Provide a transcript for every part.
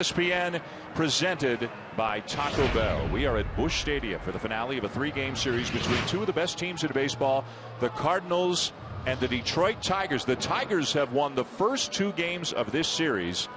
ESPN presented by Taco Bell. We are at Busch Stadium for the finale of a three-game series between two of the best teams in baseball, the Cardinals and the Detroit Tigers. The Tigers have won the first two games of this series,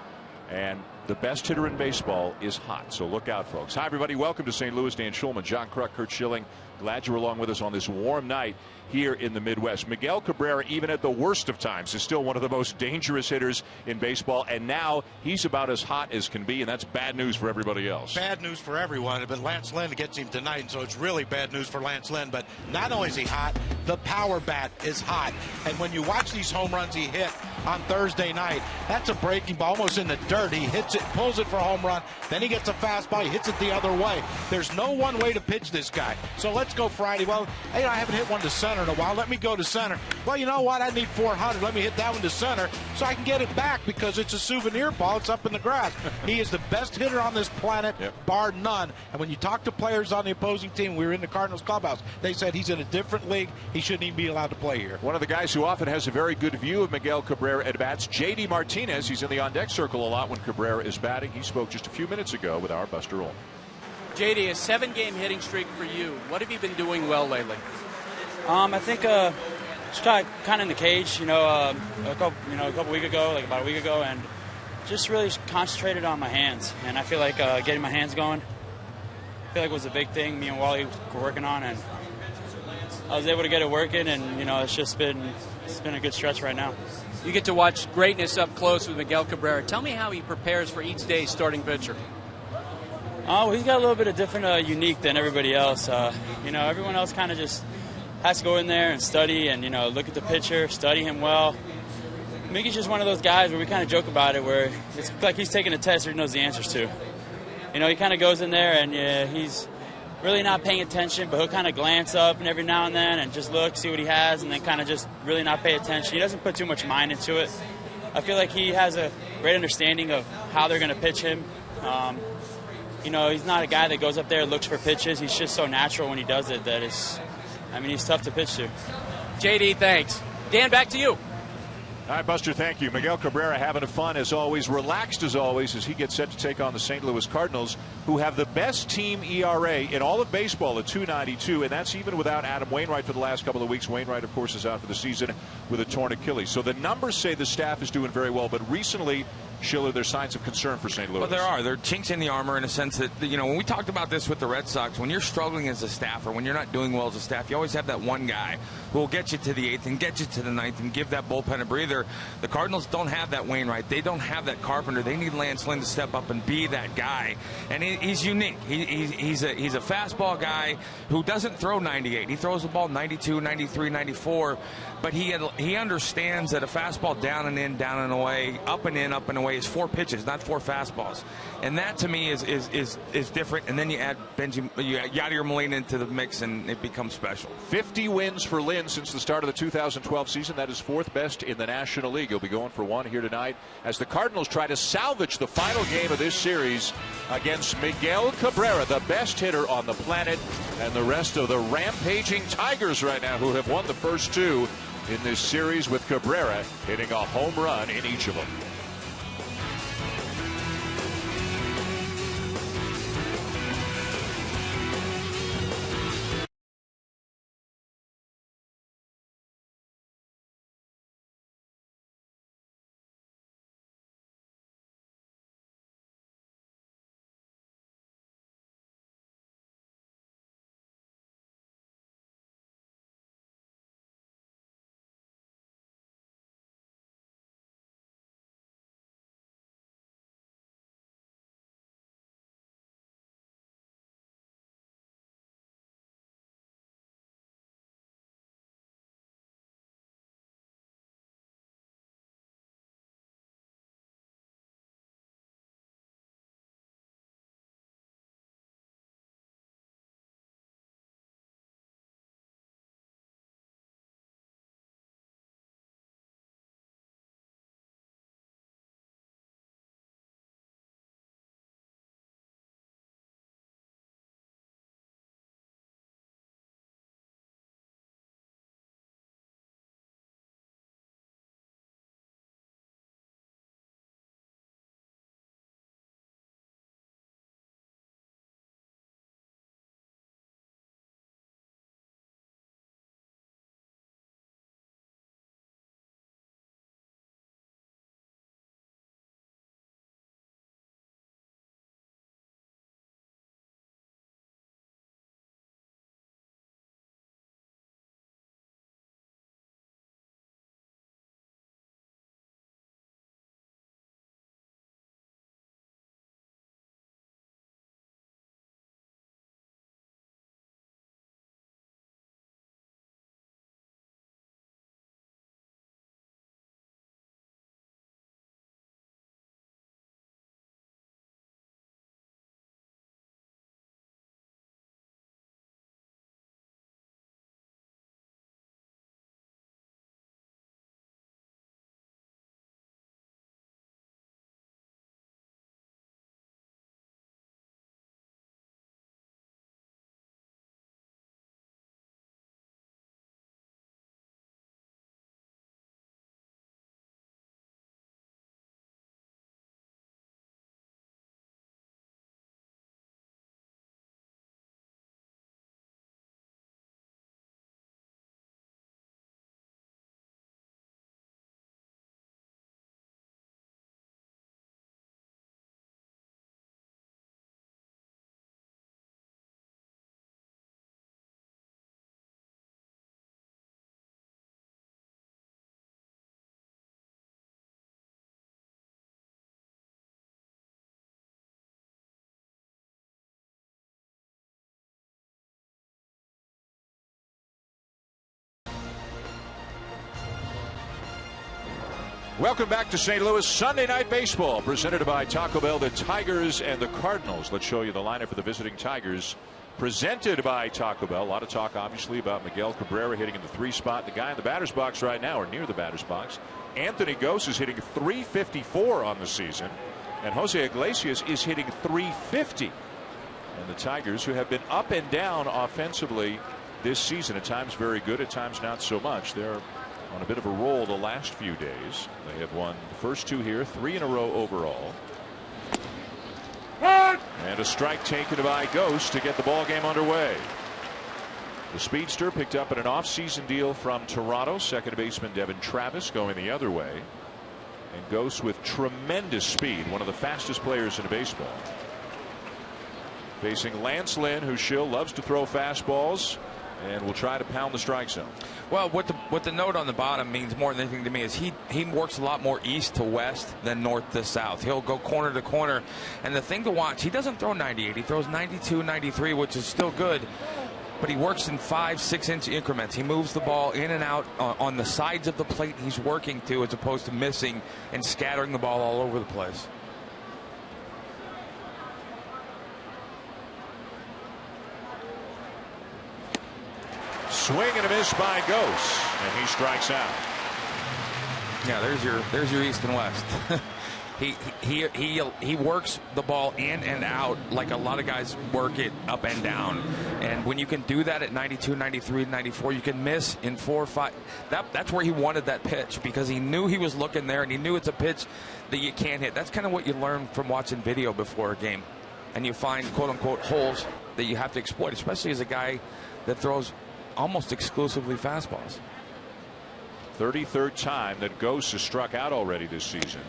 and the best hitter in baseball is hot, so look out, folks. Hi, everybody. Welcome to St. Louis. Dan Schulman, John Kruk, Kurt Schilling. Glad you're along with us on this warm night here in the Midwest. Miguel Cabrera, even at the worst of times, is still one of the most dangerous hitters in baseball, and now he's about as hot as can be, and that's bad news for everybody else. Bad news for everyone, but Lance Lynn gets him tonight, and so it's really bad news for Lance Lynn. But not only is he hot, the power bat is hot. And when you watch these home runs he hit on Thursday night, that's a breaking ball, almost in the dirt. He hits it, pulls it for a home run, then he gets a fastball, he hits it the other way. There's no one way to pitch this guy. So let's go Friday. Well, hey, I haven't hit one to center in a while. Let me go to center. Well, you know what? I need 400. Let me hit that one to center so I can get it back because it's a souvenir ball. It's up in the grass. He is the best hitter on this planet, bar none. And when you talk to players on the opposing team, we were in the Cardinals clubhouse, they said he's in a different league. He shouldn't even be allowed to play here. One of the guys who often has a very good view of Miguel Cabrera at bats, J.D. Martinez. He's in the on-deck circle a lot when Cabrera is batting. He spoke just a few minutes ago with our Buster Olney. JD, a 7-game hitting streak for you. What have you been doing well lately? I think just kind of in the cage, a couple weeks ago, like about a week ago, and just really concentrated on my hands. And I feel like getting my hands going, was a big thing. Me and Wally were working on, and I was able to get it working. And it's been a good stretch right now. You get to watch greatness up close with Miguel Cabrera. Tell me how he prepares for each day's starting pitcher. Oh, he's got a little bit of different, unique than everybody else. Everyone else kind of just has to go in there and study and, look at the pitcher, study him well. Mickey's just one of those guys where we kind of joke about it, where it's like he's taking a test he knows the answers to. He kind of goes in there and he's really not paying attention, but he'll kind of glance up and every now and then and just look, see what he has, and then kind of just really not pay attention. He doesn't put too much mind into it. I feel like he has a great understanding of how they're going to pitch him. He's not a guy that goes up there and looks for pitches. He's just so natural when he does it that he's tough to pitch to. JD, thanks. Dan, back to you. All right, Buster, thank you. Miguel Cabrera having fun as always, relaxed as always as he gets set to take on the St. Louis Cardinals, who have the best team ERA in all of baseball at 2.92, and that's even without Adam Wainwright for the last couple of weeks. Wainwright, of course, is out for the season with a torn Achilles. So the numbers say the staff is doing very well, but recently, Schiller, there's signs of concern for St. Louis. Well, there are. There are chinks in the armor in a sense that, when we talked about this with the Red Sox, when you're struggling as a staff or when you're not doing well as a staff, you always have that one guy who will get you to the 8th and get you to the 9th and give that bullpen a breather. The Cardinals don't have that Wainwright. They don't have that Carpenter. They need Lance Lynn to step up and be that guy. And he's unique. He's a fastball guy who doesn't throw 98. He throws the ball 92, 93, 94. But he understands that a fastball down and in, down and away, up and in, up and away is 4 pitches, not 4 fastballs. And that to me is different. And then you add Yadier Molina into the mix and it becomes special. 50 wins for Lynn since the start of the 2012 season. That is 4th best in the National League. He'll be going for one here tonight as the Cardinals try to salvage the final game of this series against Miguel Cabrera, the best hitter on the planet, and the rest of the rampaging Tigers right now who have won the first two in this series with Cabrera hitting a home run in each of them. Welcome back to St. Louis. Sunday Night Baseball presented by Taco Bell. The Tigers and the Cardinals. Let's show you the lineup for the visiting Tigers. Presented by Taco Bell. A lot of talk, obviously, about Miguel Cabrera hitting in the 3 spot. The guy in the batter's box right now, or near the batter's box, Anthony Gose, is hitting .354 on the season. And Jose Iglesias is hitting .350. And the Tigers, who have been up and down offensively this season, at times very good, at times not so much. They're on a bit of a roll the last few days. They have won the first 2 here, 3 in a row overall. And a strike taken by Gose to get the ball game underway. The speedster picked up in an off-season deal from Toronto. Second baseman Devin Travis going the other way. And Gose with tremendous speed, one of the fastest players in baseball. Facing Lance Lynn, who Schill loves to throw fastballs and will try to pound the strike zone. Well, what the note on the bottom means more than anything to me is he works a lot more east to west than north to south. He'll go corner to corner. And the thing to watch, he doesn't throw 98. He throws 92, 93, which is still good. But he works in 5-6 inch increments. He moves the ball in and out on the sides of the plate he's working to, as opposed to missing and scattering the ball all over the place. Swing and a miss by Gose, and he strikes out. Yeah, there's your east and west. He works the ball in and out like a lot of guys work it up and down. And when you can do that at 92, 93, 94, you can miss in 4 or 5. That's where he wanted that pitch, because he knew he was looking there, and he knew it's a pitch that you can't hit. That's kind of what you learn from watching video before a game. And you find, quote-unquote, holes that you have to exploit, especially as a guy that throws almost exclusively fastballs. 33rd time that Gose has struck out already this season.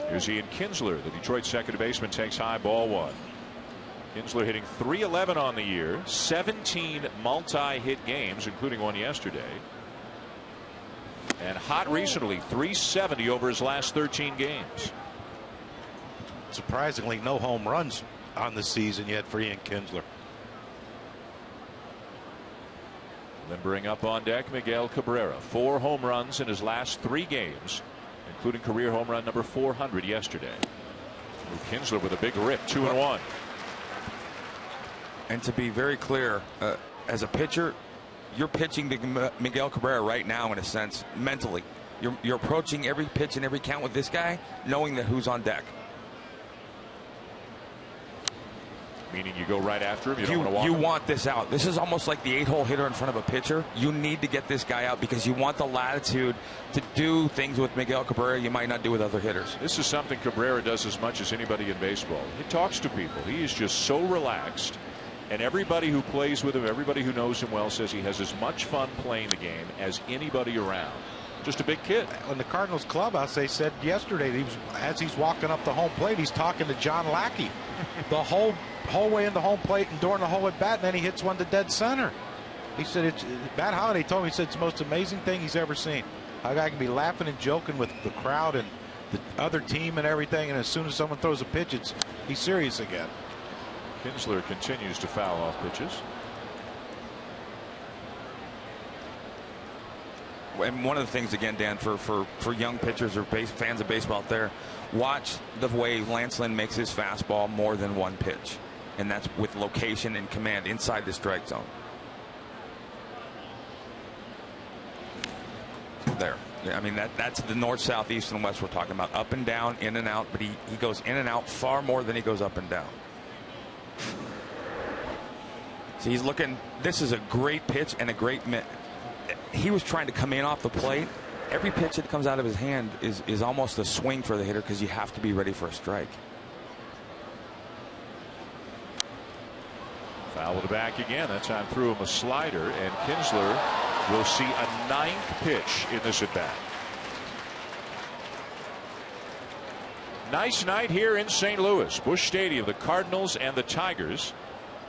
Here's Ian Kinsler, the Detroit second baseman, takes high, ball 1. Kinsler hitting .311 on the year, 17 multi-hit games, including one yesterday. And hot recently, .370 over his last 13 games. Surprisingly, no home runs on the season yet for Ian Kinsler. Then bring up on deck Miguel Cabrera. 4 home runs in his last 3 games, including career home run number 400 yesterday. Kinsler with a big rip, 2-1. And to be very clear, as a pitcher, you're pitching to Miguel Cabrera right now, in a sense, mentally. You're approaching every pitch and every count with this guy, knowing that who's on deck. Meaning you go right after him. You don't want to walk him. Want this out. This is almost like the 8-hole hitter in front of a pitcher. You need to get this guy out, because you want the latitude to do things with Miguel Cabrera you might not do with other hitters. This is something Cabrera does as much as anybody in baseball. He talks to people. He is just so relaxed. And everybody who plays with him, everybody who knows him well, says he has as much fun playing the game as anybody around. Just a big kid. In the Cardinals clubhouse, they said yesterday, as he's walking up the home plate, he's talking to John Lackey the whole way in the home plate and during the whole at bat, and then he hits one to dead center. He said, Matt Holliday told me, he said it's the most amazing thing he's ever seen. A guy can be laughing and joking with the crowd and the other team and everything, and as soon as someone throws a pitch, he's serious again. Kinsler continues to foul off pitches. And one of the things, again, Dan, for young pitchers or fans of baseball out there, watch the way Lance Lynn makes his fastball more than one pitch. And that's with location and command inside the strike zone. There. I mean, that's the north, south, east, and west we're talking about. Up and down, in and out, but he goes in and out far more than he goes up and down. So he's looking, this is a great pitch and a great he was trying to come in off the plate. Every pitch that comes out of his hand is almost a swing for the hitter, because you have to be ready for a strike. Foul to the back again. That time threw him a slider, and Kinsler will see a 9th pitch in this at bat. Nice night here in St. Louis. Busch Stadium, the Cardinals and the Tigers.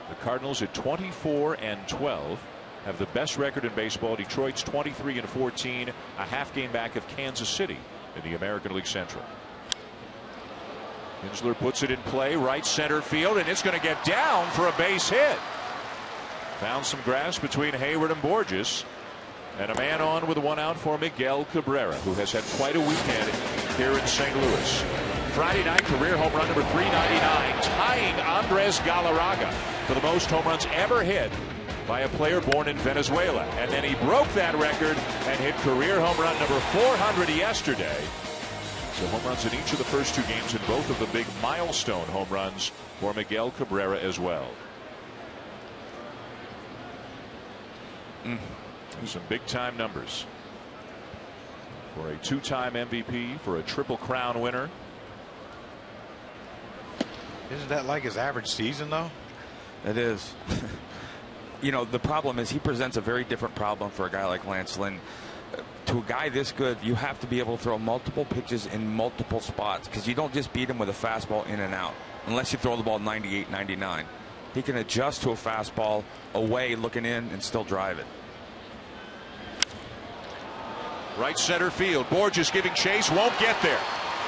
The Cardinals at 24-12. Have the best record in baseball. Detroit's 23-14, a half game back of Kansas City in the American League Central. Kinsler puts it in play, right center field, and it's going to get down for a base hit. Found some grass between Hayward and Borges, and a man on with 1 out for Miguel Cabrera, who has had quite a weekend here in St. Louis. Friday night, career home run number 399, tying Andres Galarraga for the most home runs ever hit by a player born in Venezuela. And then he broke that record and hit career home run number 400 yesterday. So home runs in each of the first 2 games and both of the big milestone home runs for Miguel Cabrera as well. Some big-time numbers for a 2-time MVP, for a Triple Crown winner. Isn't that like his average season, though? It is. You know, the problem is he presents a very different problem for a guy like Lance Lynn. To a guy this good, you have to be able to throw multiple pitches in multiple spots, because you don't just beat him with a fastball in and out unless you throw the ball 98, 99. He can adjust to a fastball away, looking in, and still drive it. Right center field. Borges giving chase, won't get there.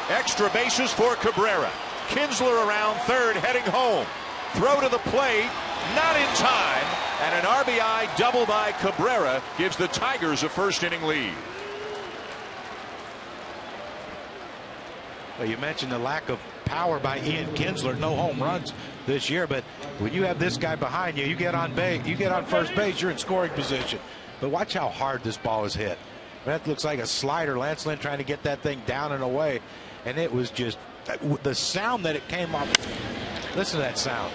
Extra bases for Cabrera. Kinsler around third, heading home. Throw to the plate, not in time, and an RBI double by Cabrera gives the Tigers a first-inning lead. Well, you mentioned the lack of power by Ian Kinsler. No home runs this year, but when you have this guy behind you, you get on base, you get on first base, you're in scoring position. But watch how hard this ball is hit. That looks like a slider. Lance Lynn trying to get that thing down and away, and it was just the sound that it came off. Listen to that sound.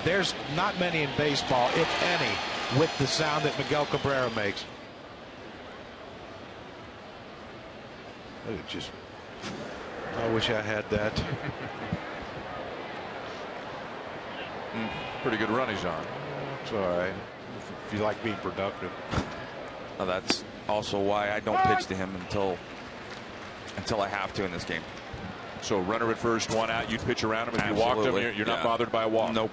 There's not many in baseball, if any, with the sound that Miguel Cabrera makes. Look at just. I wish I had that. Pretty good run he's on. It's all right if you like being productive. Well, that's also why I don't pitch to him until I have to in this game. So runner at first, 1 out. You'd pitch around him if you walked him. You're not bothered by a walk. Nope.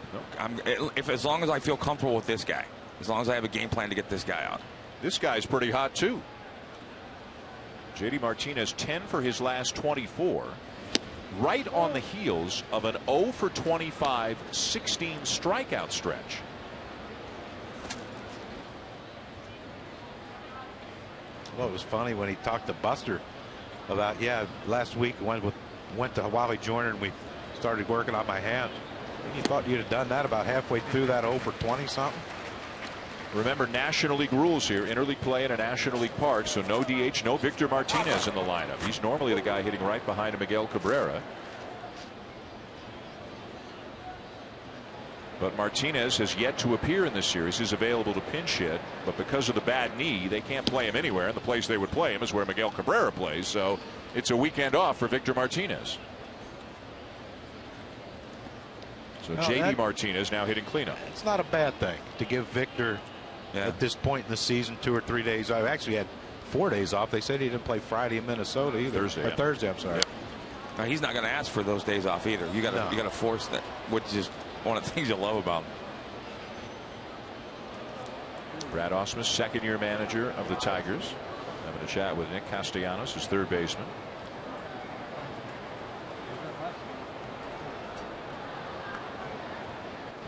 As long as I feel comfortable with this guy, as long as I have a game plan to get this guy out. This guy's pretty hot too. JD Martinez 10 for his last 24, right on the heels of an 0 for 25 16 strikeout stretch. Well, it was funny when he talked to Buster about, last week went to Wally Joyner and we started working on my hands. You thought you'd have done that about halfway through that 0 for 20 something. Remember, National League rules here. Interleague play in a National League park, so no DH, no Victor Martinez in the lineup. He's normally the guy hitting right behind Miguel Cabrera. But Martinez has yet to appear in this series. He's available to pinch hit, but because of the bad knee, they can't play him anywhere, and the place they would play him is where Miguel Cabrera plays, so it's a weekend off for Victor Martinez. So JD Martinez now hitting cleanup. It's not a bad thing to give Victor at this point in the season 2 or 3 days. I actually had 4 days off. They said he didn't play Friday in Minnesota either. Thursday, I'm sorry. Now, he's not going to ask for those days off either. You got to force that, which is one of the things you love about him. Brad Ausmus, second-year manager of the Tigers, having a chat with Nick Castellanos, his third baseman.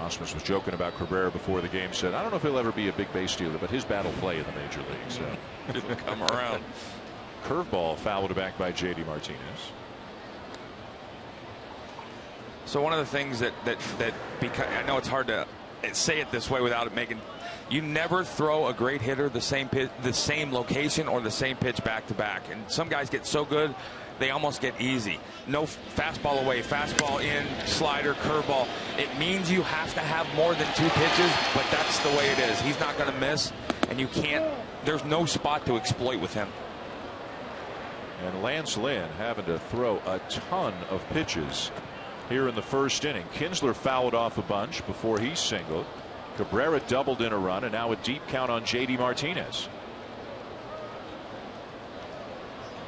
Ausmus was joking about Cabrera before the game, said, I don't know if he'll ever be a big base stealer, but his bat will play in the major league. So it'll come around. Curveball fouled back by JD Martinez. So one of the things that because I know it's hard to say it this way without it making, you never throw a great hitter the same location or the same pitch back to back, and some guys get so good they almost get easy. No fastball away, fastball in, slider, curveball. It means you have to have more than 2 pitches, but that's the way it is. He's not going to miss, and you can't. There's no spot to exploit with him. And Lance Lynn having to throw a ton of pitches here in the first inning. Kinsler fouled off a bunch before he singled. Cabrera doubled in a run, and now a deep count on JD Martinez.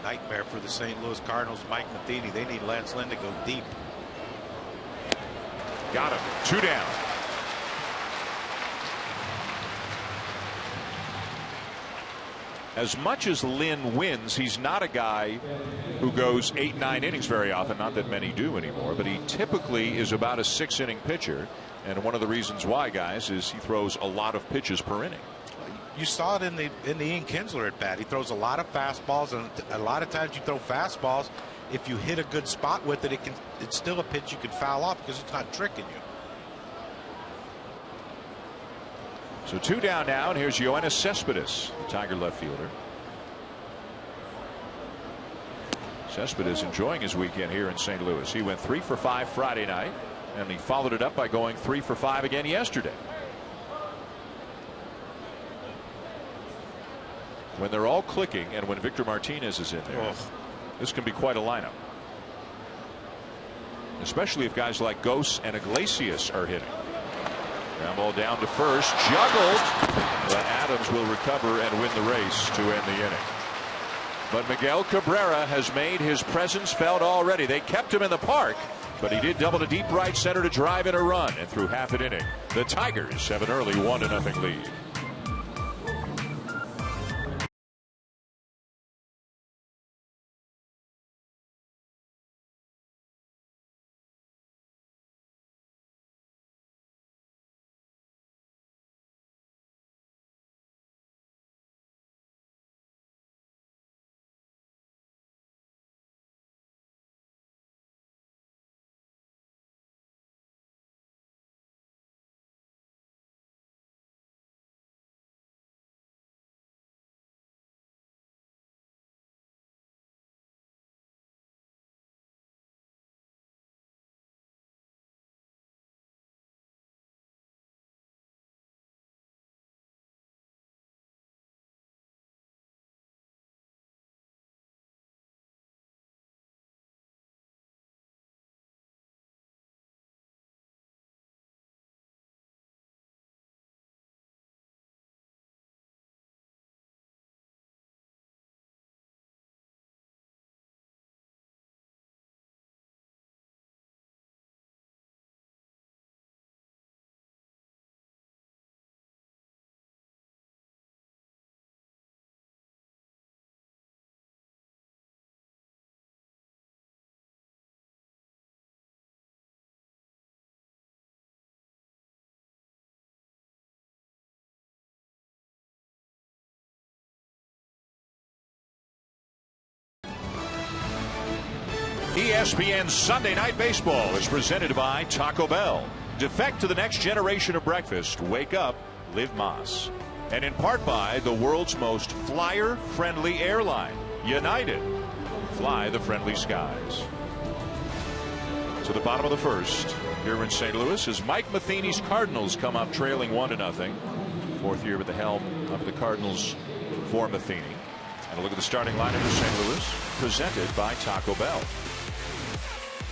Nightmare for the St. Louis Cardinals. Mike Matheny, they need Lance Lynn to go deep. Got him. 2 down. As much as Lynn wins, he's not a guy who goes 8-9 innings very often. Not that many do anymore, but he typically is about a 6-inning pitcher. And one of the reasons why, guys, is he throws a lot of pitches per inning. You saw it in the Ian Kinsler at bat. He throws a lot of fastballs, and a lot of times you throw fastballs if you hit a good spot with it, it's still a pitch you can foul off because it's not tricking you. So 2 down now, and here's Yoenis Cespedes, Tiger left fielder. Cespedes enjoying his weekend here in St. Louis. He went 3 for 5 Friday night, and he followed it up by going 3 for 5 again yesterday. When they're all clicking, and when Victor Martinez is in there, this can be quite a lineup. Especially if guys like Gose and Iglesias are hitting. Ground ball down to first, juggled, but Adams will recover and win the race to end the inning. But Miguel Cabrera has made his presence felt already. They kept him in the park, but he did double to deep right center to drive in a run, and through half an inning, the Tigers have an early 1-0 lead. ESPN Sunday Night Baseball is presented by Taco Bell. Defect to the next generation of breakfast. Wake up, live Mas. And in part by the world's most flyer-friendly airline, United. Fly the friendly skies. To the bottom of the first here in St. Louis as Mike Matheny's Cardinals come up trailing 1-0. Fourth year at the helm of the Cardinals for Matheny. And a look at the starting lineup of St. Louis, presented by Taco Bell.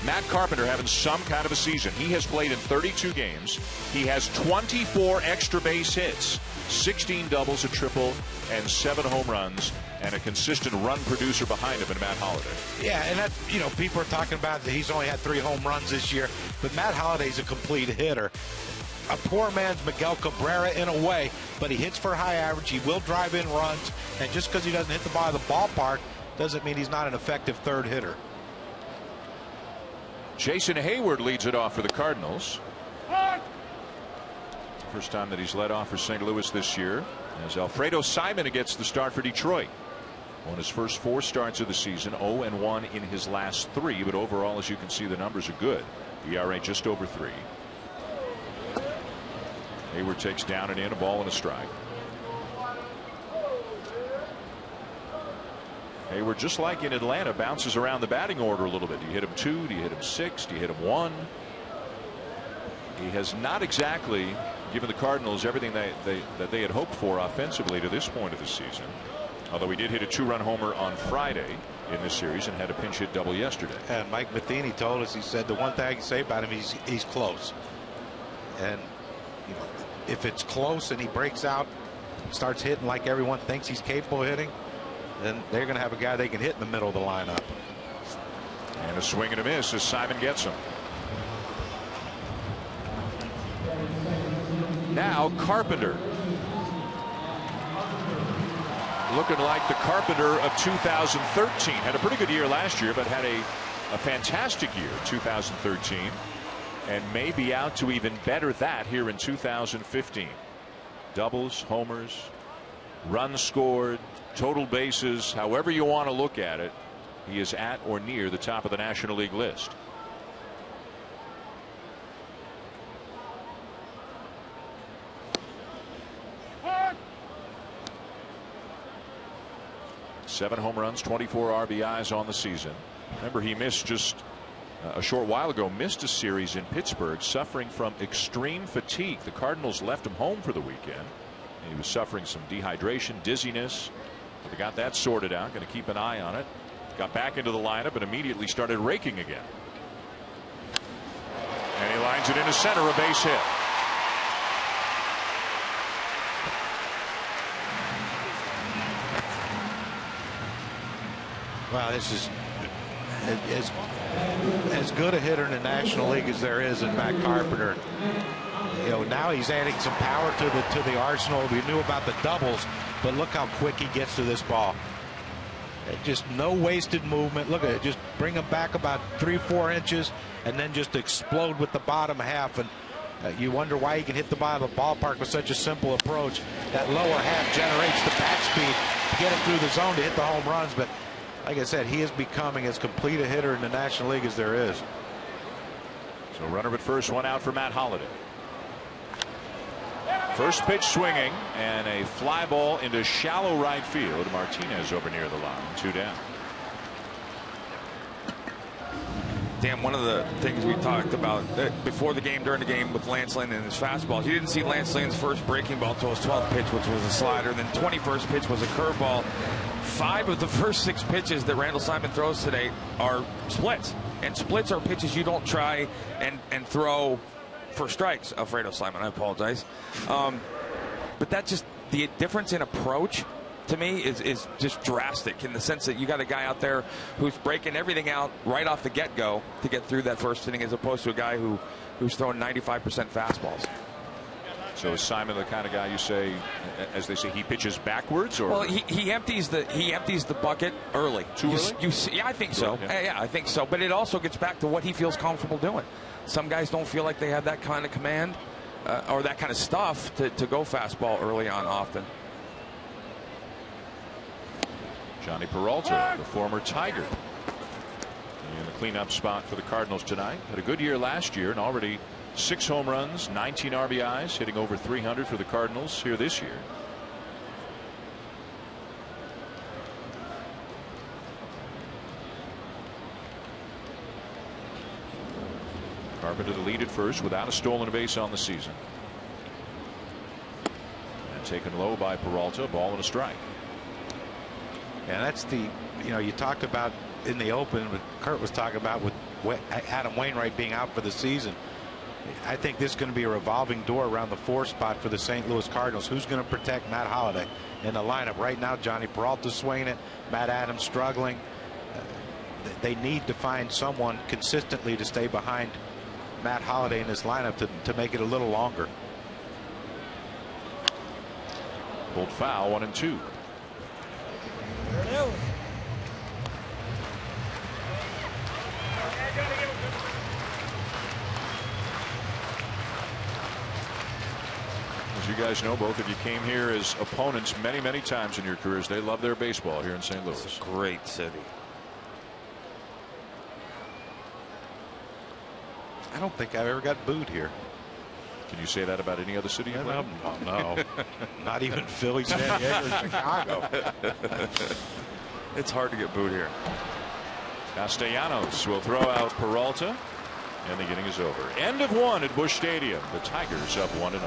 Matt Carpenter having some kind of a season. He has played in 32 games. He has 24 extra base hits, 16 doubles, a triple, and 7 home runs, and a consistent run producer behind him in Matt Holliday. Yeah, and that, people are talking about that he's only had 3 home runs this year, but Matt Holliday's a complete hitter. A poor man's Miguel Cabrera in a way, but he hits for high average. He will drive in runs, and just because he doesn't hit the ball of the ballpark doesn't mean he's not an effective third hitter. Jason Hayward leads it off for the Cardinals. First time that he's led off for St. Louis this year, as Alfredo Simon gets the start for Detroit. On his first 4 starts of the season, 0-1 in his last 3, but overall, as you can see, the numbers are good. ERA just over 3. Hayward takes down and in, a ball and a strike. Hayward, just like in Atlanta, bounces around the batting order a little bit. Do you hit him 2? Do you hit him 6? Do you hit him 1? He has not exactly given the Cardinals everything that they had hoped for offensively to this point of the season. Although he did hit a 2-run homer on Friday in this series and had a pinch hit double yesterday. And Mike Matheny told us, he said the one thing I can say about him, he's close. And if it's close and he breaks out, starts hitting like everyone thinks he's capable of hitting, then they're going to have a guy they can hit in the middle of the lineup. And a swing and a miss as Simon gets him. Now Carpenter. Looking like the Carpenter of 2013. Had a pretty good year last year, but had a fantastic year 2013. And may be out to even better that here in 2015. Doubles, homers, runs scored, total bases, however you want to look at it. he is at or near the top of the National League list. Seven home runs, 24 RBIs on the season. Remember, he missed just a short while ago, missed a series in Pittsburgh, suffering from extreme fatigue. The Cardinals left him home for the weekend. He was suffering some dehydration, dizziness. But they got that sorted out. Going to keep an eye on it. Got back into the lineup and immediately started raking again. And he lines it into center, a base hit. Wow, this is as good a hitter in the National League as there is in Matt Carpenter. You know, now he's adding some power to the arsenal. We knew about the doubles, but look how quick he gets to this ball. Just no wasted movement. Look at it. Just bring him back about 3-4 inches and then just explode with the bottom half. And you wonder why he can hit the bottom of the ballpark with such a simple approach. That lower half generates the bat speed to get him through the zone to hit the home runs. But like I said, he is becoming as complete a hitter in the National League as there is. So runner at first, one out for Matt Holliday. First pitch swinging and a fly ball into shallow right field. Martinez over near the line, 2 down. Dan, one of the things we talked about before the game, during the game with Lance Lynn and his fastballs, you didn't see Lance Lynn's first breaking ball till his 12th pitch, which was a slider. Then 21st pitch was a curveball. 5 of the first 6 pitches that Randall Simon throws today are splits, and splits are pitches you don't try and throw for strikes. Alfredo Simon, I apologize, but that just the difference in approach to me is just drastic in the sense that you got a guy out there who's breaking everything out right off the get-go to get through that first inning, as opposed to a guy who's throwing 95% fastballs. So is Simon the kind of guy you say, as they say, he pitches backwards? Or? Well, he empties the bucket early. Too early? Yeah, I think so. Yeah, I think so. But it also gets back to what he feels comfortable doing. Some guys don't feel like they have that kind of command or that kind of stuff to go fastball early on often. Johnny Peralta, the former Tiger, in the cleanup spot for the Cardinals tonight. Had a good year last year and already 6 home runs, 19 RBIs, hitting over 300 for the Cardinals here this year. Carpenter the lead at first without a stolen base on the season. And taken low by Peralta, ball and a strike. And that's the, you talked about in the open, what Kurt was talking about with Adam Wainwright being out for the season. I think this is going to be a revolving door around the 4 spot for the St. Louis Cardinals. Who's going to protect Matt Holliday in the lineup? Right now, Johnny Peralta swinging it, Matt Adams struggling. They need to find someone consistently to stay behind Matt Holliday in this lineup to make it a little longer. Pulled foul, 1-2. As you guys know, both of you came here as opponents many times in your careers. They love their baseball here in St. Louis. It's a great city. I don't think I've ever got booed here. Can you say that about any other city? No. Not even Philly, San Diego, Chicago. It's hard to get booed here. Castellanos will throw out Peralta, and the inning is over. End of 1 at Busch Stadium. The Tigers up 1-0.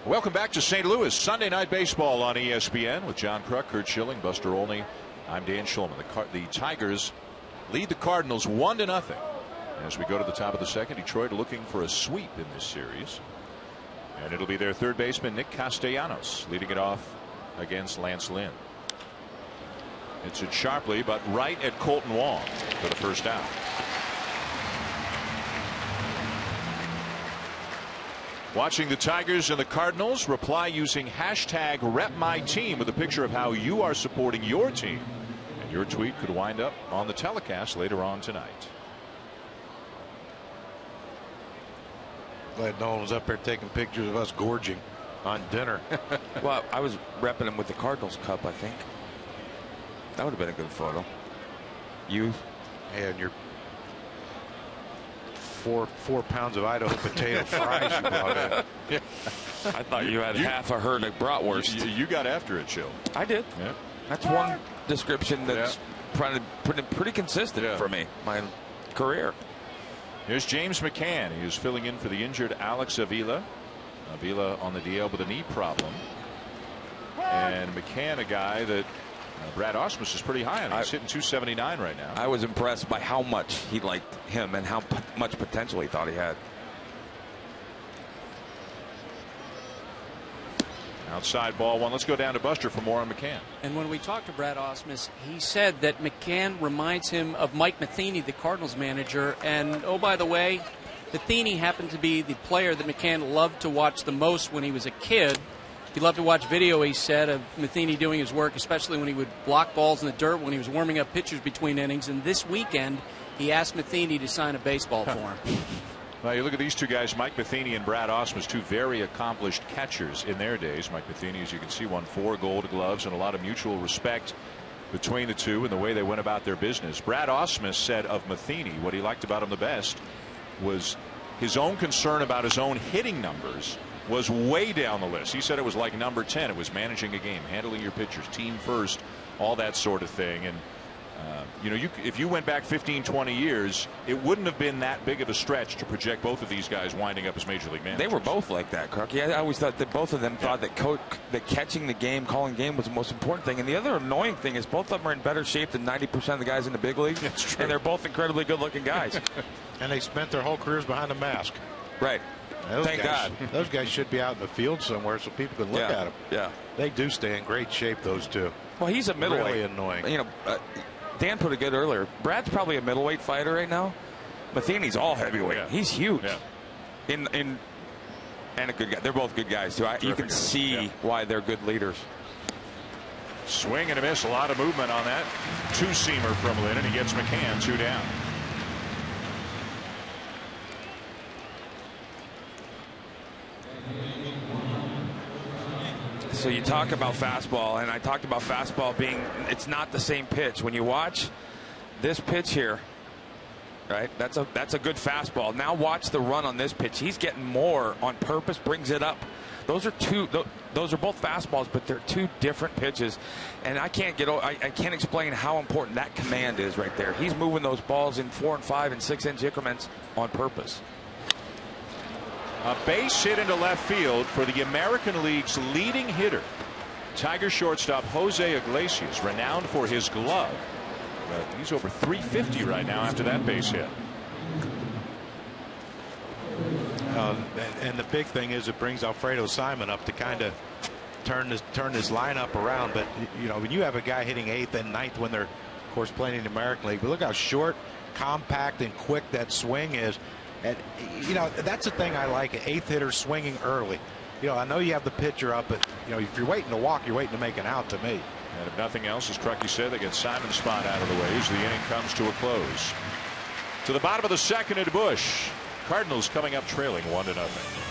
Welcome back to St. Louis. Sunday Night Baseball on ESPN with John Kruk, Kurt Schilling, Buster Olney. I'm Dan Schulman. The Tigers lead the Cardinals 1-0. As we go to the top of the second, Detroit looking for a sweep in this series. And it'll be their third baseman, Nick Castellanos, leading it off against Lance Lynn. It's hit sharply, but right at Colton Wong for the first out. Watching the Tigers and the Cardinals, reply using hashtag #RepMyTeam with a picture of how you are supporting your team. And your tweet could wind up on the telecast later on tonight. Glad no one was up there taking pictures of us gorging on dinner. Well, I was repping him with the Cardinals cup, I think. That would have been a good photo. You and your 4 pounds of Idaho potato fries you brought in. I thought you had half a herd of bratwurst. You got after it, Chill. I did. Yeah. That's one description that's pretty consistent for me, my career. Here's James McCann. He is filling in for the injured Alex Avila. Avila on the DL with a knee problem. And McCann, a guy that Brad Ausmus is pretty high on. He's hitting 279 right now. I was impressed by how much he liked him and how much potential he thought he had. Outside ball one. Let's go down to Buster for more on McCann. And when we talked to Brad Ausmus, he said that McCann reminds him of Mike Matheny, the Cardinals manager. And oh, by the way, Matheny happened to be the player that McCann loved to watch the most when he was a kid. He loved to watch video, he said, of Matheny doing his work, especially when he would block balls in the dirt when he was warming up pitchers between innings. And this weekend, he asked Matheny to sign a baseball for him. Well, you look at these two guys, Mike Matheny and Brad Ausmus, two very accomplished catchers in their days. Mike Matheny, as you can see, won 4 Gold Gloves, and a lot of mutual respect between the two and the way they went about their business. Brad Ausmus said of Matheny what he liked about him the best was his own concern about his own hitting numbers was way down the list. He said it was like number 10. It was managing a game, handling your pitchers, team first, all that sort of thing. And you know, if you went back 15, 20 years, it wouldn't have been that big of a stretch to project both of these guys winding up as major league managers. They were both like that, Kruk. I always thought that both of them thought that catching the game, calling game was the most important thing. And the other annoying thing is both of them are in better shape than 90% of the guys in the big leagues. That's true. And they're both incredibly good-looking guys. And they spent their whole careers behind a mask. Right. Thank God. Those guys should be out in the field somewhere so people can look at them. Yeah. They do stay in great shape, those two. Well, he's a middleweight. Really annoying. You know, Dan put it good earlier. Brad's probably a middleweight fighter right now. Matheny's all heavyweight. Yeah. He's huge. Yeah. And a good guy. They're both good guys too. You can see why they're good leaders. Swing and a miss. A lot of movement on that two-seamer from Lynn, and he gets McCann 2 down. So you talk about fastball, and I talked about fastball being, it's not the same pitch. When you watch this pitch here, right, that's a good fastball. Now watch the run on this pitch. He's getting more on purpose, brings it up. Those are both fastballs, but they're two different pitches, and I can't explain how important that command is right there. He's moving those balls in 4 and 5 and 6 inch increments on purpose. A base hit into left field for the American League's leading hitter, Tiger shortstop Jose Iglesias, renowned for his glove. But he's over 350 right now after that base hit. And the big thing is it brings Alfredo Simon up to kind of turn this lineup around. But you know, when you have a guy hitting 8th and 9th when they're, of course, playing in the American League, but look how short, compact, and quick that swing is. And you know, that's the thing I like, an 8th hitter swinging early. You know, I know you have the pitcher up, but you know, if you're waiting to walk, you're waiting to make an out to me. And if nothing else, as Truckee said, they get Simon's spot out of the way as the inning comes to a close. To the bottom of the second at Busch. Cardinals coming up trailing 1-0.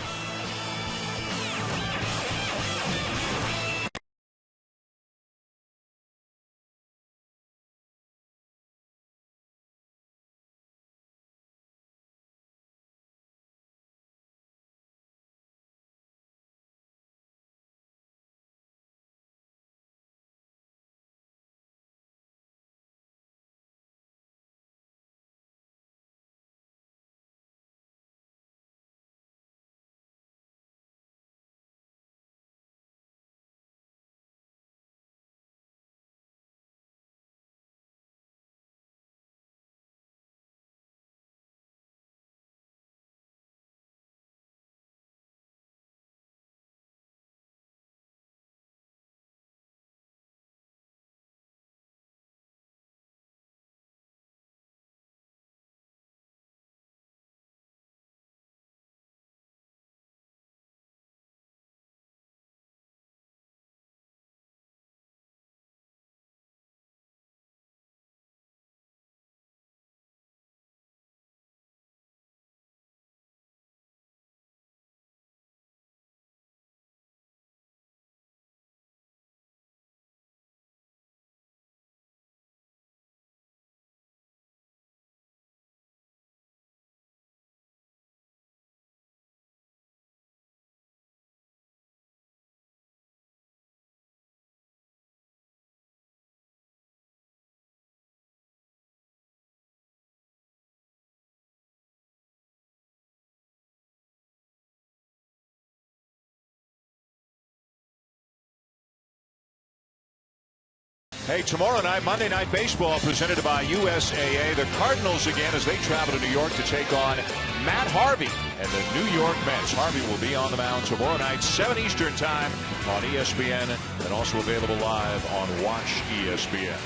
Hey, tomorrow night, Monday Night Baseball presented by USAA. The Cardinals again as they travel to New York to take on Matt Harvey and the New York Mets. Harvey will be on the mound tomorrow night, 7 Eastern time on ESPN, and also available live on Watch ESPN.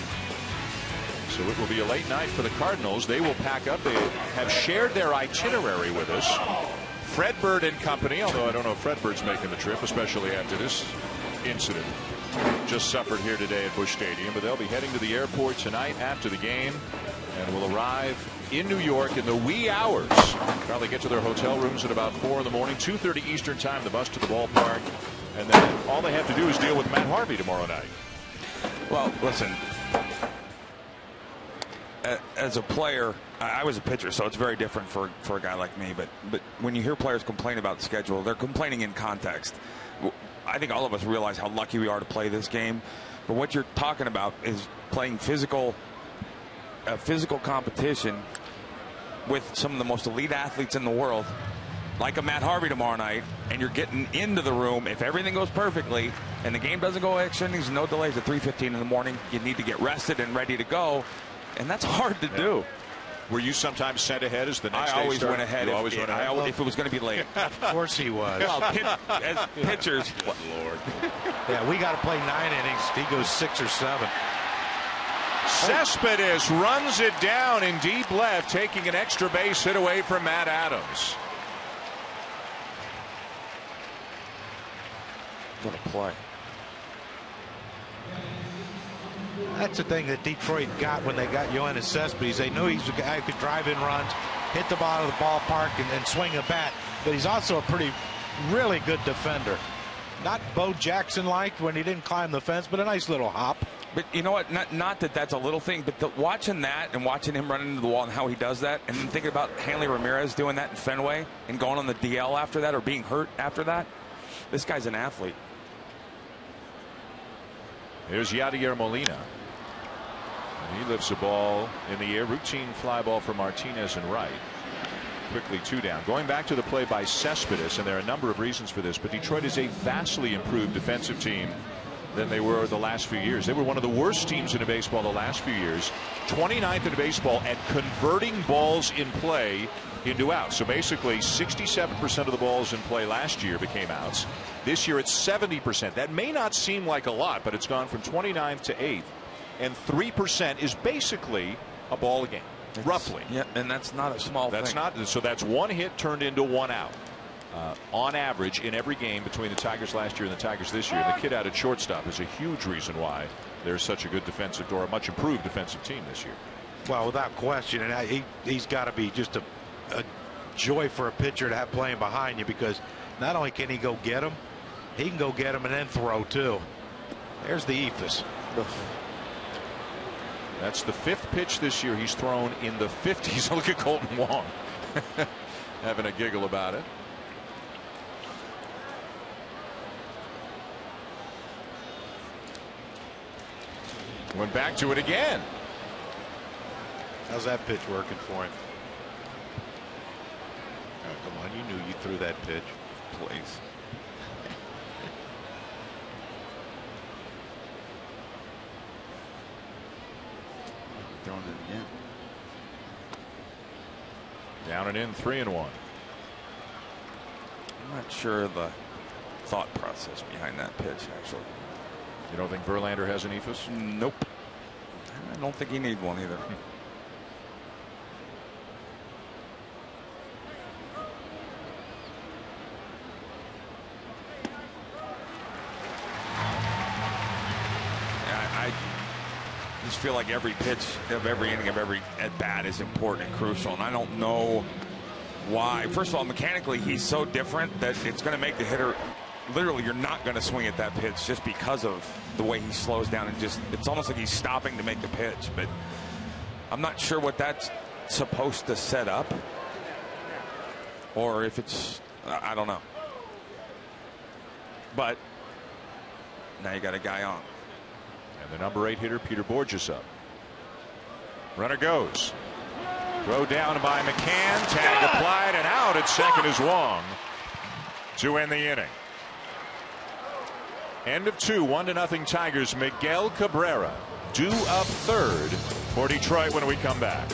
So it will be a late night for the Cardinals. They will pack up. They have shared their itinerary with us. Fredbird and company, although I don't know if Fredbird's making the trip, especially after this incident just suffered here today at Busch Stadium. But they'll be heading to the airport tonight after the game and will arrive in New York in the wee hours. Probably get to their hotel rooms at about 4 in the morning, 2:30 Eastern time, the bus to the ballpark. And then all they have to do is deal with Matt Harvey tomorrow night. Well, listen, as a player, I was a pitcher, so it's very different for a guy like me. But when you hear players complain about the schedule, they're complaining in context. I think all of us realize how lucky we are to play this game. But what you're talking about is playing physical competition with some of the most elite athletes in the world, like a Matt Harvey tomorrow night, and you're getting into the room. If everything goes perfectly and the game doesn't go extra innings, no delays at 3:15 in the morning, you need to get rested and ready to go, and that's hard to do. Were you sometimes sent ahead as the next day I always started? went ahead. If it was going to be late. Of course he was. Well, as pitchers. Good Lord. Yeah, we got to play 9 innings. He goes 6 or 7. Cespedes runs it down in deep left, taking an extra base hit away from Matt Adams. What a play. That's the thing that Detroit got when they got Yoenis Cespedes. They knew he's a guy who could drive in runs, hit the bottom of the ballpark, and swing a bat. But he's also a really good defender. Not Bo Jackson-like when he didn't climb the fence, but a nice little hop. But you know what? Not that that's a little thing, but watching that and watching him run into the wall and how he does that, and then thinking about Hanley Ramirez doing that in Fenway and going on the DL after that or being hurt after that. This guy's an athlete. Here's Yadier Molina. And he lifts a ball in the air. Routine fly ball for Martinez and right. Quickly 2 down. Going back to the play by Cespedes, and there are a number of reasons for this, but Detroit is a vastly improved defensive team than they were the last few years. They were one of the worst teams in baseball the last few years. 29th in baseball at converting balls in play into outs. So basically 67% of the balls in play last year became outs. This year it's 70%. That may not seem like a lot, but it's gone from 29th to 8th. And 3% is basically a ball a game, roughly. Yeah, and that's not a small thing. That's not. So that's 1 hit turned into 1 out. On average in every game between the Tigers last year and the Tigers this year. And the kid out at shortstop is a huge reason why there's such a good defensive, or a much improved defensive team this year. Well, without question, and he's got to be just a joy for a pitcher to have playing behind you, because not only can he go get him, he can go get him and then throw too. There's the eephus. That's the 5th pitch this year he's thrown in the 50s. Look at Colton Wong having a giggle about it. Went back to it again. How's that pitch working for him? Oh, come on, you knew you threw that pitch. Please. Throwing it again. Down and in, 3-1. I'm not sure the thought process behind that pitch, actually. You don't think Verlander has an eephus? Nope. I don't think he needs one either. I just feel like every pitch of every inning of every at bat is important and crucial, and I don't know why. First of all, mechanically he's so different that it's going to make the hitter, literally you're not going to swing at that pitch just because of the way he slows down, and just it's almost like he's stopping to make the pitch. But I'm not sure what that's supposed to set up, or if it's, I don't know. But now you got a guy on. And the number 8 hitter, Peter Borges, up. Runner goes. Throw down by McCann. Tag applied and out at second is Wong to end the inning. End of 2, 1-0 Tigers. Miguel Cabrera due up third for Detroit when we come back.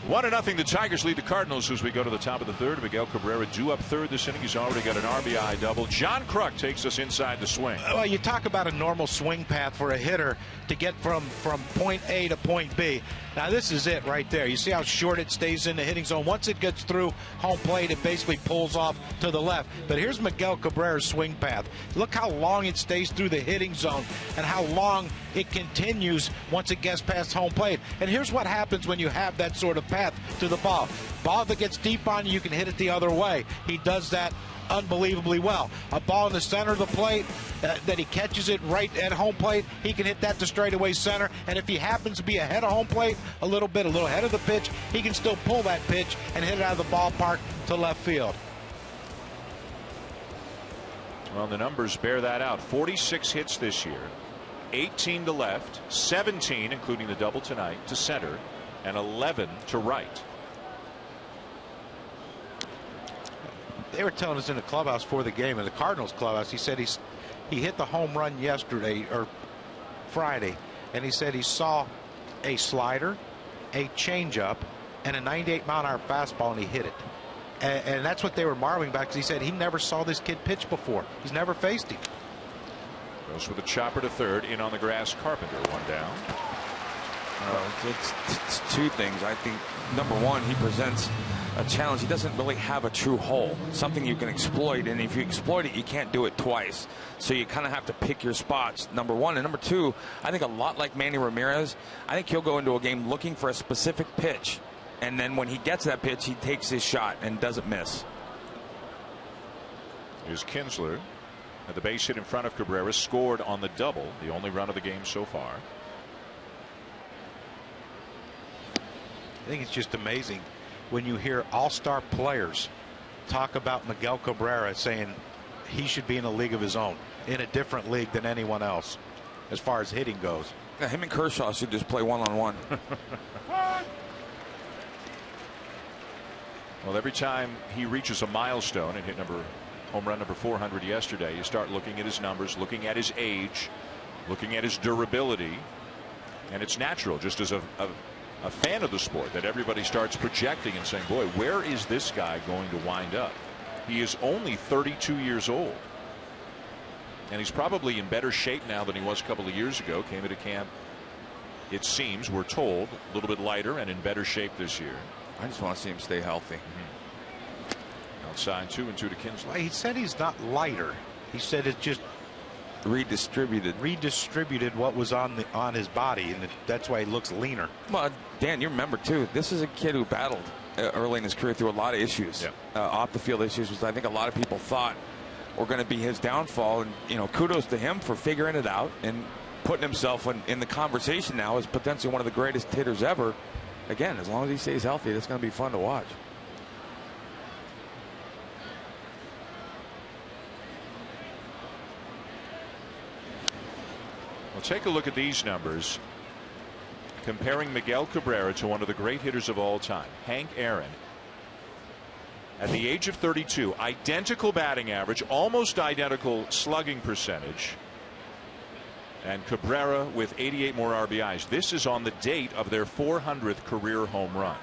One to nothing. The Tigers lead the Cardinals as we go to the top of the third. Miguel Cabrera due up third this inning. He's already got an RBI double. John Kruk takes us inside the swing. Well, you talk about a normal swing path for a hitter to get from point A to point B. Now this is it right there. You see how short it stays in the hitting zone. Once it gets through home plate, it basically pulls off to the left. But here's Miguel Cabrera's swing path. Look how long it stays through the hitting zone and how long it continues once it gets past home plate. And here's what happens when you have that sort of path to the ball. Ball that gets deep on you, you can hit it the other way. He does that unbelievably well. A ball in the center of the plate that he catches it right at home plate, he can hit that to straightaway center. And if he happens to be ahead of home plate a little ahead of the pitch, he can still pull that pitch and hit it out of the ballpark to left field. Well, the numbers bear that out. 46 hits this year, 18 to left, 17, including the double tonight, to center, and 11 to right. They were telling us in the clubhouse for the game, in the Cardinals clubhouse, he said he hit the home run yesterday or Friday, and he said he saw a slider, a changeup, and a 98-mile-an-hour fastball, and he hit it. And that's what they were marveling about, because he said he never saw this kid pitch before. He's never faced him. Goes with a chopper to third, in on the grass. Carpenter, one down. It's two things. I think, number one, he presents a challenge. He doesn't really have a true hole, something you can exploit, and if you exploit it, you can't do it twice. So you kind of have to pick your spots, number one. And number two, I think a lot like Manny Ramirez, I think he'll go into a game looking for a specific pitch, and then when he gets that pitch, he takes his shot and doesn't miss. Here's Kinsler at the base hit in front of Cabrera, scored on the double, the only run of the game so far. I think it's just amazing when you hear all-star players talk about Miguel Cabrera, saying he should be in a league of his own, in a different league than anyone else as far as hitting goes. Yeah, him and Kershaw should just play one-on-one. Well, every time he reaches a milestone and hit home run number 400 yesterday, you start looking at his numbers, looking at his age, looking at his durability, and it's natural, just as a fan of the sport, that everybody starts projecting and saying, boy, where is this guy going to wind up? He is only 32 years old, and he's probably in better shape now than he was a couple of years ago. Came into camp, it seems, we're told, a little bit lighter and in better shape this year. I just want to see him stay healthy. Outside 2-2 to Kinsler. Well, he said he's not lighter. He said it's just redistributed what was on his body, and that's why he looks leaner. Well, Dan, you remember too, this is a kid who battled early in his career through a lot of issues, off the field issues, which I think a lot of people thought were going to be his downfall. And kudos to him for figuring it out and putting himself in the conversation now as potentially one of the greatest hitters ever. Again, as long as he stays healthy, that's going to be fun to watch. Well, take a look at these numbers. Comparing Miguel Cabrera to one of the great hitters of all time, Hank Aaron. At the age of 32, identical batting average, almost identical slugging percentage. And Cabrera with 88 more RBIs. This is on the date of their 400th career home run.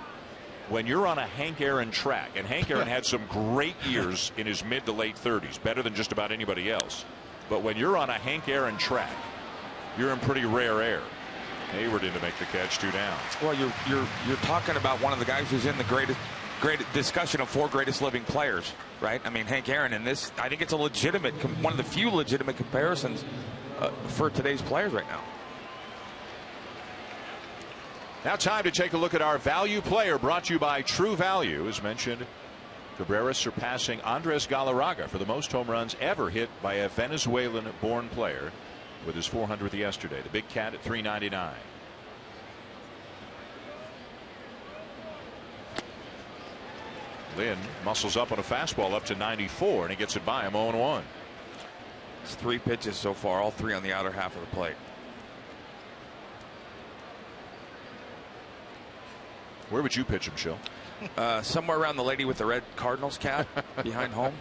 When you're on a Hank Aaron track, and Hank Aaron had some great years in his mid to late 30s, better than just about anybody else. But when you're on a Hank Aaron track, you're in pretty rare air. Hayward in to make the catch, 2 down. Well, you're talking about one of the guys who's in the great discussion of 4 greatest living players, right? I mean, Hank Aaron, and this, I think it's a legitimate, one of the few legitimate comparisons for today's players right now. Now time to take a look at our value player, brought to you by True Value. As mentioned, Cabrera surpassing Andres Galarraga for the most home runs ever hit by a Venezuelan-born player, with his 400th yesterday. The big cat at 399. Lynn muscles up on a fastball up to 94, and he gets it by him 0-1. It's 3 pitches so far, all 3 on the outer half of the plate. Where would you pitch him, Shill? Somewhere around the lady with the red Cardinals cap behind home.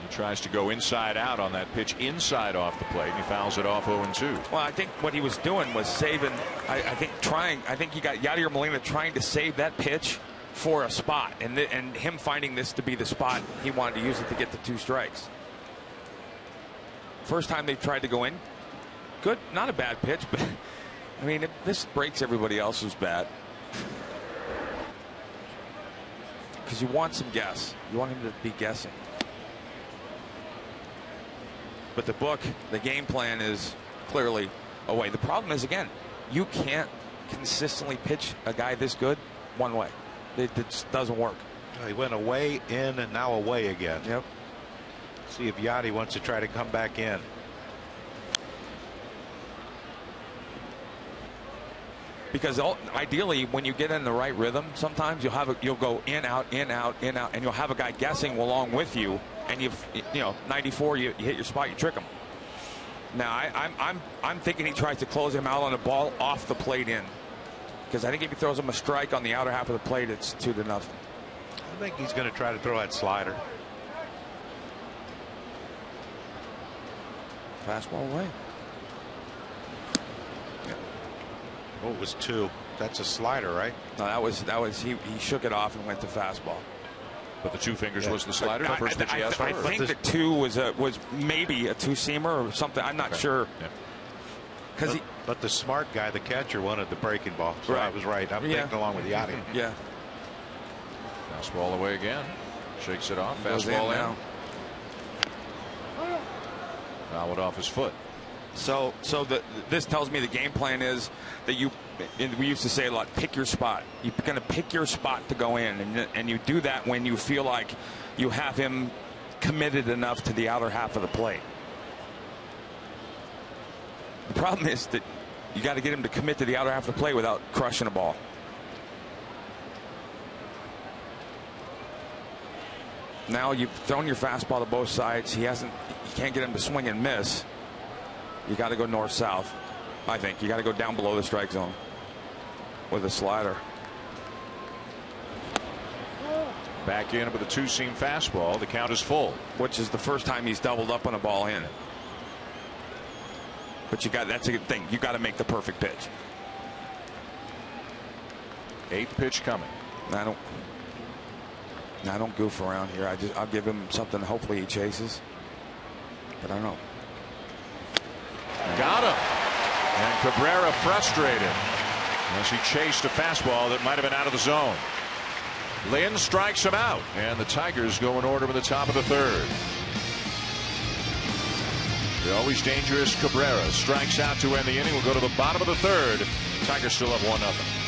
He tries to go inside out on that pitch inside off the plate, and he fouls it off 0-2. Well, I think what he was doing was saving. I think he got Yadier Molina trying to save that pitch for a spot, and him finding this to be the spot he wanted to use it to get the 2 strikes. First time they tried to go in, good, not a bad pitch, but I mean this breaks everybody else's bat because you want some guess. You want him to be guessing. But the game plan is clearly away. The problem is, again, you can't consistently pitch a guy this good one way. It just doesn't work. He went away, in, and now away again. Yep. See if Yachty wants to try to come back in. Because ideally, when you get in the right rhythm, sometimes you'll go in, out, in, out, in, out, and you'll have a guy guessing along with you. And you know, 94, you hit your spot, you trick him. Now I'm thinking he tries to close him out on a ball off the plate in, because I think if he throws him a strike on the outer half of the plate, it's 2-0. I think he's going to try to throw that slider. Fastball away. Yeah. Oh, it was 2. That's a slider, right? No, that was he shook it off and went to fastball. But the 2 fingers was the slider, the first pitch he asked for? I think the 2 was maybe a 2-seamer or something. I'm not sure. Yeah. But the smart guy, the catcher, wanted the breaking ball. So I was right. I'm thinking along with Yachty. Yeah. Fastball away again. Shakes it off. Fastball in. Now. Foul it off his foot. So this tells me the game plan is that we used to say a lot, pick your spot. You're going to pick your spot to go in, and you do that when you feel like you have him committed enough to the outer half of the plate. The problem is that you got to get him to commit to the outer half of the plate without crushing a ball. Now you've thrown your fastball to both sides. You can't get him to swing and miss. You got to go north-south. I think you got to go down below the strike zone with a slider. Back in with a 2-seam fastball. The count is full. Which is the first time he's doubled up on a ball in. But that's a good thing. You got to make the perfect pitch. 8th pitch coming. I don't goof around here. I'll give him something. Hopefully he chases. But I don't know. Got him. And Cabrera frustrated as he chased a fastball that might have been out of the zone. Lynn strikes him out, and the Tigers go in order with the top of the 3rd. The always dangerous Cabrera strikes out to end the inning. We'll go to the bottom of the 3rd. Tigers still have 1-0.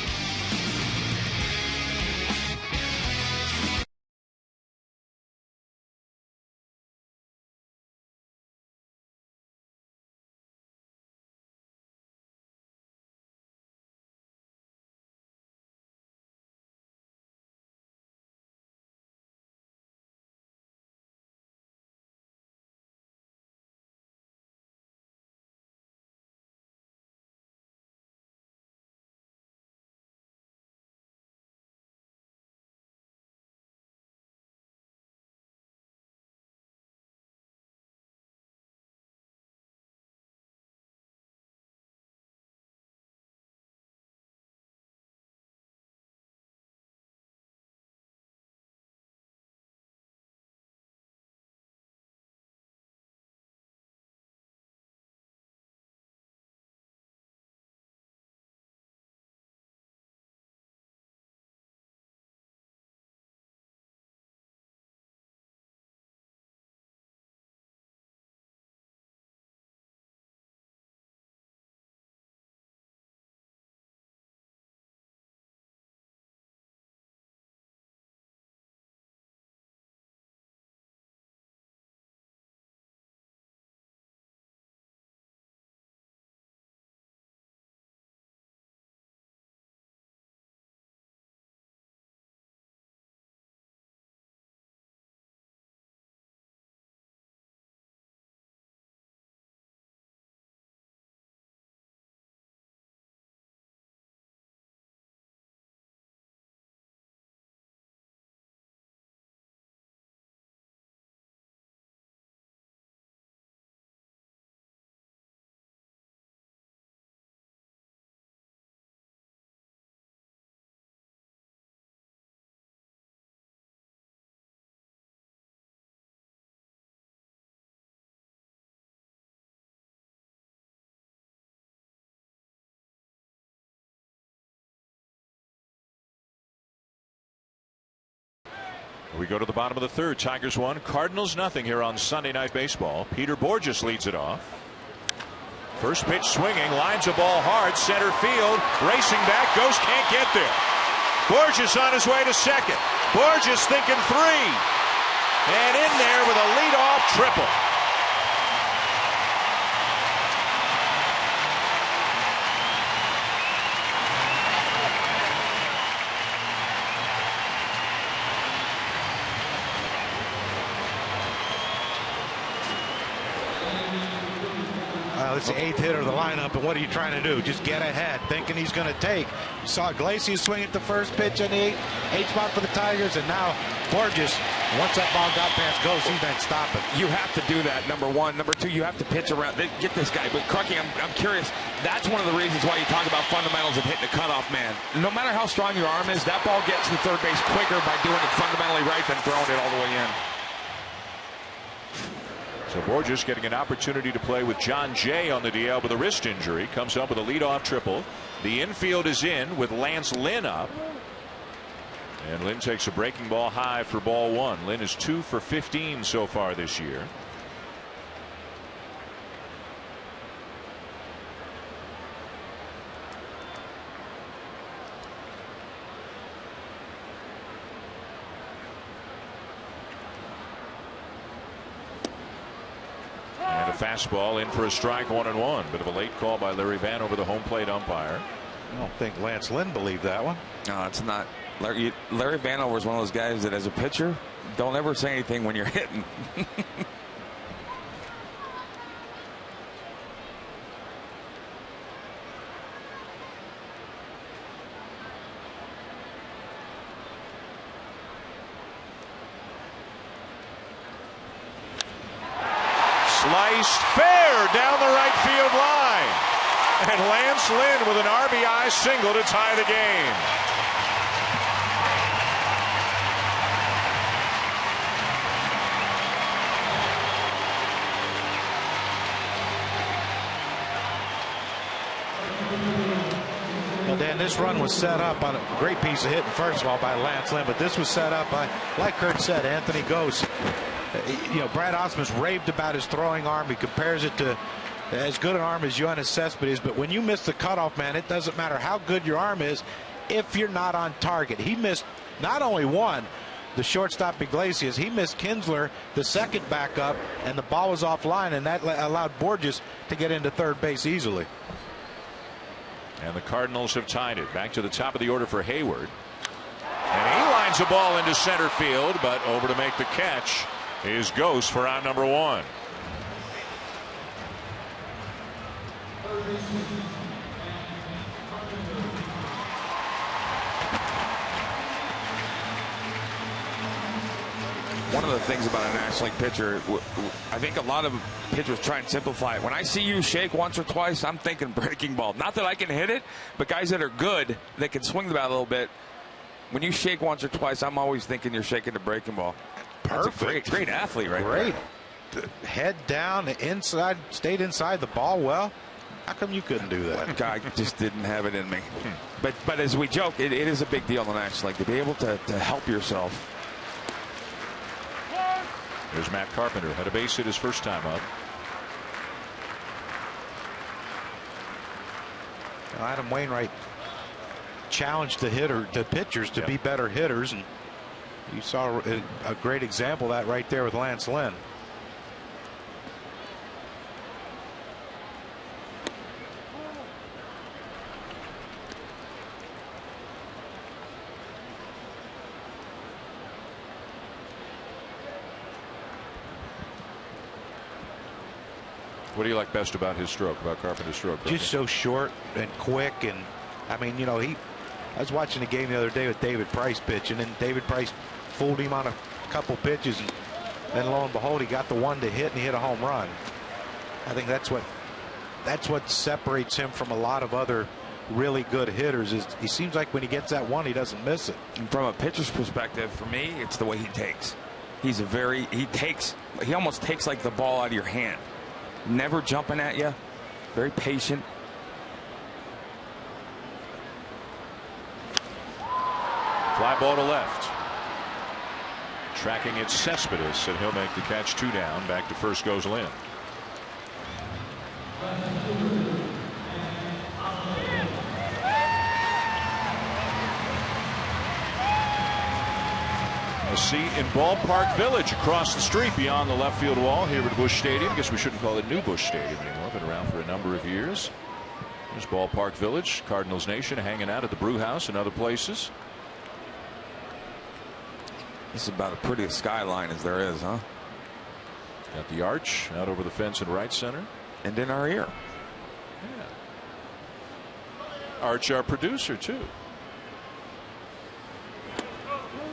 We go to the bottom of the third. Tigers 1, Cardinals nothing here on Sunday Night Baseball. Peter Borges leads it off. First pitch swinging, lines a ball hard, center field, racing back, Ghost can't get there. Borges on his way to second. Borges thinking 3. And in there with a leadoff triple. It's the 8th hitter of the lineup, and what are you trying to do? Just get ahead, thinking he's going to take. You saw Iglesias swing at the first pitch on the 8th spot for the Tigers, and now Borges, once that ball got past Ghost, he didn't stop it. You have to do that, number one. Number two, you have to pitch around. Get this guy. But, Crucky, I'm curious. That's one of the reasons why you talk about fundamentals of hitting a cutoff man. No matter how strong your arm is, that ball gets to third base quicker by doing it fundamentally right than throwing it all the way in. So Borges getting an opportunity to play with John Jay on the DL with a wrist injury. Comes up with a leadoff triple. The infield is in with Lance Lynn up. And Lynn takes a breaking ball high for ball 1. Lynn is 2 for 15 so far this year. And a fastball in for a strike, 1-1. Bit of a late call by Larry Vanover, the home plate umpire. I don't think Lance Lynn believed that one. No, it's not. Larry Vanover is one of those guys that as a pitcher, don't ever say anything when you're hitting. Sliced fair down the right field line. And Lance Lynn with an RBI single to tie the game. Well, Dan, this run was set up on a great piece of hitting, first of all, by Lance Lynn, but this was set up by, like Kurt said, Anthony Ghost. You know, Brad Ausmus raved about his throwing arm. He compares it to as good an arm as Yoenis Cespedes, but when you miss the cutoff man, it doesn't matter how good your arm is if you're not on target. He missed not only one, the shortstop Iglesias, he missed Kinsler, the second backup, and the ball was offline, and that allowed Borges to get into third base easily. And the Cardinals have tied it. Back to the top of the order for Hayward. And he lines a ball into center field, but over to make the catch is Ghost for out number 1. One of the things about a National League pitcher, I think a lot of pitchers try and simplify it. When I see you shake once or twice, I'm thinking breaking ball. Not that I can hit it, but guys that are good, that can swing the bat a little bit, when you shake once or twice, I'm always thinking you're shaking the breaking ball. Perfect. That's a great athlete right Great. there. Head down, inside, stayed inside the ball well. How come you couldn't do that? That guy just didn't have it in me. But as we joke, it is a big deal in the National League to be able to help yourself. There's Matt Carpenter. Had a base hit his first time up. Adam Wainwright challenged the pitchers to be better hitters, and you saw a great example of that right there with Lance Lynn. What do you like best about his stroke, about Carpenter's stroke? Just so short and quick, and I mean, you know, I was watching a game the other day with David Price pitching, and David Price fooled him on a couple pitches, and then lo and behold, he got the one to hit, and he hit a home run. I think that's what separates him from a lot of other really good hitters. Is he seems like when he gets that one, he doesn't miss it. And from a pitcher's perspective, for me, it's the way he takes. He almost takes like the ball out of your hand. Never jumping at you. Very patient. Fly ball to left. Tracking it, Cespedes, and he'll make the catch. 2 down. Back to first goes Lynn. A seat in Ballpark Village across the street beyond the left field wall here at Busch Stadium. I guess we shouldn't call it New Busch Stadium anymore. Been around for a number of years. There's Ballpark Village, Cardinals Nation hanging out at the Brew House and other places. This is about the prettiest skyline as there is, huh? Got the arch out over the fence in right center. And in our ear. Yeah. Arch, our producer, too.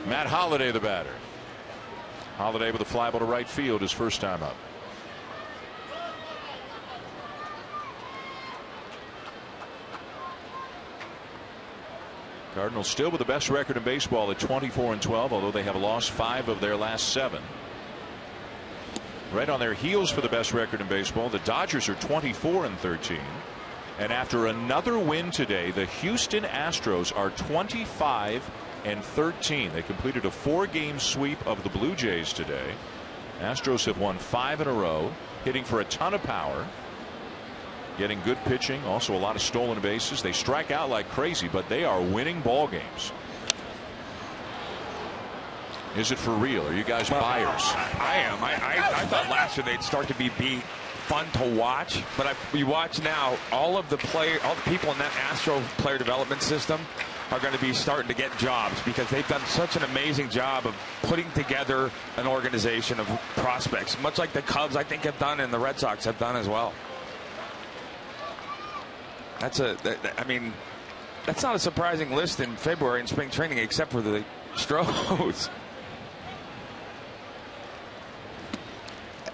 Matt Holliday, the batter. Holliday with a fly ball to right field, his first time up. Cardinals still with the best record in baseball at 24-12, although they have lost 5 of their last 7. Right on their heels for the best record in baseball, the Dodgers are 24-13. And after another win today, the Houston Astros are 25-13. They completed a 4-game sweep of the Blue Jays today. Astros have won 5 in a row, hitting for a ton of power, getting good pitching, also a lot of stolen bases. They strike out like crazy, but they are winning ball games. Is it for real? Are you guys buyers? I am. I thought last year they'd start to be fun to watch, but you watch now, all the people in that Astro player development system are going to be starting to get jobs because they've done such an amazing job of putting together an organization of prospects, much like the Cubs I think have done and the Red Sox have done as well. I mean, that's not a surprising list in February in spring training, except for the Astros.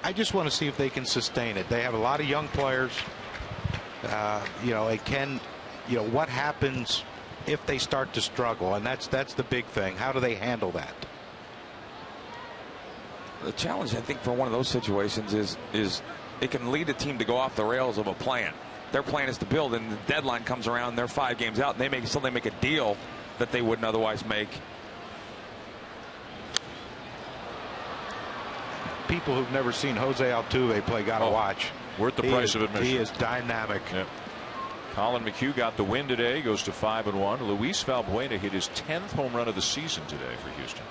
I just want to see if they can sustain it. They have a lot of young players. What happens if they start to struggle? And that's the big thing. How do they handle that? The challenge, I think, for one of those situations is it can lead a team to go off the rails of a plan. Their plan is to build, and the deadline comes around, they're 5 games out, and they make a deal that they wouldn't otherwise make. People who've never seen Jose Altuve play got to watch. Worth the price of admission. He is dynamic. Yep. Colin McHugh got the win today, goes to 5-1. Luis Valbuena hit his 10th home run of the season today for Houston.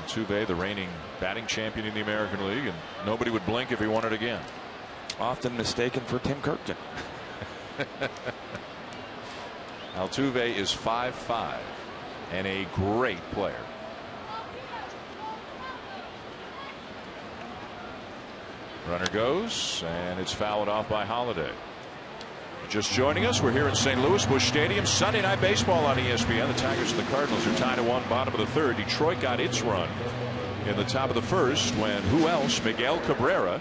Altuve, the reigning batting champion in the American League, and nobody would blink if he won it again. Often mistaken for Tim Kirkton. Altuve is 5'5" and a great player. Runner goes, and it's fouled off by Holliday. Just joining us, we're here in St. Louis, Busch Stadium. Sunday Night Baseball on ESPN. The Tigers and the Cardinals are tied at 1, bottom of the 3rd. Detroit got its run in the top of the 1st when who else? Miguel Cabrera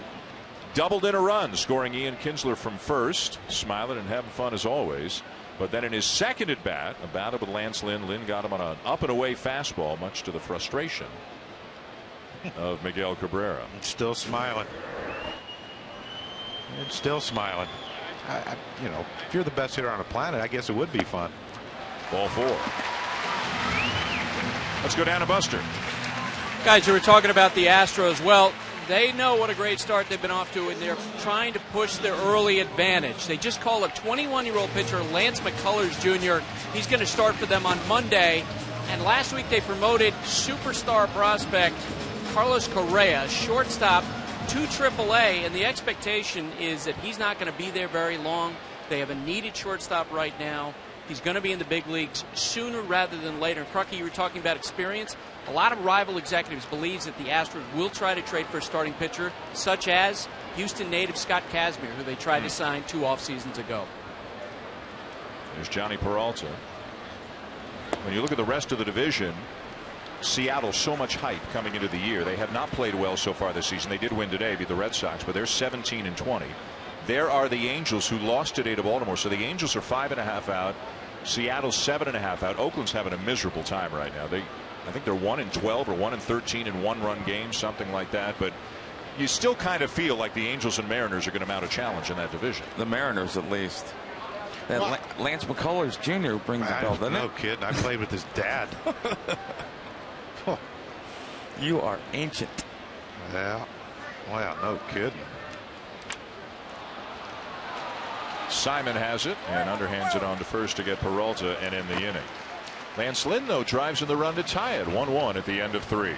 doubled in a run, scoring Ian Kinsler from first, smiling and having fun as always. But then in his second at bat, a battle with Lance Lynn. Lynn got him on an up and away fastball, much to the frustration of Miguel Cabrera. It's still smiling. It's still smiling. If you're the best hitter on the planet, I guess it would be fun. Ball 4. Let's go down to Buster. Guys, you were talking about the Astros. Well, they know what a great start they've been off to, and they're trying to push their early advantage. They just called a 21-year-old pitcher, Lance McCullers Jr. He's going to start for them on Monday. And last week they promoted superstar prospect Carlos Correa, shortstop, to AAA, and the expectation is that he's not going to be there very long. They have a needed shortstop right now. He's going to be in the big leagues sooner rather than later. And Crucky, you were talking about experience. A lot of rival executives believes that the Astros will try to trade for a starting pitcher, such as Houston native Scott Kazmir, who they tried to sign 2 off seasons ago. There's Johnny Peralta. When you look at the rest of the division, Seattle, so much hype coming into the year. They have not played well so far this season. They did win today, beat the Red Sox, but they're 17-20. There are the Angels, who lost today to Baltimore. So the Angels are 5.5 out. Seattle's 7.5 out. Oakland's having a miserable time right now. I think they're 1-12 or 1-13 in one-run games, something like that. But you still kind of feel like the Angels and Mariners are going to mount a challenge in that division. The Mariners, at least. That Lance McCullers Jr. brings the bell, doesn't it? No kidding. I played with his dad. You are ancient. Yeah. Wow, no kidding. Simon has it and underhands it on to first to get Peralta and end the inning. Lance Lynn, though, drives in the run to tie it 1-1 at the end of 3.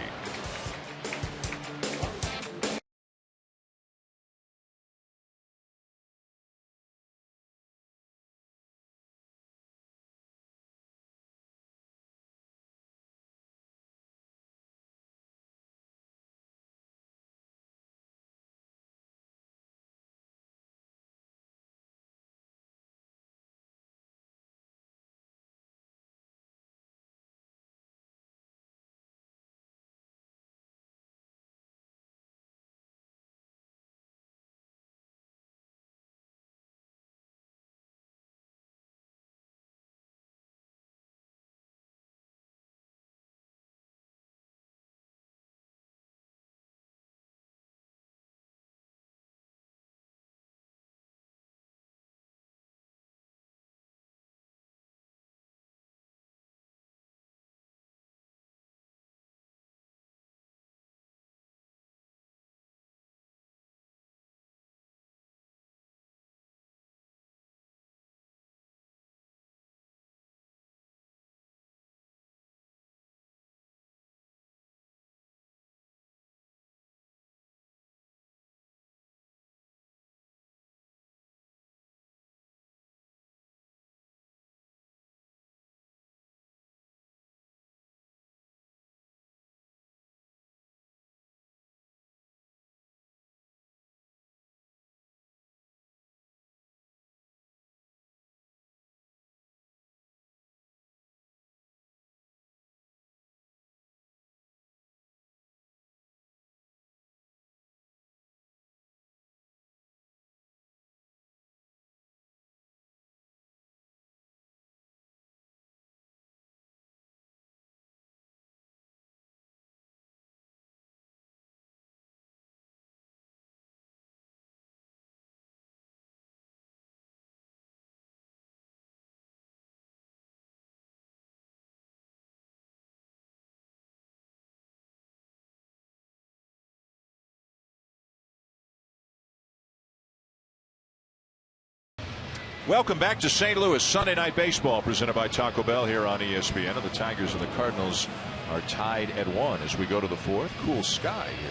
Welcome back to St. Louis. Sunday Night Baseball presented by Taco Bell here on ESPN. And the Tigers and the Cardinals are tied at 1 as we go to the 4th. Cool sky here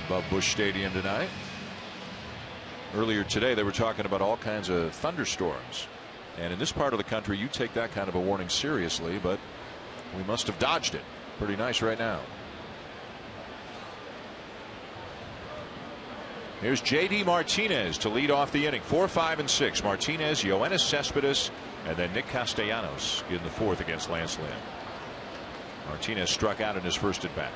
above Busch Stadium tonight. Earlier today they were talking about all kinds of thunderstorms, and in this part of the country you take that kind of a warning seriously, but we must have dodged it. Pretty nice right now. Here's J.D. Martinez to lead off the inning. 4, 5, and 6. Martinez, Yoenis Cespedes, and then Nick Castellanos in the 4th against Lance Lynn. Martinez struck out in his first at bat.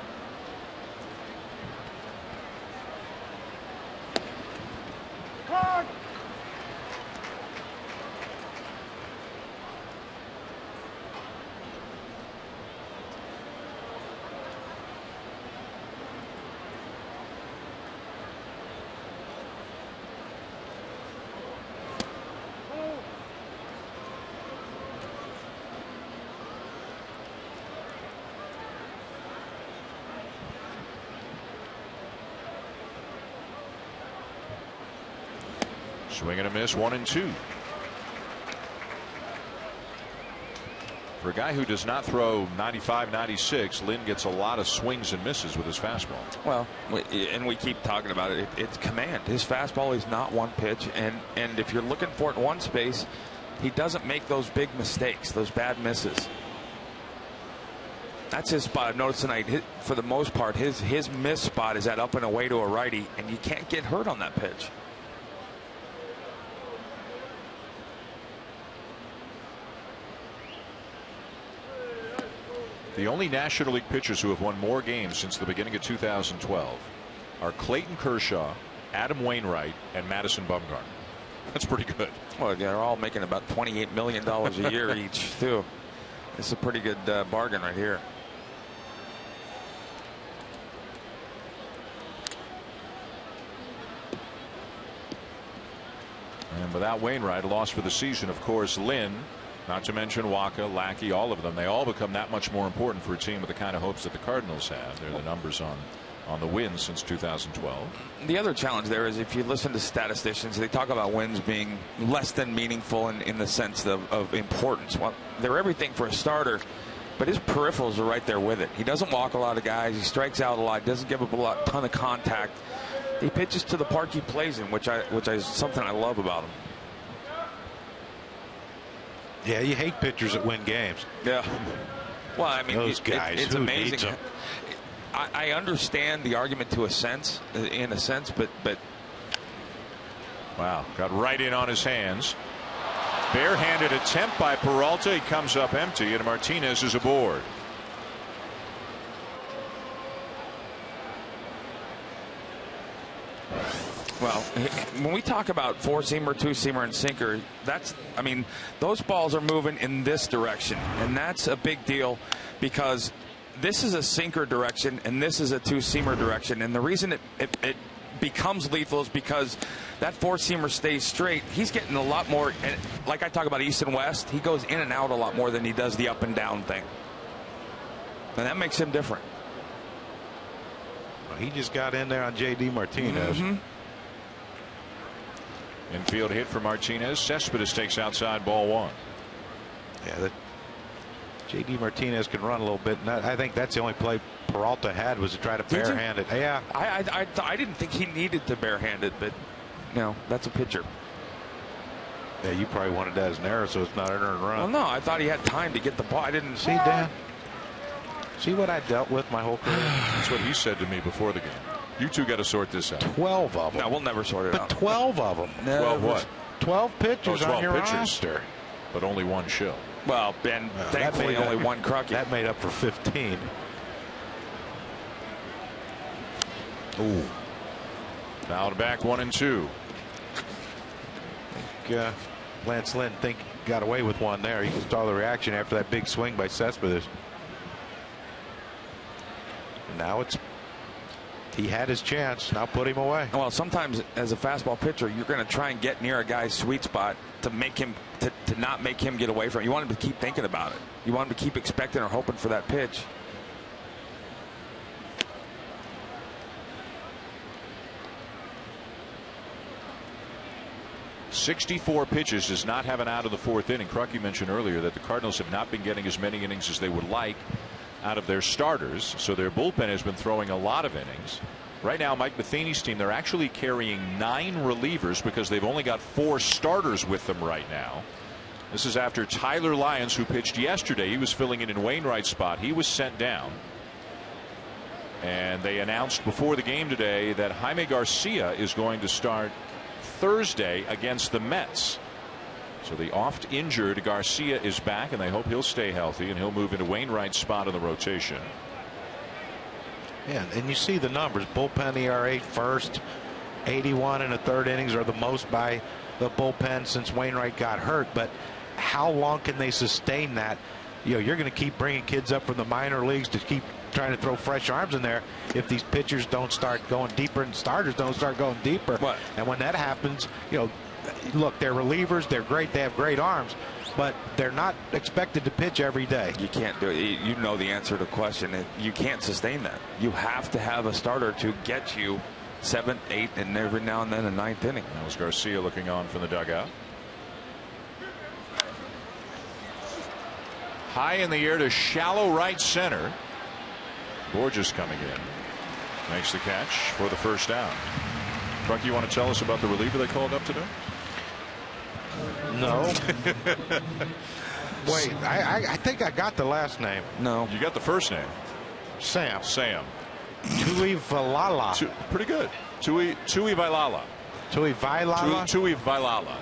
Swing and a miss, 1-2. For a guy who does not throw 95, 96, Lynn gets a lot of swings and misses with his fastball. Well, and we keep talking about it. It's command. His fastball is not one pitch, and if you're looking for it in one space, he doesn't make those big mistakes, those bad misses. That's his spot. I've noticed tonight, for the most part, his miss spot is that up and away to a righty, and you can't get hurt on that pitch. The only National League pitchers who have won more games since the beginning of 2012 are Clayton Kershaw, Adam Wainwright, and Madison Bumgarner. That's pretty good. Well, they're all making about $28 million a year each, too. It's a pretty good bargain right here. And without Wainwright, a loss for the season, of course. Lynn Not to mention Waka, Lackey, all of them. They all become that much more important for a team with the kind of hopes that the Cardinals have. They're the numbers on the wins since 2012. The other challenge there is if you listen to statisticians, they talk about wins being less than meaningful in the sense of importance. Well, they're everything for a starter, but his peripherals are right there with it. He doesn't walk a lot of guys. He strikes out a lot. Doesn't give up a ton of contact. He pitches to the park he plays in, which is something I love about him. Yeah, you hate pitchers that win games. Yeah. Well, I mean, those guys, it's amazing. I understand the argument in a sense, but wow, got right in on his hands. Barehanded attempt by Peralta. He comes up empty, and Martinez is aboard. Well, when we talk about four-seamer, two-seamer, and sinker, those balls are moving in this direction, and that's a big deal because this is a sinker direction and this is a two-seamer direction, and the reason it becomes lethal is because that four-seamer stays straight. He's getting a lot more, and like I talk about east and west, he goes in and out a lot more than he does the up and down thing, and that makes him different. Well, he just got in there on J.D. Martinez. Infield hit for Martinez. Cespedes takes outside, ball one. Yeah, J.D. Martinez can run a little bit, and I think that's the only play Peralta had was to try to barehand it. Yeah, I didn't think he needed to barehand it, but that's a pitcher. Yeah, you probably wanted that as an error, so it's not an earned run. Well, no, I thought he had time to get the ball. I didn't see, Dan. See what I dealt with my whole career. That's what he said to me before the game. You two got to sort this out. 12 of them. No, we'll never sort it out. But 12 of them. 12 what? 12 pitchers 12 on your pitchers, roster. but only one shill. Well, Ben, thankfully only one Crucky. That made up for 15. Ooh. Fouled back 1-2. I think Lance Lynn got away with one there. You saw the reaction after that big swing by Cespedes. And now he had his chance. Now put him away. Well, sometimes as a fastball pitcher, you're going to try and get near a guy's sweet spot to make him to not make him get away from it. You want him to keep thinking about it. You want him to keep expecting or hoping for that pitch. "64 pitches does not have an out of the fourth inning. Crucky mentioned earlier that the Cardinals have not been getting as many innings as they would like out of their starters, so their bullpen has been throwing a lot of innings. Right now, Mike Matheny's team, they're actually carrying 9 relievers because they've only got 4 starters with them right now. This is after Tyler Lyons, who pitched yesterday. He was filling in Wainwright's spot. He was sent down. And they announced before the game today that Jaime Garcia is going to start Thursday against the Mets. So the oft injured Garcia is back, and they hope he'll stay healthy and he'll move into Wainwright's spot in the rotation. Yeah, and you see the numbers. Bullpen ERA first, 81 in the third innings are the most by the bullpen since Wainwright got hurt. But how long can they sustain that? You're going to keep bringing kids up from the minor leagues to keep trying to throw fresh arms in there if these pitchers don't start going deeper and starters don't start going deeper. What? And when that happens, look, they're relievers, they're great, they have great arms, but they're not expected to pitch every day. You can't do it. You know the answer to the question. You can't sustain that. You have to have a starter to get you 7th, 8th, and every now and then a 9th inning. That was Garcia looking on from the dugout. High in the air to shallow right center. Borges coming in. Makes the catch for the first down. Truck, you want to tell us about the reliever they called up today? No. Wait, I think I got the last name. No. You got the first name. Sam. Tuivailala. Pretty good. Tuivailala. Tuivailala.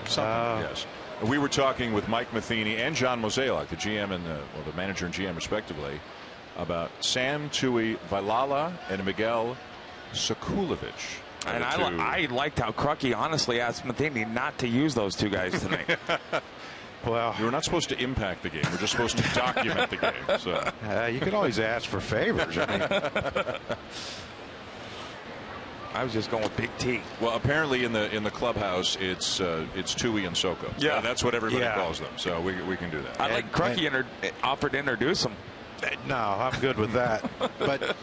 Yes. We were talking with Mike Matheny and John Mozeliak, the GM and the manager and GM respectively, about Sam Tuivailala and Miguel Sekulovic. And I liked how Crucky honestly asked Matheny not to use those two guys tonight. Well, we were not supposed to impact the game. We're just supposed to document the game. So you can always ask for favors. I was just going with Big T. Well, apparently in the clubhouse, it's Tui and Soko. Yeah, that's what everybody calls them. So we can do that. I like Crucky offered to introduce him. No, I'm good with that. But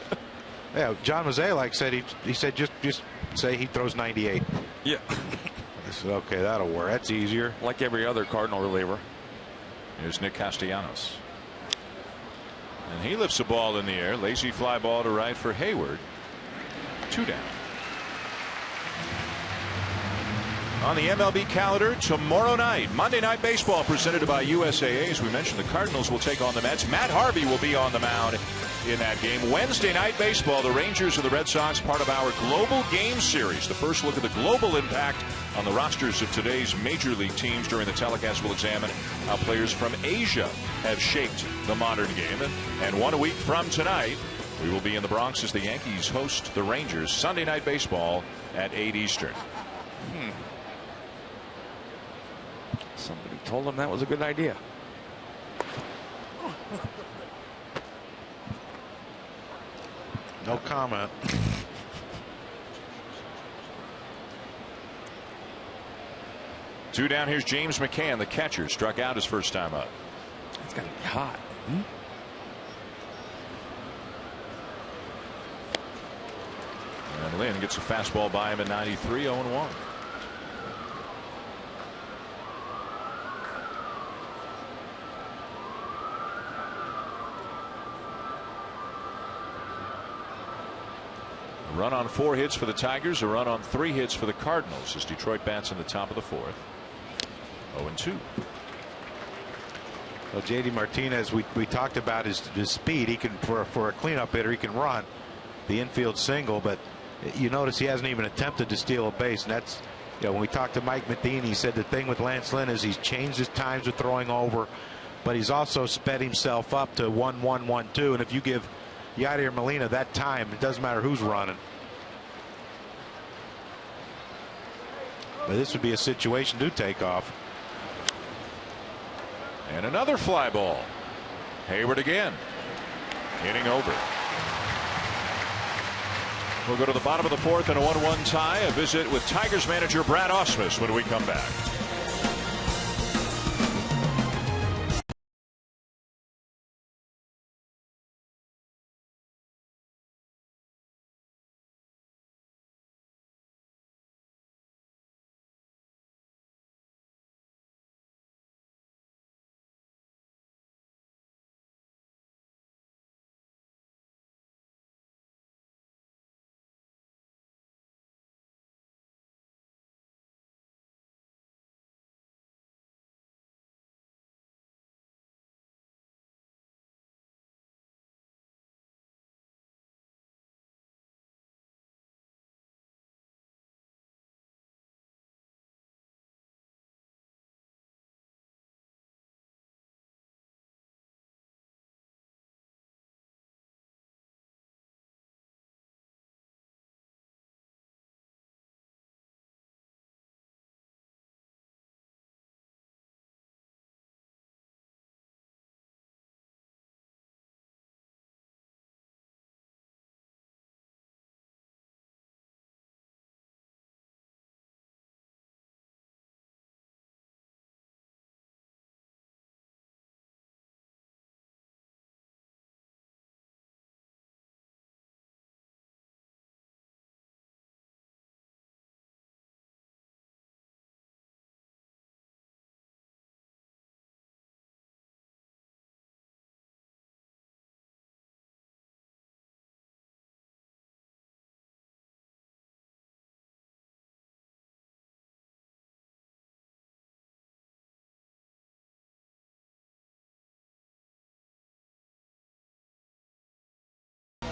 yeah, John Mozeliak said he said just say he throws 98. Yeah. I said, okay, that'll work. That's easier. Like every other Cardinal reliever. Here's Nick Castellanos. And he lifts the ball in the air. Lazy fly ball to right for Hayward. 2 down. On the MLB calendar tomorrow night, Monday Night Baseball presented by USAA. As we mentioned, the Cardinals will take on the Mets. Matt Harvey will be on the mound in that game. Wednesday Night Baseball, the Rangers and the Red Sox, part of our Global Game Series. The first look at the global impact on the rosters of today's major league teams. During the telecast, we'll examine how players from Asia have shaped the modern game. And 1 week from tonight, we will be in the Bronx as the Yankees host the Rangers. Sunday Night Baseball at 8 Eastern. Somebody told him that was a good idea. No comment. Two down. Here's James McCann, the catcher, struck out his first time up. It's got to be hot. And Lynn gets a fastball by him at 93, 0-1. A run on 4 hits for the Tigers, a run on 3 hits for the Cardinals as Detroit bats in the top of the 4th. 0-2. Well, J.D. Martinez, we talked about his speed. He can, for a cleanup hitter, he can run the infield single, but you notice he hasn't even attempted to steal a base. And that's, when we talked to Mike Matheny, he said the thing with Lance Lynn is he's changed his times of throwing over, but he's also sped himself up to 1-1, 1-2. And if you give Yadier Molina that time, it doesn't matter who's running. But this would be a situation to take off. And another fly ball. Hayward again. Hitting over. We'll go to the bottom of the 4th and a 1-1 tie. A visit with Tigers manager Brad Ausmus when we come back.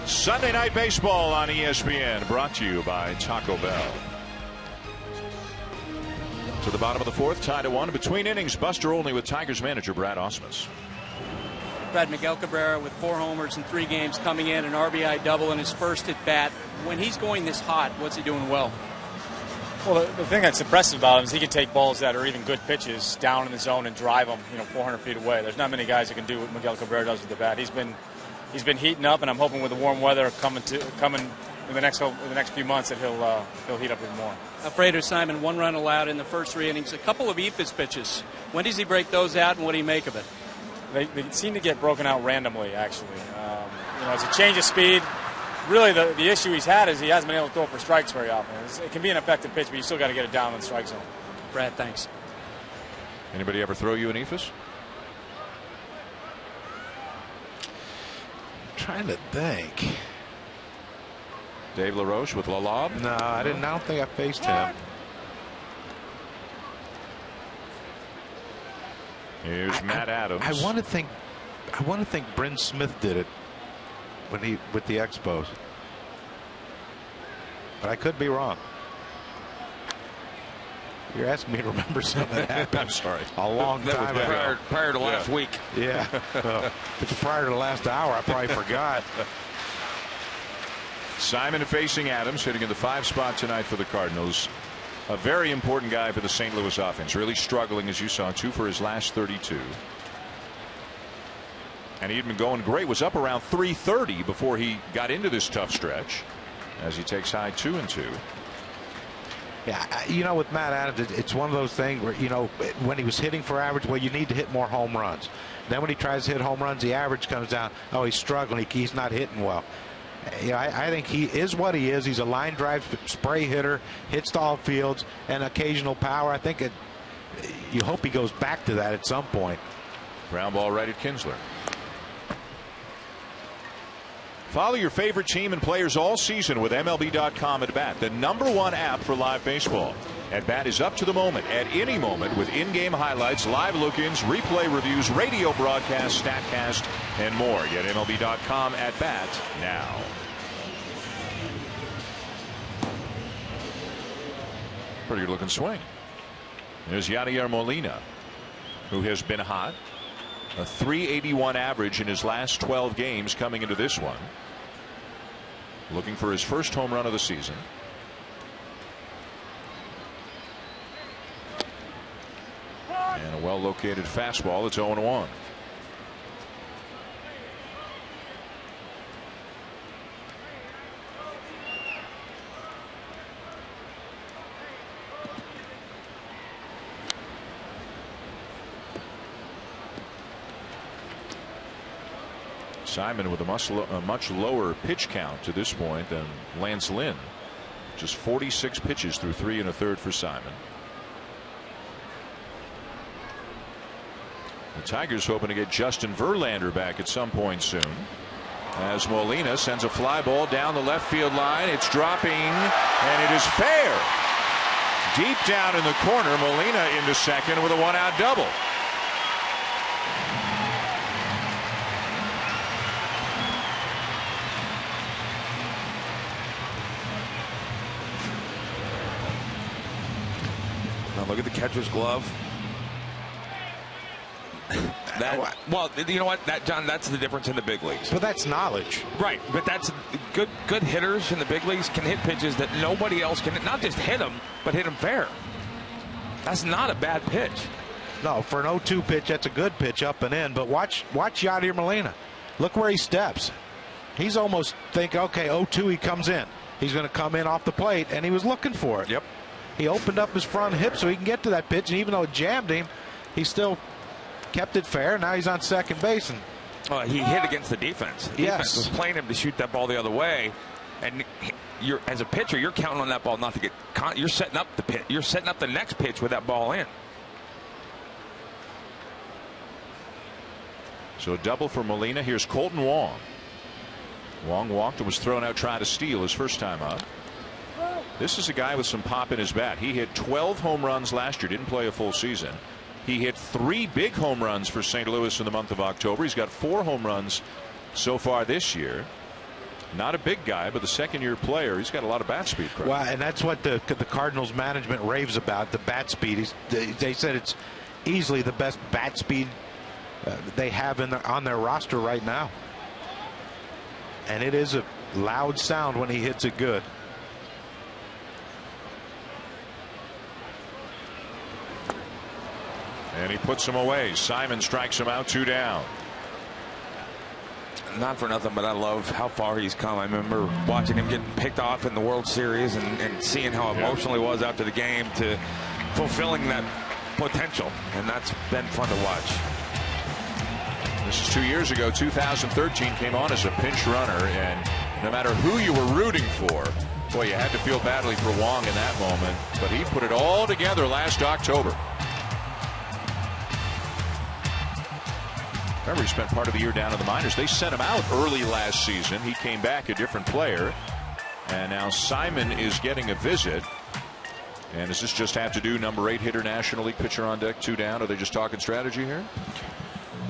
Sunday Night Baseball on ESPN, brought to you by Taco Bell. To the bottom of the 4th, tied at 1. Between innings, Buster Olney with Tigers manager Brad Ausmus. Brad, Miguel Cabrera with 4 homers in 3 games, coming in an RBI double in his first at bat. When he's going this hot, what's he doing well? Well, the thing that's impressive about him is he can take balls that are even good pitches down in the zone and drive them, 400 feet away. There's not many guys that can do what Miguel Cabrera does with the bat. He's been heating up, and I'm hoping with the warm weather coming in the next few months that he'll heat up even more. Frater Simon, 1 run allowed in the first 3 innings. A couple of ephus pitches. When does he break those out, and what do you make of it? They seem to get broken out randomly, actually. It's a change of speed. Really, the issue he's had is he hasn't been able to throw for strikes very often. It can be an effective pitch, but you still got to get it down in the strike zone. Brad, thanks. Anybody ever throw you an ephus? Trying to think. Dave LaRoche with Lalab? No, I didn't. I don't think I faced him. Here's Matt Adams. I want to think Bryn Smith did it with the Expos, but I could be wrong. You're asking me to remember something that happened. I'm sorry. A long time ago. Prior to last week. Yeah. If it's prior to the last hour, I probably forgot. Simon facing Adams, hitting in the 5 spot tonight for the Cardinals. A very important guy for the St. Louis offense. Really struggling, as you saw, 2 for his last 32. And he'd been going great. Was up around 330 before he got into this tough stretch, as he takes high 2-2. Yeah, with Matt Adams, it's one of those things where, when he was hitting for average, well, you need to hit more home runs. Then when he tries to hit home runs, the average comes down. Oh, he's struggling. He's not hitting well. I think he is what he is. He's a line drive spray hitter, hits to all fields, and occasional power. I think you hope he goes back to that at some point. Ground ball right at Kinsler. Follow your favorite team and players all season with MLB.com At Bat, the #1 app for live baseball. At Bat is up to the moment at any moment with in-game highlights, live look-ins, replay reviews, radio broadcasts, StatCast, and more. Get MLB.com At Bat now. Pretty good looking swing. There's Yadier Molina, who has been hot. A .381 average in his last 12 games coming into this one. Looking for his first home run of the season. And a well-located fastball. It's 0-1. Simon with a much lower pitch count to this point than Lance Lynn. Just 46 pitches through 3 1/3 for Simon. The Tigers hoping to get Justin Verlander back at some point soon, as Molina sends a fly ball down the left field line. It's dropping, and it is fair. Deep down in the corner, Molina into second with a 1-out double. Look at the catcher's glove. Well, you know what, John, that's the difference in the big leagues. But that's knowledge. Right, but that's good hitters in the big leagues can hit pitches that nobody else can hit. Not just hit them, but hit them fair. That's not a bad pitch. No, for an 0-2 pitch, that's a good pitch up and in. But watch Yadier Molina. Look where he steps. He's almost thinking, okay, 0-2, he comes in. He's going to come in off the plate, and he was looking for it. Yep. He opened up his front hip so he can get to that pitch, and even though it jammed him, he still kept it fair. Now he's on second base. And he hit against the defense. The defense was playing him to shoot that ball the other way, and as a pitcher, you're counting on that ball not to get. You're setting up the pitch. You're setting up the next pitch with that ball in. So a double for Molina. Here's Colton Wong. Wong walked and was thrown out trying to steal his first time up. This is a guy with some pop in his bat. He hit 12 home runs last year, didn't play a full season. He hit 3 big home runs for St. Louis in the month of October. He's got 4 home runs so far this year. Not a big guy, but the second-year player. He's got a lot of bat speed. Well, and that's what the Cardinals management raves about, the bat speed. They said it's easily the best bat speed they have on their roster right now. And it is a loud sound when he hits it good. And he puts him away. Simon strikes him out, 2 down. not for nothing, but I love how far he's come. I remember watching him get picked off in the World Series and seeing how emotional he was after the game to fulfilling that potential, and that's been fun to watch. This is 2 years ago. 2013 came on as a pinch runner, and no matter who you were rooting for, boy, you had to feel badly for Wong in that moment, but he put it all together last October. Remember, he spent part of the year down in the minors. They sent him out early last season. He came back a different player, and now Simon is getting a visit. And does this just have to do number 8 hitter, National League pitcher on deck, 2 down? Are they just talking strategy here?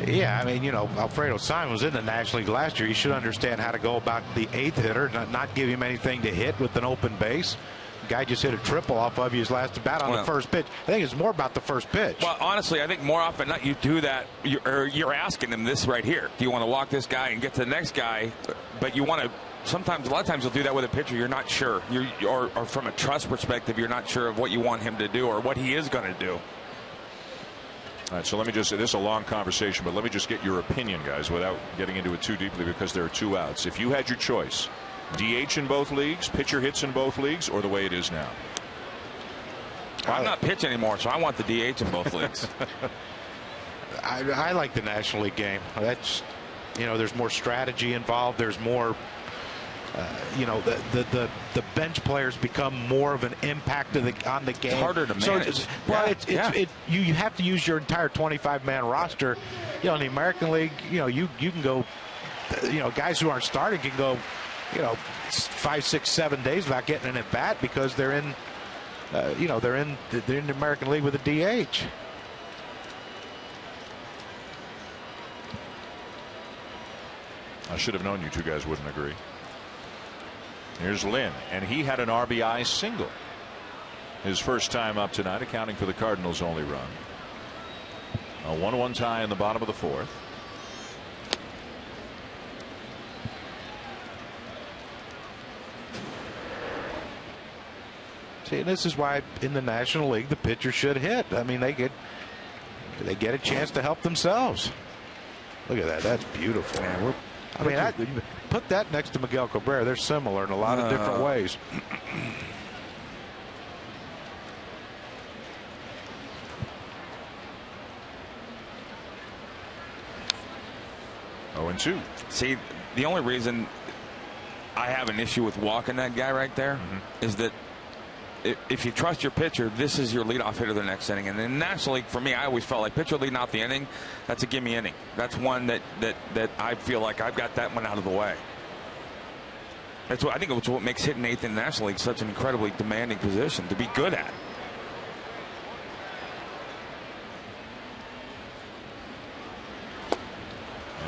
Yeah, I mean, you know, Alfredo Simon was in the National League last year. He should understand how to go about the 8th hitter, not give him anything to hit with an open base. The guy just hit a triple off of his last at bat on the first pitch. I think it's more about the first pitch. Well, honestly, I think more often than not you do that. You're asking him this right here. Do you want to walk this guy and get to the next guy? But you want to. Sometimes, a lot of times, you'll do that with a pitcher. You're not sure. Or from a trust perspective, you're not sure of what you want him to do or what he is going to do. All right, so let me just say, this is a long conversation, but let me just get your opinion, guys, without getting into it too deeply, because there are 2 outs. If you had your choice, DH in both leagues, pitcher hits in both leagues, or the way it is now? Well, I'm not pitching anymore, so I want the DH in both leagues. I like the National League game. That's, you know, there's more strategy involved. There's more, you know, the bench players become more of an impact on the game. It's harder to manage. You have to use your entire 25-man roster. You know, in the American League, you know, you can go, you know, guys who aren't starting can go, you know, 5, 6, 7 days without getting an at bat because they're in, you know, they're in the American League with a DH. I should have known you 2 guys wouldn't agree. Here's Lynn, and he had an RBI single. His first time up tonight, accounting for the Cardinals' only run. A 1-1 tie in the bottom of the 4th. See, this is why in the National League the pitcher should hit. I mean, they get a chance to help themselves. Look at that. That's beautiful. Man, I mean, put that next to Miguel Cabrera. They're similar in a lot of different ways. Oh, and 2. See, the only reason I have an issue with walking that guy right there is that if you trust your pitcher, this is your leadoff hitter the next inning. And in the National League, for me, I always felt like pitcher leading out the inning, that's a gimme inning. That's one that I feel like I've got that one out of the way. That's what I think it's what makes hitting 8th in the National League such an incredibly demanding position to be good at.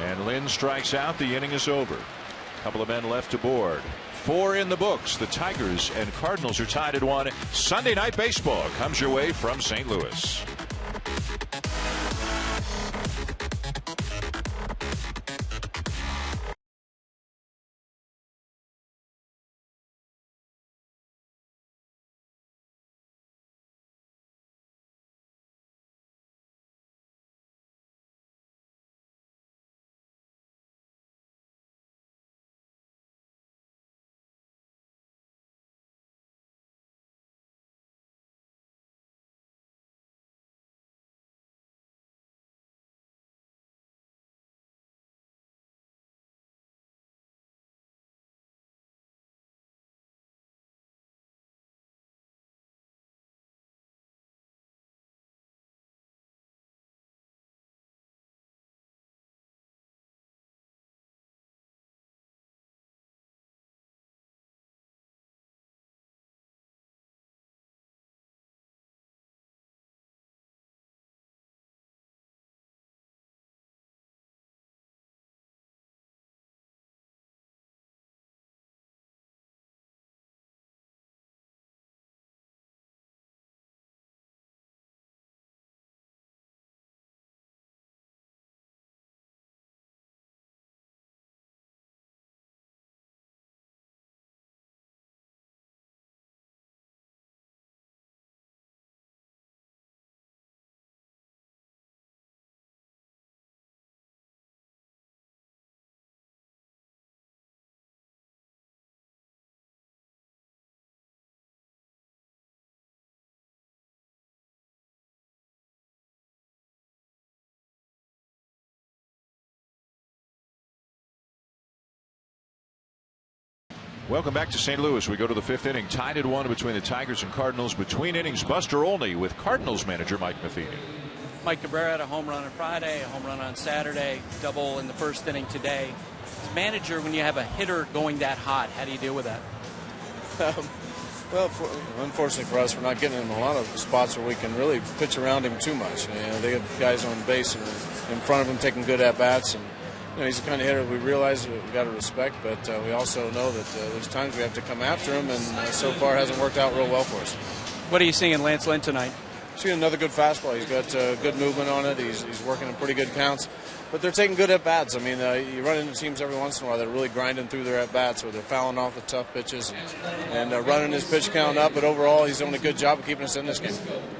And Lynn strikes out. The inning is over. A couple of men left to board. 4 in the books. The Tigers and Cardinals are tied at 1. Sunday Night Baseball comes your way from St. Louis. Welcome back to St. Louis. We go to the 5th inning, tied at 1 between the Tigers and Cardinals. Between innings, Buster Olney with Cardinals manager Mike Matheny. Mike Cabrera had a home run on Friday, a home run on Saturday, double in the first inning today. As manager, when you have a hitter going that hot, how do you deal with that? Well, unfortunately for us, we're not getting in a lot of spots where we can really pitch around him too much. They have guys on base and in front of him taking good at-bats, and he's the kind of hitter we realize we've got to respect, but we also know that there's times we have to come after him, and so far it hasn't worked out real well for us. What are you seeing in Lance Lynn tonight? Seeing another good fastball. He's got good movement on it. He's working in pretty good counts, but they're taking good at-bats. I mean, you run into teams every once in a while that are really grinding through their at-bats, or they're fouling off the tough pitches and running his pitch count up, but overall he's doing a good job of keeping us in this game.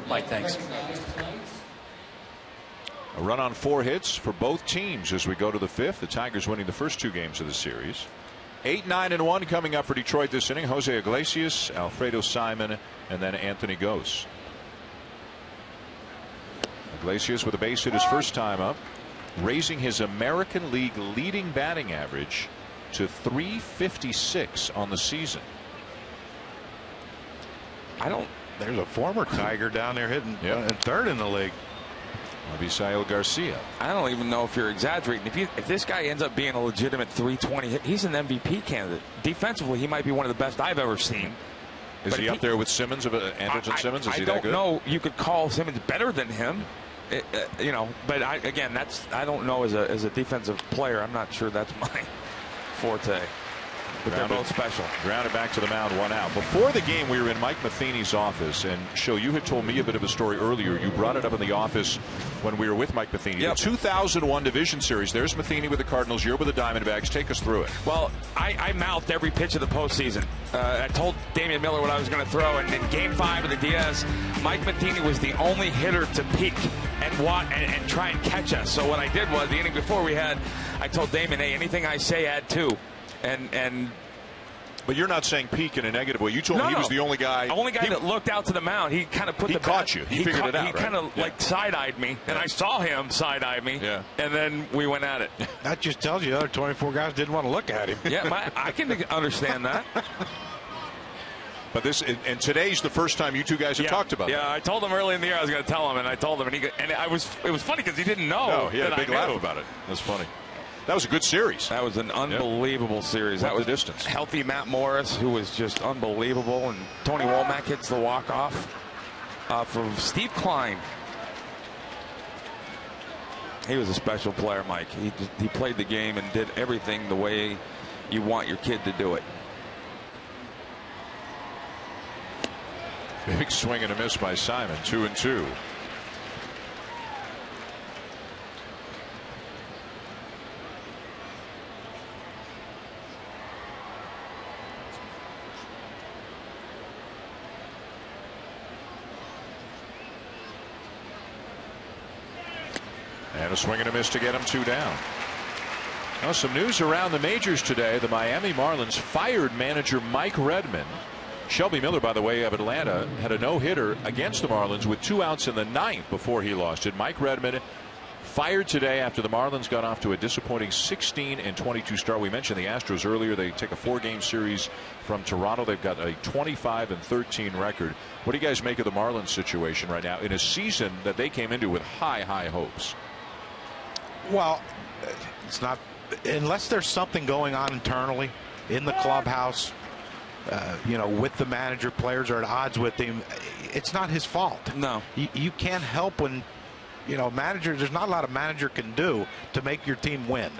Mike, thanks. A run on 4 hits for both teams as we go to the 5th. The Tigers winning the first 2 games of the series. 8, 9, and 1 coming up for Detroit this inning. Jose Iglesias, Alfredo Simon, and then Anthony Gose. Iglesias with a base hit his first time up, raising his American League leading batting average to .356 on the season. There's a former Tiger down there hitting third in the league. Abisail Garcia. I don't even know if you're exaggerating. If this guy ends up being a legitimate 320 hit, he's an MVP candidate. Defensively, he might be one of the best I've ever seen. Is he up there with Simmons, Anderson Simmons? Is he that good? I don't know. You could call Simmons better than him. But I don't know as a defensive player. I'm not sure that's my forte. But they're both special. Grounded back to the mound, 1 out. Before the game, we were in Mike Matheny's office, and Show, you had told me a bit of a story earlier. You brought it up in the office when we were with Mike Matheny. Yep. The 2001 Division Series. There's Matheny with the Cardinals. You're with the Diamondbacks. Take us through it. Well, I mouthed every pitch of the postseason. I told Damian Miller what I was going to throw, and in Game 5 of the DS, Mike Matheny was the only hitter to peak and try and catch us. So what I did was, the inning before I told Damian, hey, anything I say, add 2. But you're not saying peak in a negative way. You told me he was the only guy. That looked out to the mound. He kind of he caught you. He figured it out. He kind of like side-eyed me, and I saw him side-eye me. Yeah. And then we went at it. That just tells you the other 24 guys didn't want to look at him. Yeah, I can understand that. But today's the first time you two guys have talked about that. Yeah, I told him early in the year I was going to tell him, and I told him, it was funny because he didn't know. No, he had a big laugh knew about it. That's funny. That was a good series. That was an unbelievable series. That was the distance. Healthy Matt Morris, who was just unbelievable, and Tony Womack hits the walk-off from Steve Klein. He was a special player, Mike. He played the game and did everything the way you want your kid to do it. Big swing and a miss by Simon. 2-2. And a swing and a miss to get him 2 down. Now, some news around the majors today. The Miami Marlins fired manager Mike Redmond. Shelby Miller, by the way, of Atlanta, had a no-hitter against the Marlins with 2 outs in the 9th before he lost it. Mike Redmond fired today after the Marlins got off to a disappointing 16-22 start. We mentioned the Astros earlier. They take a 4-game series from Toronto. They've got a 25-13 record. What do you guys make of the Marlins situation right now in a season that they came into with high hopes? Well, it's not, unless there's something going on internally in the clubhouse, with the manager, players are at odds with him. It's not his fault. No, you can't help when, manager. There's not a lot a manager can do to make your team win.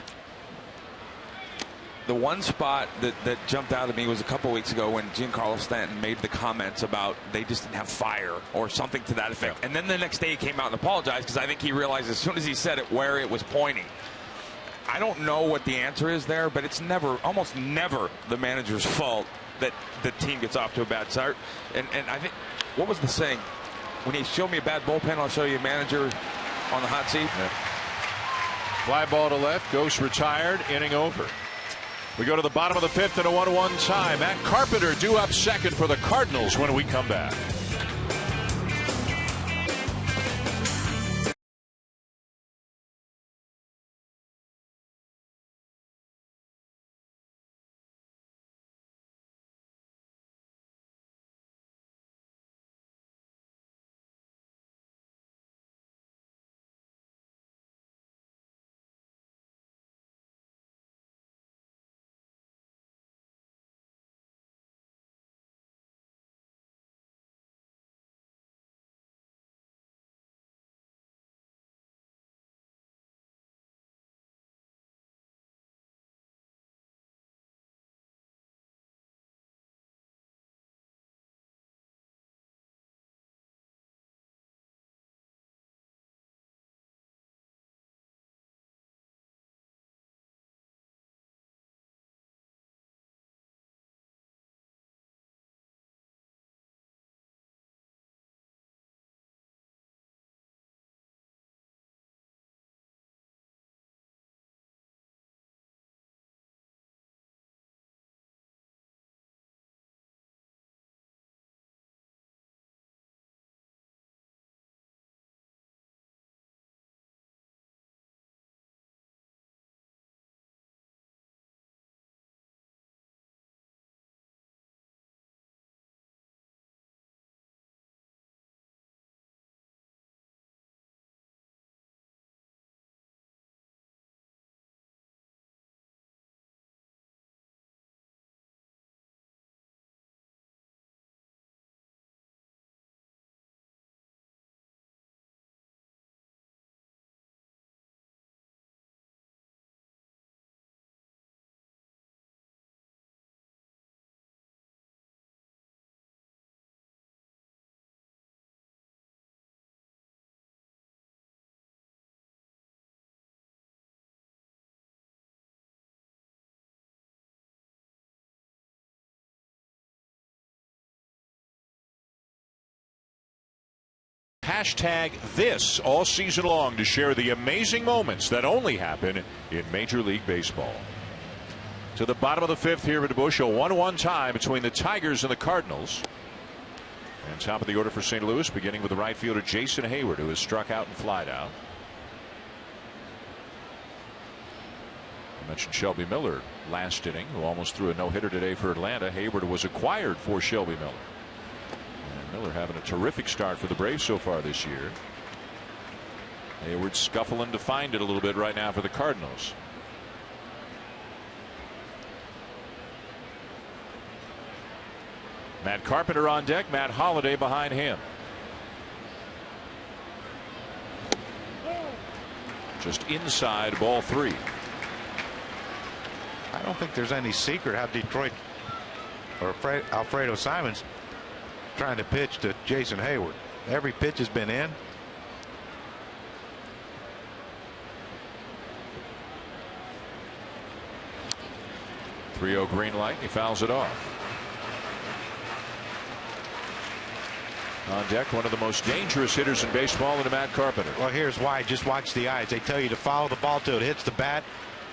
The one spot that jumped out at me was a couple weeks ago when Giancarlo Stanton made the comments about they just didn't have fire or something to that effect. Yeah. And then the next day he came out and apologized because I think he realized as soon as he said it where it was pointing. I don't know what the answer is there, but it's almost never the manager's fault that the team gets off to a bad start. And I think, what was the saying? When you show me a bad bullpen, I'll show you a manager on the hot seat. Yeah. Fly ball to left. Gose retired. Inning over. We go to the bottom of the 5th and a 1-1 tie. Matt Carpenter due up second for the Cardinals when we come back. Hashtag this all season long to share the amazing moments that only happen in Major League Baseball. To the bottom of the fifth here at Busch, a 1-1 tie between the Tigers and the Cardinals. And top of the order for St. Louis, beginning with the right fielder Jason Hayward, who has struck out and flied out. I mentioned Shelby Miller last inning, who almost threw a no-hitter today for Atlanta. Hayward was acquired for Shelby Miller. And Miller having a terrific start for the Braves so far this year. Hayward scuffling to find it a little bit right now for the Cardinals. Matt Carpenter on deck, Matt Holliday behind him. Just inside, ball 3. I don't think there's any secret how Detroit or Alfredo Simon's trying to pitch to Jason Hayward. Every pitch has been in. .30 green light. He fouls it off. On deck, one of the most dangerous hitters in baseball, and Matt Carpenter. Well, here's why. Just watch the eyes. They tell you to follow the ball till it hits the bat,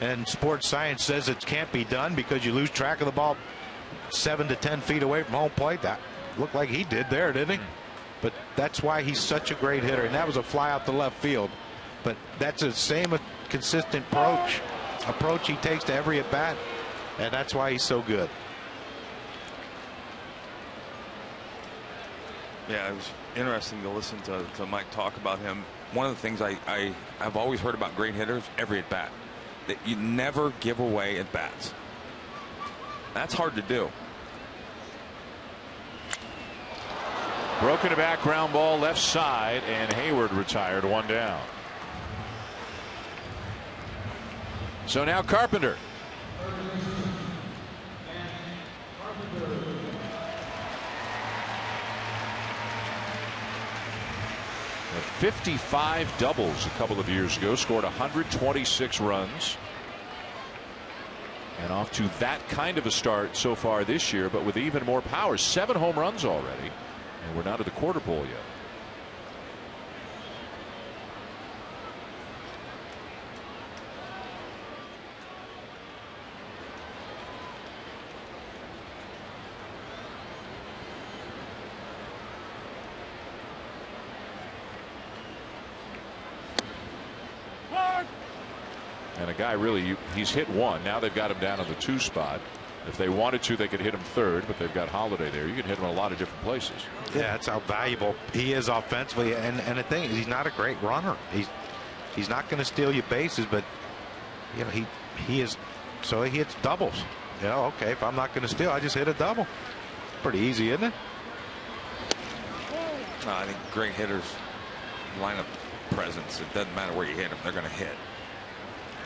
and sports science says it can't be done because you lose track of the ball 7 to 10 feet away from home plate. That looked like he did there, didn't he? But that's why he's such a great hitter, and that was a fly out the left field. But that's the same consistent approach he takes to every at bat, and that's why he's so good. Yeah, it was interesting to listen to Mike talk about him. One of the things I've always heard about great hitters, every at bat, that you never give away at bats. That's hard to do. Broken to back ground ball left side, and Hayward retired, 1 down. So now Carpenter. At 55 doubles a couple of years ago, scored 126 runs. And off to that kind of a start so far this year, but with even more power. 7 home runs already, and we're not at the quarter pole yet. And a guy really, he's hit 1. Now they've got him down on the 2 spot. If they wanted to, they could hit him 3rd, but they've got Holliday there. You can hit him in a lot of different places. Yeah, that's how valuable he is offensively. And the thing is, he's not a great runner. He's not going to steal you bases, but you know he is. So he hits doubles. You know, okay, if I'm not going to steal, I just hit a double. Pretty easy, isn't it? No, I think great hitters lineup presence. It doesn't matter where you hit them; they're going to hit.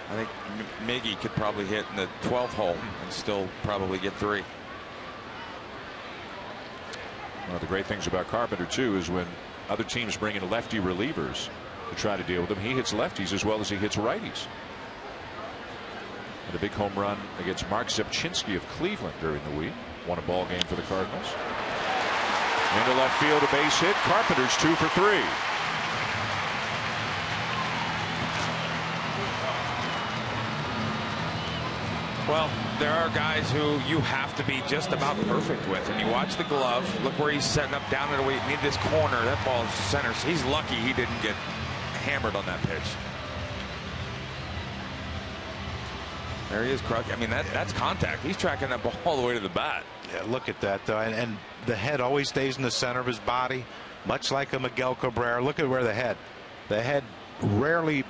I think Miggy could probably hit in the 12th hole and still probably get 3. One of the great things about Carpenter too is when other teams bring in lefty relievers to try to deal with him, he hits lefties as well as he hits righties. And a big home run against Mark Zepchinski of Cleveland during the week. Won a ball game for the Cardinals. Into left field, a base hit. Carpenter's 2 for 3. Well, there are guys who you have to be just about perfect with. And you watch the glove. Look where he's setting up down and away. Need this corner. That ball's center. So he's lucky he didn't get hammered on that pitch. There he is, Kruk. I mean, that's contact. He's tracking that ball all the way to the bat. Yeah, look at that, though. And the head always stays in the center of his body, much like a Miguel Cabrera. Look at where the head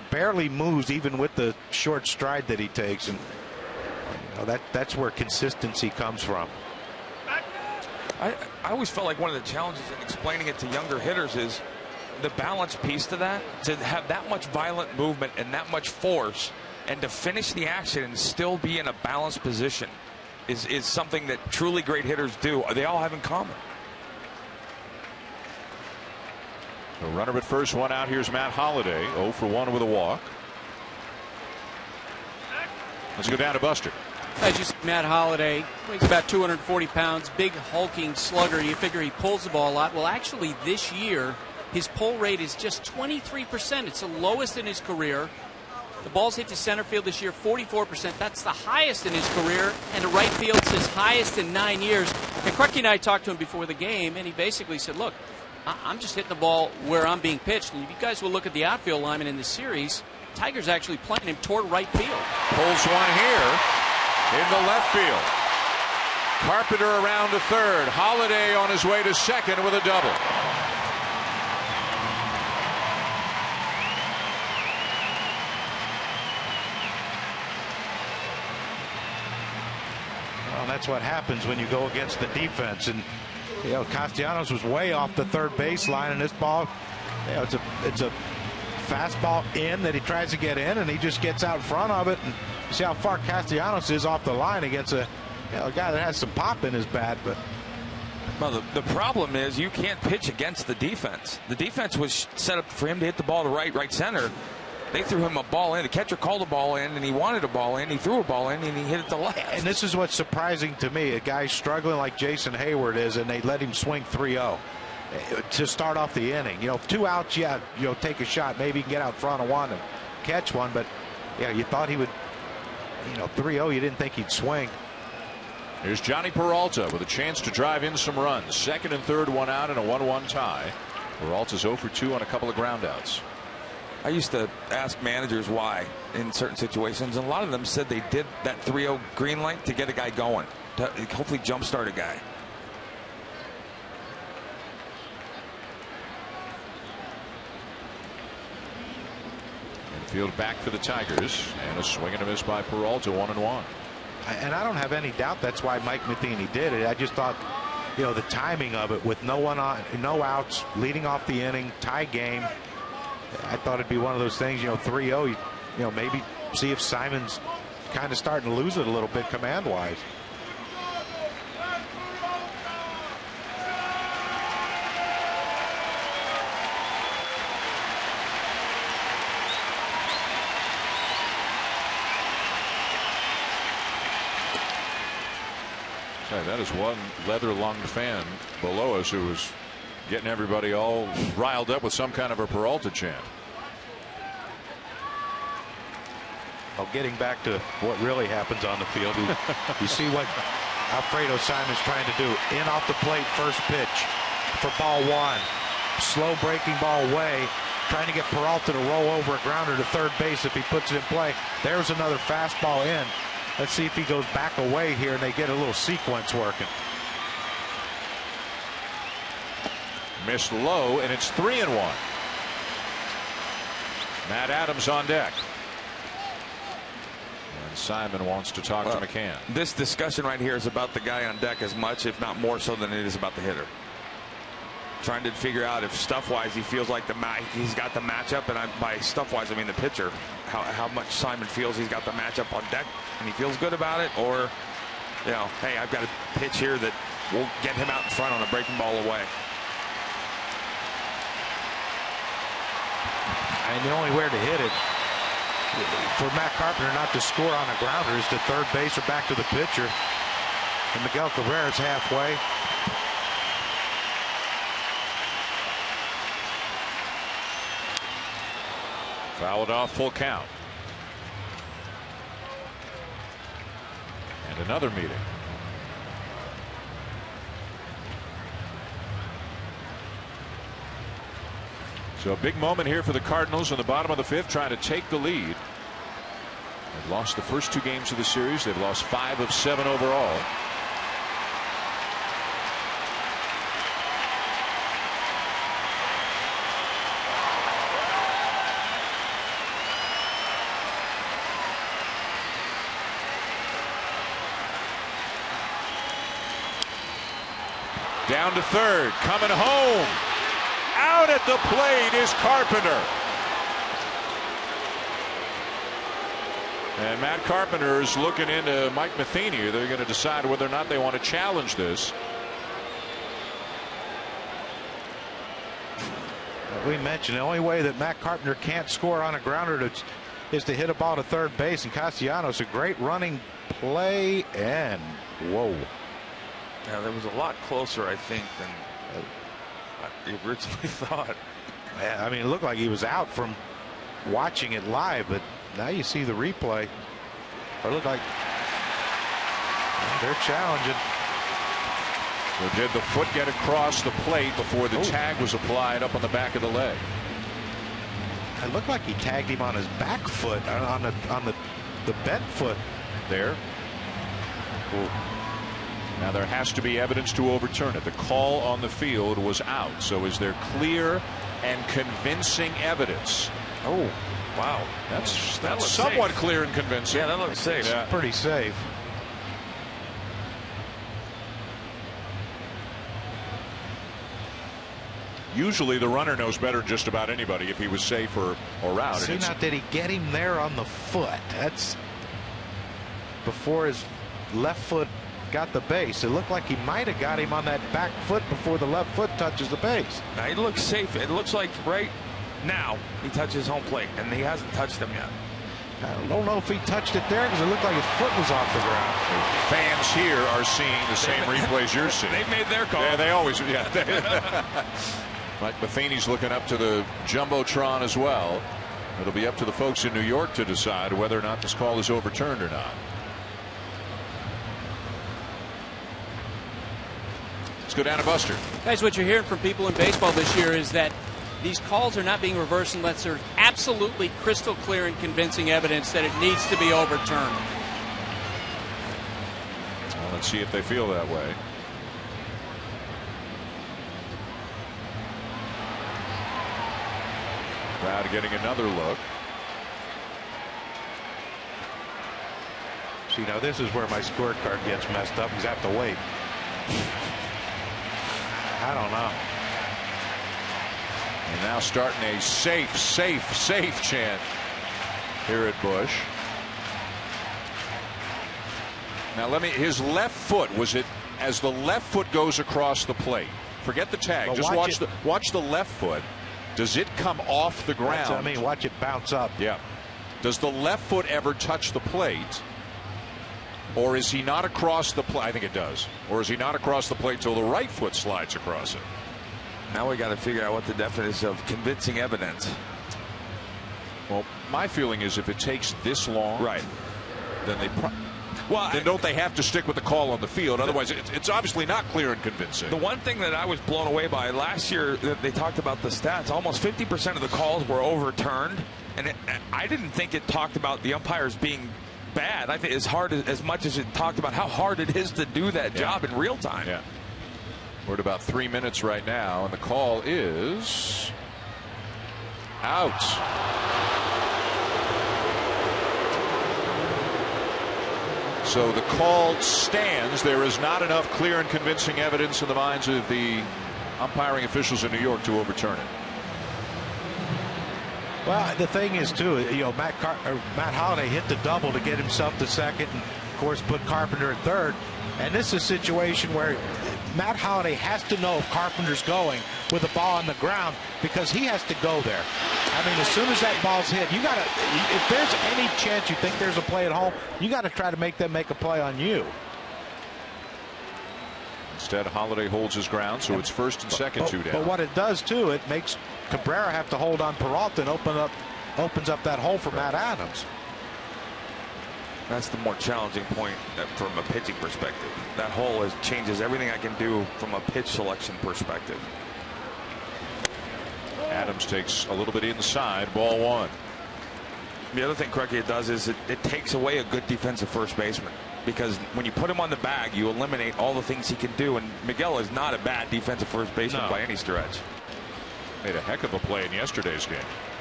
barely moves, even with the short stride that he takes. And you know, that's where consistency comes from. I always felt like one of the challenges in explaining it to younger hitters is the balance piece to that. To have that much violent movement and that much force, and to finish the action and still be in a balanced position is something that truly great hitters do. They all have in common. The runner at first, 1 out. Here's Matt Holliday, 0 for 1 with a walk. Let's go down to Buster. As you see, Matt Holliday, weighs about 240 pounds, big hulking slugger. You figure he pulls the ball a lot. Well, actually, this year his pull rate is just 23%. It's the lowest in his career. The ball's hit to center field this year, 44%. That's the highest in his career, and the right field's his highest in 9 years. And Crutky and I talked to him before the game, and he basically said, look, I'm just hitting the ball where I'm being pitched. And if you guys will look at the outfield lineman in this series, Tiger's actually playing him toward right field. Pulls one here in the left field. Carpenter around to third. Holiday on his way to second with a double. Well, that's what happens when you go against the defense. And you know, Castellanos was way off the third baseline, and this ball, you know, it's a fastball in that he tries to get in, and he just gets out in front of it. And you see how far Castellanos is off the line against a guy that has some pop in his bat. But well, the problem is you can't pitch against the defense. The defense was set up for him to hit the ball to right center. They threw him a ball in. The catcher called a ball in, and he wanted a ball in. He threw a ball in, and he hit it to left. And this is what's surprising to me. A guy struggling like Jason Hayward is, and they let him swing 3-0 to start off the inning. You know, 2 outs, yeah, you know, take a shot. Maybe you can get out front of one and catch one. But, yeah, you thought he would, you know, 3-0, you didn't think he'd swing. Here's Johnny Peralta with a chance to drive in some runs. Second and third, 1 out, and a 1-1 tie. Peralta's 0 for 2 on a couple of groundouts. I used to ask managers why in certain situations, and a lot of them said they did that 3-0 green light to get a guy going, to hopefully jumpstart a guy. Infield back for the Tigers, and a swing and a miss by Peralta, 1-1. And I don't have any doubt that's why Mike Matheny did it. I just thought, you know, the timing of it with no one on, no outs, leading off the inning, tie game. I thought it'd be one of those things, you know, 3-0, you know, maybe see if Simon's kind of starting to lose it a little bit command-wise. That is one leather-lunged fan below us who was getting everybody all riled up with some kind of a Peralta chant. Well, getting back to what really happens on the field, you see what Alfredo Simon's trying to do. In off the plate, first pitch for ball 1. Slow breaking ball away, trying to get Peralta to roll over a grounder to third base if he puts it in play. There's another fastball in. Let's see if he goes back away here and they get a little sequence working. Missed low, and it's 3-1. Matt Adams on deck. And Simon wants to talk to McCann. This discussion right here is about the guy on deck as much, if not more so, than it is about the hitter. Trying to figure out if stuff-wise he feels like he's got the matchup, and by stuff-wise I mean the pitcher. How much Simon feels he's got the matchup on deck, and he feels good about it, or, you know, hey, I've got a pitch here that will get him out in front on a breaking ball away. And the only way to hit it for Matt Carpenter not to score on a grounder is to third base or back to the pitcher. And Miguel Cabrera's halfway. Fouled off, full count. And another meeting. So a big moment here for the Cardinals in the bottom of the 5th, trying to take the lead. They've lost the first 2 games of the series. They've lost 5 of 7 overall. Down to third, coming home. Out at the plate is Carpenter. And Matt Carpenter is looking into Mike Matheny. They're going to decide whether or not they want to challenge this. We mentioned the only way that Matt Carpenter can't score on a grounder is to hit a ball to third base. And Castellanos, a great running play, and whoa. Yeah, that was a lot closer, I think, than You originally thought. I mean, it looked like he was out from watching it live, but now you see the replay. It looked like they're challenging. Or did the foot get across the plate before the tag was applied up on the back of the leg? It looked like he tagged him on his back foot, on the bent foot there. Cool. Now there has to be evidence to overturn it. The call on the field was out. So is there clear and convincing evidence? Oh, wow. That's looks somewhat safe. Clear and convincing. Yeah, that looks safe. Yeah. Pretty safe. Usually the runner knows better than just about anybody if he was safe or out. See, now did he get him there on the foot? That's before his left foot got the base. It looked like he might have got him on that back foot before the left foot touches the base. Now he looks safe. It looks like right now he touches home plate, and he hasn't touched him yet. I don't know if he touched it there because it looked like his foot was off the ground. Fans here are seeing the same replays you're seeing. They've made their call. Yeah, they always. Yeah. Mike Matheny's looking up to the Jumbotron as well. It'll be up to the folks in New York to decide whether or not this call is overturned or not. Let's go down to Buster. Guys, what you're hearing from people in baseball this year is that these calls are not being reversed unless there's absolutely crystal clear and convincing evidence that it needs to be overturned. Well, let's see if they feel that way. Crowd getting another look. See, now this is where my scorecard gets messed up because I have to wait. I don't know. And now starting a safe chant here at Busch. Now his left foot, was it as the left foot goes across the plate? Forget the tag. Well, just watch the left foot. Does it come off the ground? That's what I mean, watch it bounce up. Yeah. Does the left foot ever touch the plate? Or is he not across the plate? I think it does. Or is he not across the plate till the right foot slides across it? Now we got to figure out what the definition of convincing evidence. Well, my feeling is if it takes this long, right, then don't they have to stick with the call on the field? Otherwise, it's obviously not clear and convincing. The one thing that I was blown away by last year, they talked about the stats. Almost 50% of the calls were overturned, and I didn't think it talked about the umpires being bad. I think as much as it talked about how hard it is to do that job in real time. Yeah. We're at about 3 minutes right now, and the call is out. So the call stands. There is not enough clear and convincing evidence in the minds of the umpiring officials in New York to overturn it. Well, the thing is, too, Matt Holliday hit the double to get himself to second and, of course, put Carpenter at third. And this is a situation where Matt Holliday has to know if Carpenter's going with the ball on the ground because he has to go there. I mean, as soon as that ball's hit, you got to, if there's any chance you think there's a play at home, you got to try to make them make a play on you. Instead, Holliday holds his ground, so it's first and second, two down. But what it does, too, it makes Cabrera have to hold on Peralta and opens up that hole for Matt Adams. That's the more challenging point from a pitching perspective. That hole changes everything I can do from a pitch selection perspective. Adams takes a little bit inside, ball one. The other thing, Craig, it does is it takes away a good defensive first baseman. Because when you put him on the bag, you eliminate all the things he can do. And Miguel is not a bad defensive first baseman by any stretch. Made a heck of a play in yesterday's game.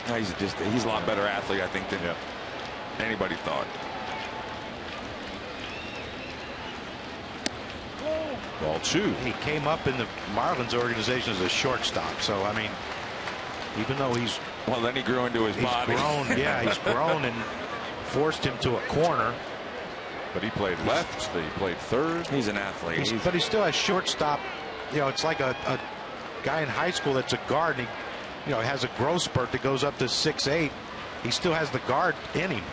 No, he's a lot better athlete, I think, than anybody thought. Ball two. He came up in the Marlins organization as a shortstop. So, I mean, even though he's... Well, then he grew into his body. He's grown and forced him to a corner. But he played left. He played third. He's an athlete. But he still has shortstop. It's like a guy in high school that's a guard. And he, has a growth spurt that goes up to 6'8". He still has the guard in him.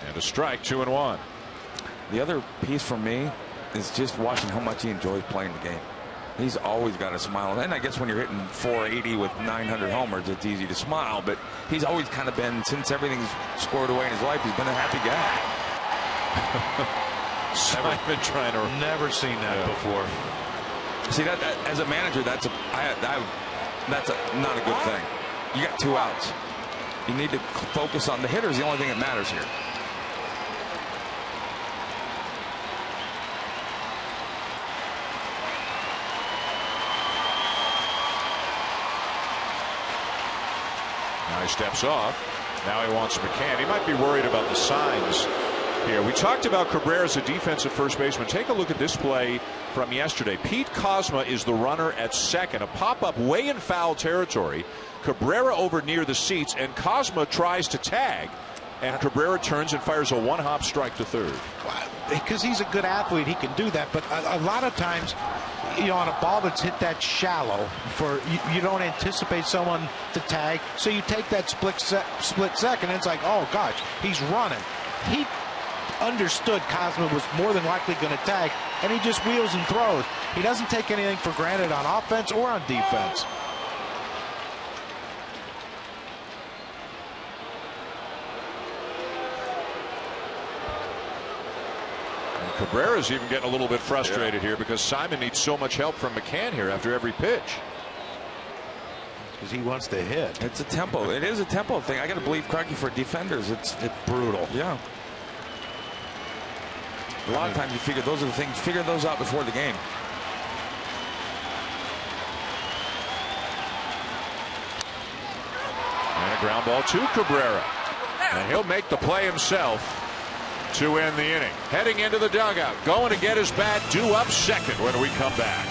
And And a strike, 2-1. The other piece for me is just watching how much he enjoys playing the game. He's always got a smile. And I guess when you're hitting 480 with 900 homers, it's easy to smile. But he's always kind of been, since everything's scored away in his life, he's been a happy guy. Simon trying to. Never seen that before. See, that as a manager, that's not a good thing. You got 2 outs. You need to focus on the hitters. The only thing that matters here. Now he steps off. Now he wants McCann. He might be worried about the signs here. We talked about Cabrera as a defensive first baseman. Take a look at this play from yesterday. Pete Kozma is the runner at second. A pop-up way in foul territory. Cabrera over near the seats, and Kozma tries to tag. And Cabrera turns and fires a one-hop strike to third. Because he's a good athlete, he can do that. But a lot of times, you know, on a ball that's hit that shallow, you don't anticipate someone to tag. So you take that split second, and it's like, oh, gosh, he's running. He understood Kozma was more than likely going to tag, and he just wheels and throws. He doesn't take anything for granted on offense or on defense. Cabrera's even getting a little bit frustrated here because Simon needs so much help from McCann here after every pitch. Because he wants to hit. It's a tempo. It is a tempo thing. I got to believe Cracky for defenders. It's brutal. Yeah. A lot of times you figure those are the things. Figure those out before the game. And a ground ball to Cabrera. And he'll make the play himself to end the inning. Heading into the dugout, going to get his bat, due up second when we come back.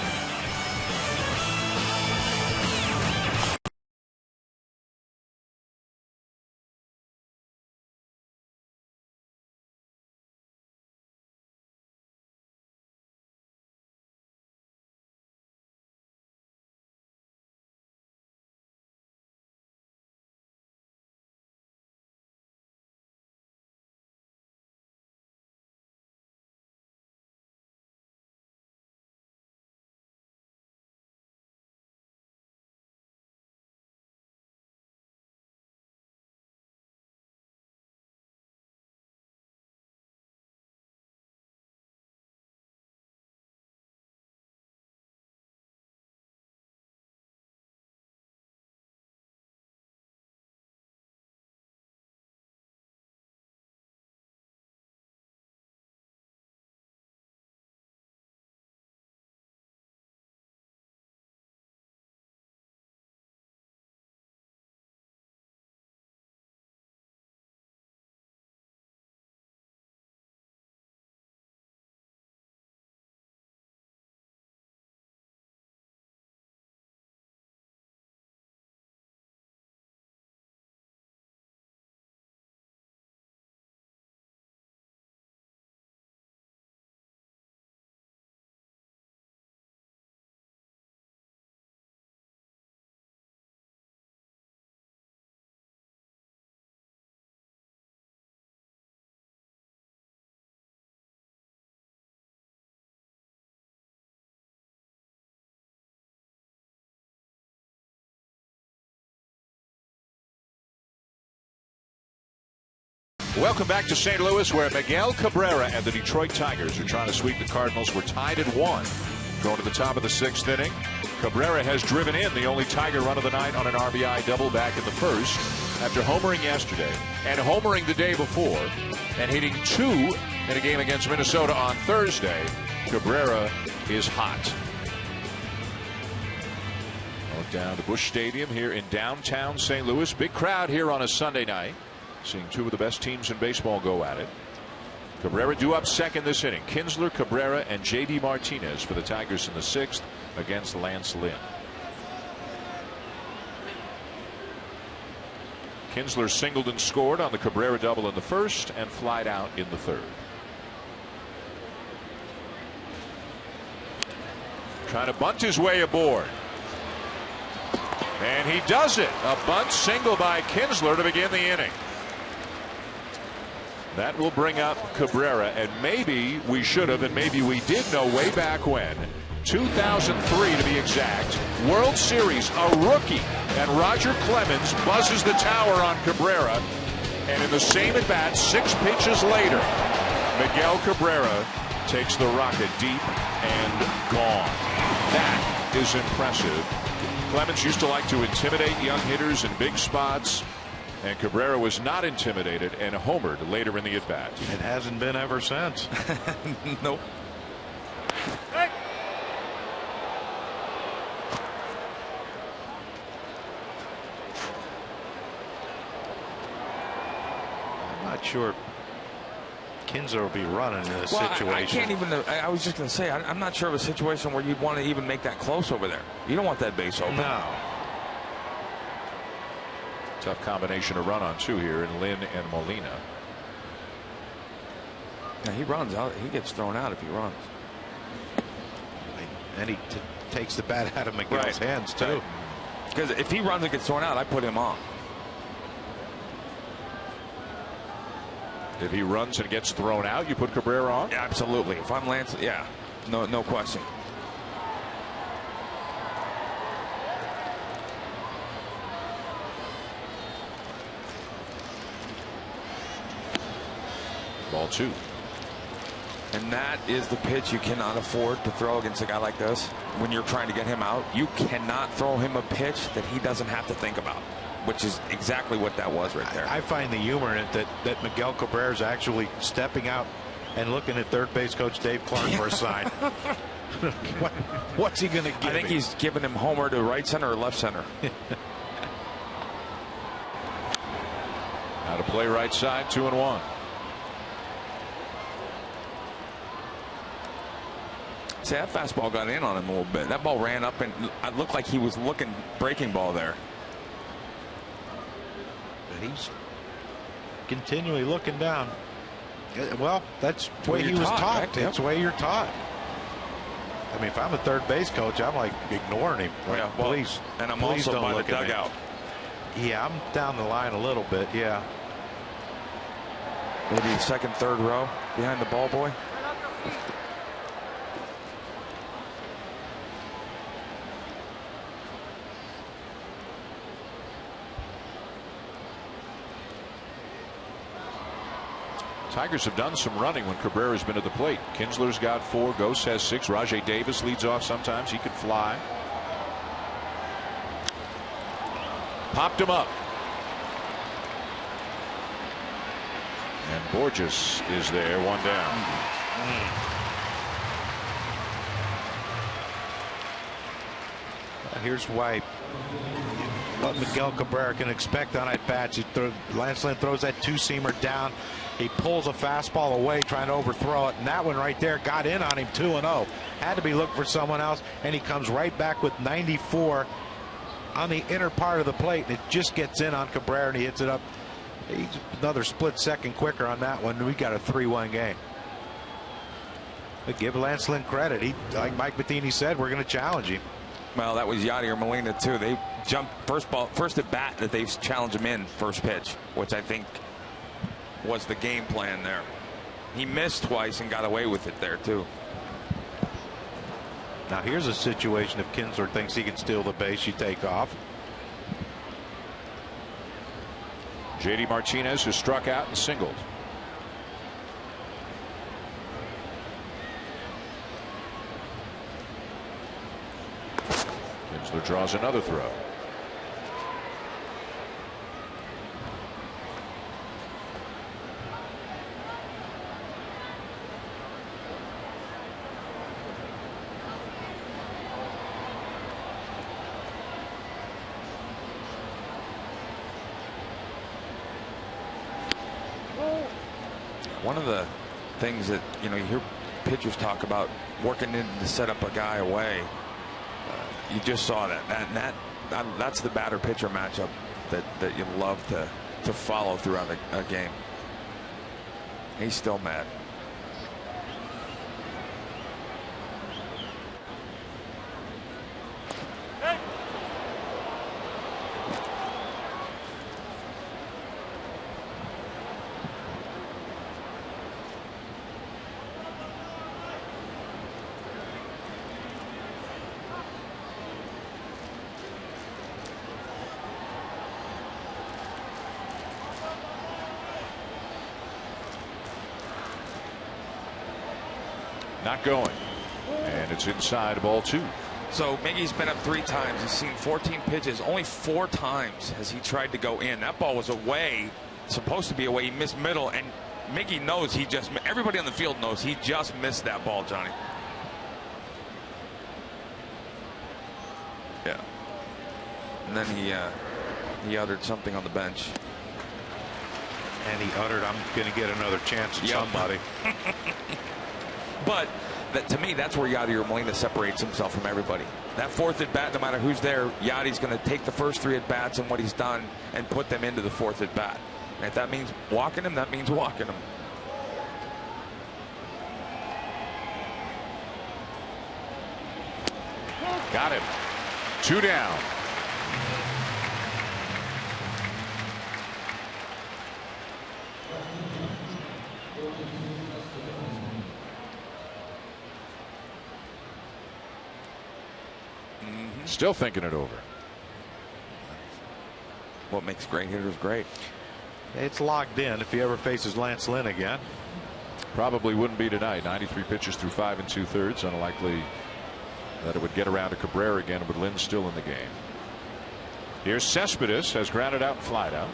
Welcome back to St. Louis, where Miguel Cabrera and the Detroit Tigers are trying to sweep the Cardinals. We're tied at 1. Going to the top of the 6th inning. Cabrera has driven in the only Tiger run of the night on an RBI double back in the first after homering yesterday and homering the day before and hitting 2 in a game against Minnesota on Thursday. Cabrera is hot. Down to Busch Stadium here in downtown St. Louis. Big crowd here on a Sunday night. Seeing 2 of the best teams in baseball go at it. Cabrera due up second this inning. Kinsler, Cabrera, and J.D. Martinez for the Tigers in the 6th against Lance Lynn. Kinsler singled and scored on the Cabrera double in the first and flied out in the third. Trying to bunt his way aboard. And he does it. A bunt single by Kinsler to begin the inning. That will bring up Cabrera, and maybe we should have, and maybe we did know way back when, 2003 to be exact, World Series, a rookie, and Roger Clemens buzzes the tower on Cabrera, and in the same at bat, 6 pitches later, Miguel Cabrera takes the rocket deep and gone. That is impressive. Clemens used to like to intimidate young hitters in big spots, and Cabrera was not intimidated and homered later in the at-bat. It hasn't been ever since. Nope. I'm not sure Kinsler will be running in this situation. I can't even. I was just going to say, I'm not sure of a situation where you'd want to even make that close over there. You don't want that base open. No. Tough combination to run on two here in Lynn and Molina. Now he runs out. He gets thrown out if he runs. And he takes the bat out of Miguel's hands too. Because if he runs and gets thrown out, I put him on. If he runs and gets thrown out, you put Cabrera on? Yeah, absolutely. If I'm Lance, yeah, no question. Ball 2. And that is the pitch you cannot afford to throw against a guy like this. When you're trying to get him out, you cannot throw him a pitch that he doesn't have to think about, which is exactly what that was right there. I find the humor in it that Miguel Cabrera is actually stepping out and looking at third base coach Dave Clark for a sign. What's he going to give? I think he's giving him homer to right center or left center. Now to play right side, 2-1. See, that fastball got in on him a little bit. That ball ran up and it looked like he was looking breaking ball there. But he's continually looking down. Well, that's the way he was taught. Right? That's the way you're taught. I mean, if I'm a third base coach, I'm like ignoring him. Like, yeah, well, please. And I'm please also don't by look the at me. dugout. Yeah, I'm down the line a little bit. Yeah. Maybe second, third row behind the ball boy. Tigers have done some running when Cabrera's been at the plate. Kinsler's got 4. Ghost has 6. Rajay Davis leads off sometimes. He could fly. Popped him up. And Borges is there, 1 down. Here's why what Miguel Cabrera can expect on at bats. Lance Lynn throws that 2-seamer down. He pulls a fastball away trying to overthrow it, and that one right there got in on him 2-0. Had to be looking for someone else, and he comes right back with 94 on the inner part of the plate, and it just gets in on Cabrera, and he hits it up. He's another split second quicker on that one. We got a 3-1 game. But give Lance Lynn credit. He, like Mike Matheny said, we're going to challenge him. Well, that was Yadier Molina too. They jumped first at bat that they've challenged him in first pitch, which I think was the game plan there. He missed twice and got away with it there too. Now here's a situation if Kinsler thinks he can steal the base, you take off. JD Martinez, who struck out and singled. Kinsler draws another throw. One of the things that you hear pitchers talk about working in to set up a guy away. You just saw that's the batter pitcher matchup that you love to follow throughout a game. He's still mad. Not going. And it's inside ball 2. So Miggy's been up 3 times. He's seen 14 pitches. Only 4 times has he tried to go in. That ball was away, supposed to be away. He missed middle, and Miggy knows everybody on the field knows he just missed that ball, Johnny. Yeah. And then he uttered something on the bench. And he uttered, "I'm going to get another chance at somebody." But to me, that's where Yadier Molina separates himself from everybody. That 4th at bat, no matter who's there, Yadi's going to take the first 3 at bats and what he's done and put them into the 4th at bat. And if that means walking him, that means walking him. Got him. 2 down. Still thinking it over. What makes great hitters great? It's locked in. If he ever faces Lance Lynn again, probably wouldn't be tonight. 93 pitches through 5 2/3. Unlikely that it would get around to Cabrera again with Lynn still in the game. Here's Cespedes, has grounded out and flied out.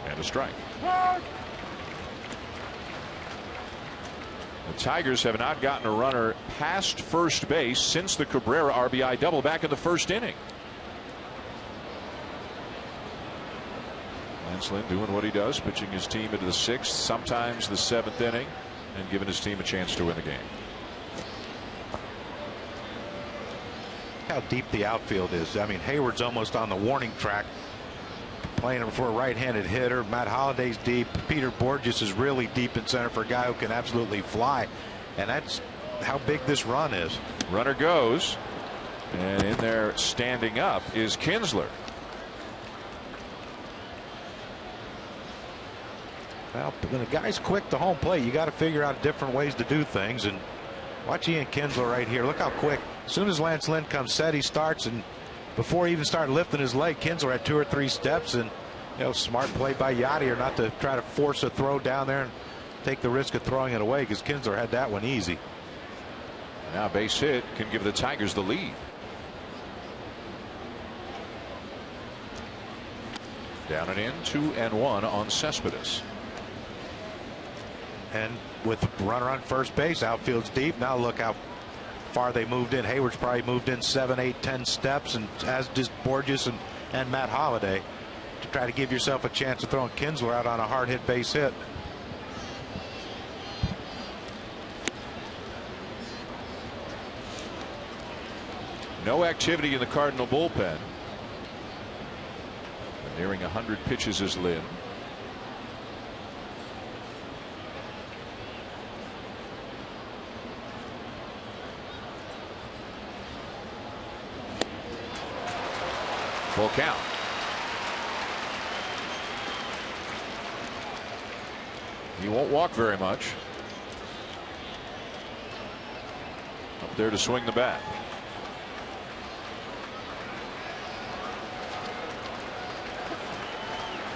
And a strike. The Tigers have not gotten a runner past first base since the Cabrera RBI double back in the 1st inning. Lance Lynn doing what he does, pitching his team into the 6th, sometimes the 7th inning, and giving his team a chance to win the game. How deep the outfield is. I mean, Hayward's almost on the warning track, playing him for a right-handed hitter. Matt Holliday's deep. Peter Borges is really deep in center for a guy who can absolutely fly, and that's how big this run is. Runner goes, and in there standing up is Kinsler. Well, when a guy's quick to home plate, you got to figure out different ways to do things. And watch Ian Kinsler right here. Look how quick. As soon as Lance Lynn comes set, he starts, and before he even started lifting his leg, Kinsler had 2 or 3 steps. And smart play by Yadier not to try to force a throw down there and take the risk of throwing it away, because Kinsler had that one easy. Now base hit can give the Tigers the lead. Down and in, 2-1 on Cespedes. And with the runner on first base, outfield's deep. Now look how far they moved in. Hayward's probably moved in 7, 8, 10 steps, and as does Borges and Matt Holliday, to try to give yourself a chance of throwing Kinsler out on a hard hit base hit. No activity in the Cardinal bullpen. Nearing 100 pitches is Lynn. Full count. He won't walk very much. Up there to swing the bat.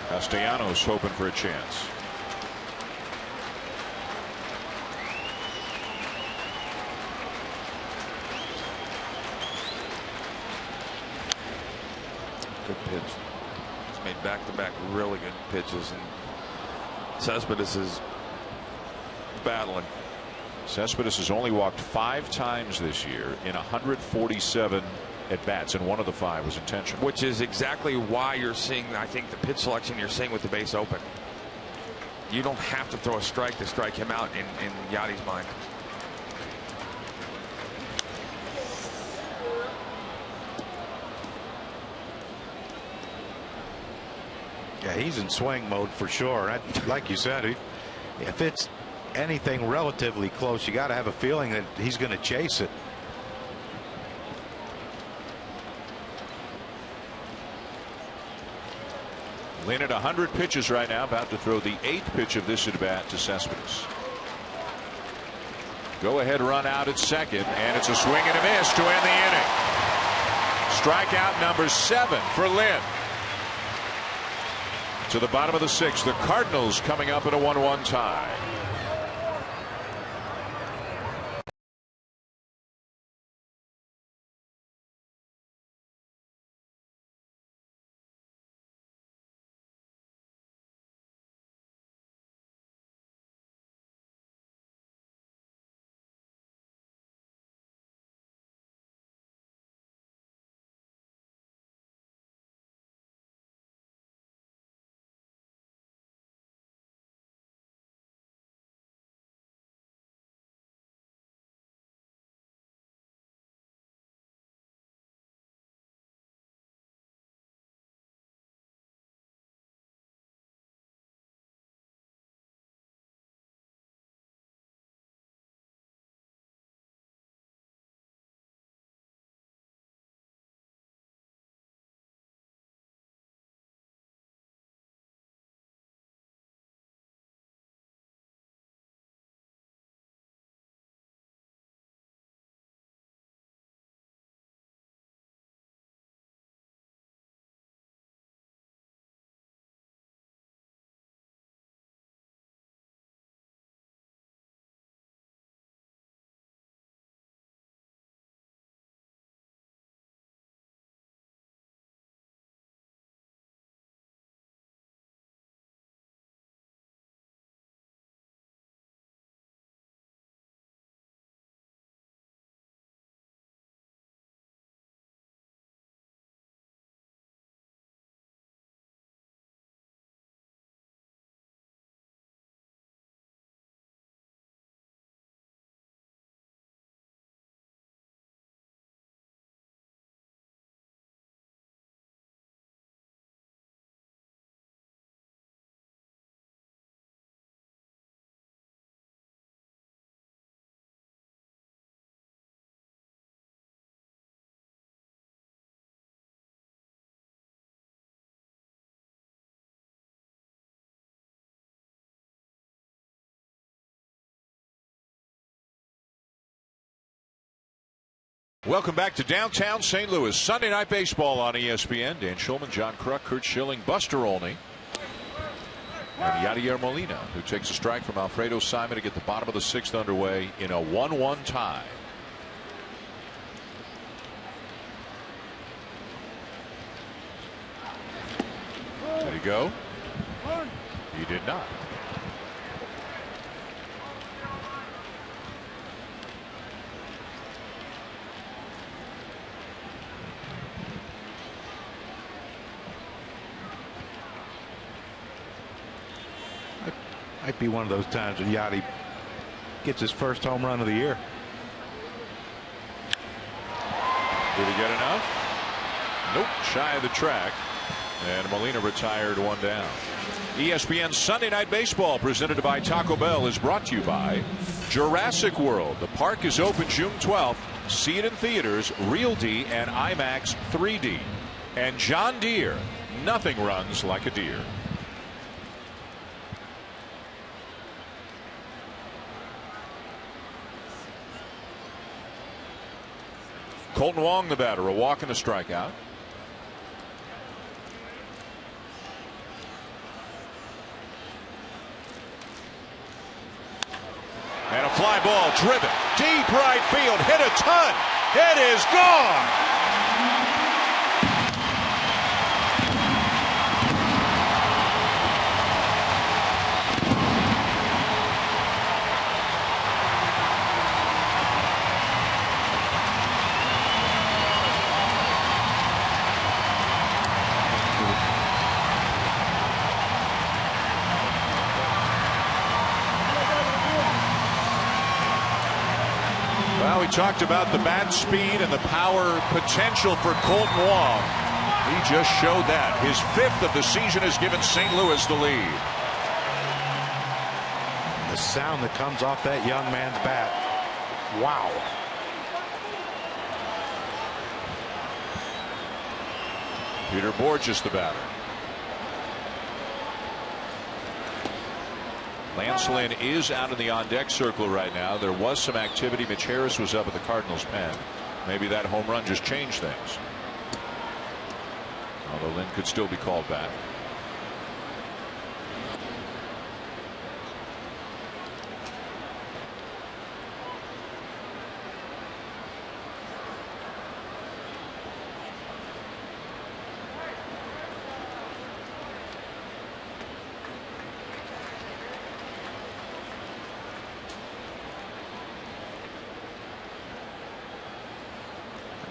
Castellanos hoping for a chance. Good pitch. He's made back-to-back really good pitches, and Cespedes is battling. Cespedes has only walked 5 times this year in 147 at bats, and one of the 5 was intentional. Which is exactly why you're seeing, I think, the pitch selection you're seeing with the base open. You don't have to throw a strike to strike him out in Yadi's mind. Yeah, he's in swing mode for sure. Like you said, if it's anything relatively close, you got to have a feeling that he's going to chase it. Lynn at 100 pitches right now, about to throw the 8th pitch of this at bat to Cespedes. Go ahead run out at second, and it's a swing and a miss to end the inning. Strikeout number 7 for Lynn. to the bottom of the 6th. The Cardinals coming up in a 1-1 tie. Welcome back to downtown St. Louis. Sunday Night Baseball on ESPN. Dan Schulman, John Kruk, Kurt Schilling, Buster Olney, and Yadier Molina, who takes a strike from Alfredo Simon to get the bottom of the 6th underway in a 1-1 tie. Did he go? He did not. Might be one of those times when Yachty gets his first home run of the year. Did he get enough? Nope, shy of the track. And Molina retired 1 down. ESPN Sunday Night Baseball, presented by Taco Bell, is brought to you by Jurassic World. The park is open June 12th. See it in theaters, Real D and IMAX 3D. And John Deere. Nothing runs like a deer. Colton Wong, the batter, a walk and a strikeout. And a fly ball driven deep right field, hit a ton. It is gone. We talked about the bat speed and the power potential for Colton Wong. He just showed that. His 5th of the season has given St. Louis the lead. The sound that comes off that young man's bat. Wow. Peter Borges, the batter. Lance Lynn is out in the on-deck circle right now. There was some activity. Mitch Harris was up at the Cardinals pen. Maybe that home run just changed things. Although Lynn could still be called back.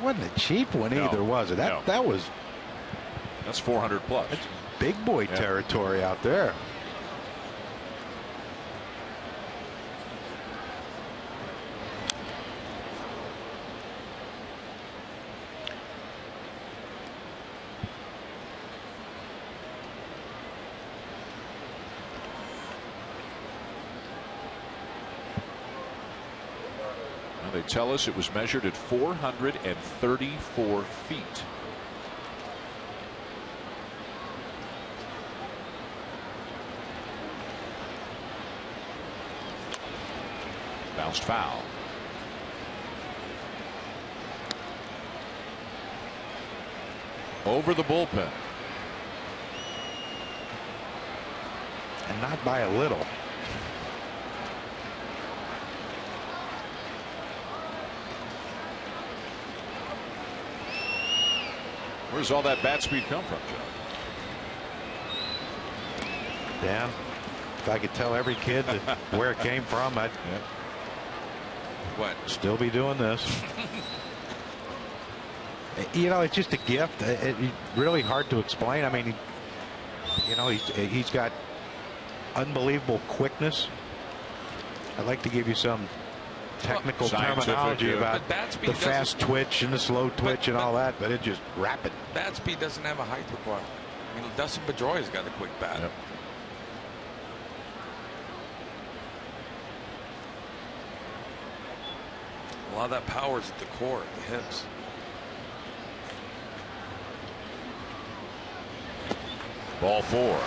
wasn't a cheap one either, was it? That was. That's 400 plus. That's big boy territory out there. They tell us it was measured at 434 feet. Bounced foul. Over the bullpen. And not by a little. Where's all that bat speed come from, Joe? Dan, if I could tell every kid where it came from, I'd still be doing this. You know, it's just a gift. It's really hard to explain. I mean, you know, he's got unbelievable quickness. I'd like to give you some technical terminology about the fast twitch and the slow twitch and all that, but it's just rapid. Bat speed doesn't have a height requirement. I mean, Dustin Pedroia's got a quick bat. Yep. A lot of that power is at the core, at the hips. Ball 4.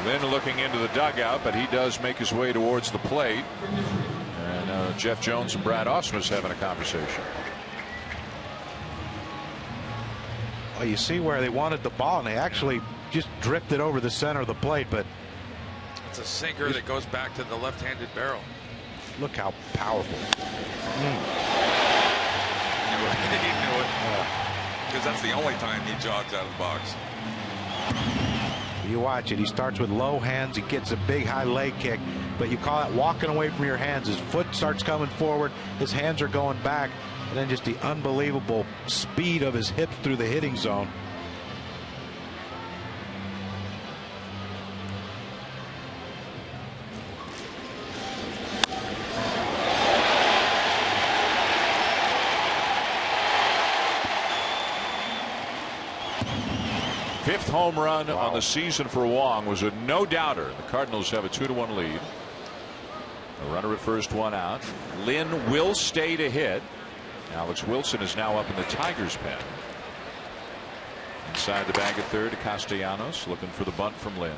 Lynn looking into the dugout, but he does make his way towards the plate. And Jeff Jones and Brad Ausmus having a conversation. Well, you see where they wanted the ball, and they actually just drifted over the center of the plate, but it's a sinker that goes back to the left-handed barrel. Look how powerful. He knew it. Because that's the only time he jogs out of the box. You watch it. He starts with low hands. He gets a big high leg kick, but you call that walking away from your hands. His foot starts coming forward. His hands are going back. And then just the unbelievable speed of his hips through the hitting zone. Fifth home run on the season for Wong was a no-doubter. The Cardinals have a 2-1 lead. A runner at first, one out. Lynn will stay to hit. Alex Wilson is now up in the Tigers' pen. Inside the bag at third, Castellanos looking for the bunt from Lynn.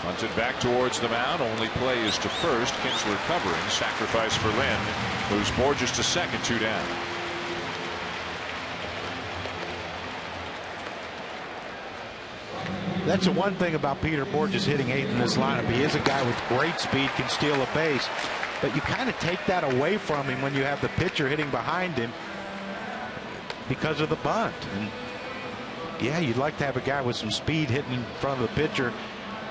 Hunted back towards the mound. Only play is to first. Kinsler covering. Sacrifice for Lynn. Moves Borges to second. 2 down. That's the one thing about Peter Borges hitting eighth in this lineup. He is a guy with great speed, can steal a base, but you kind of take that away from him when you have the pitcher hitting behind him because of the bunt. And yeah, you'd like to have a guy with some speed hitting in front of the pitcher.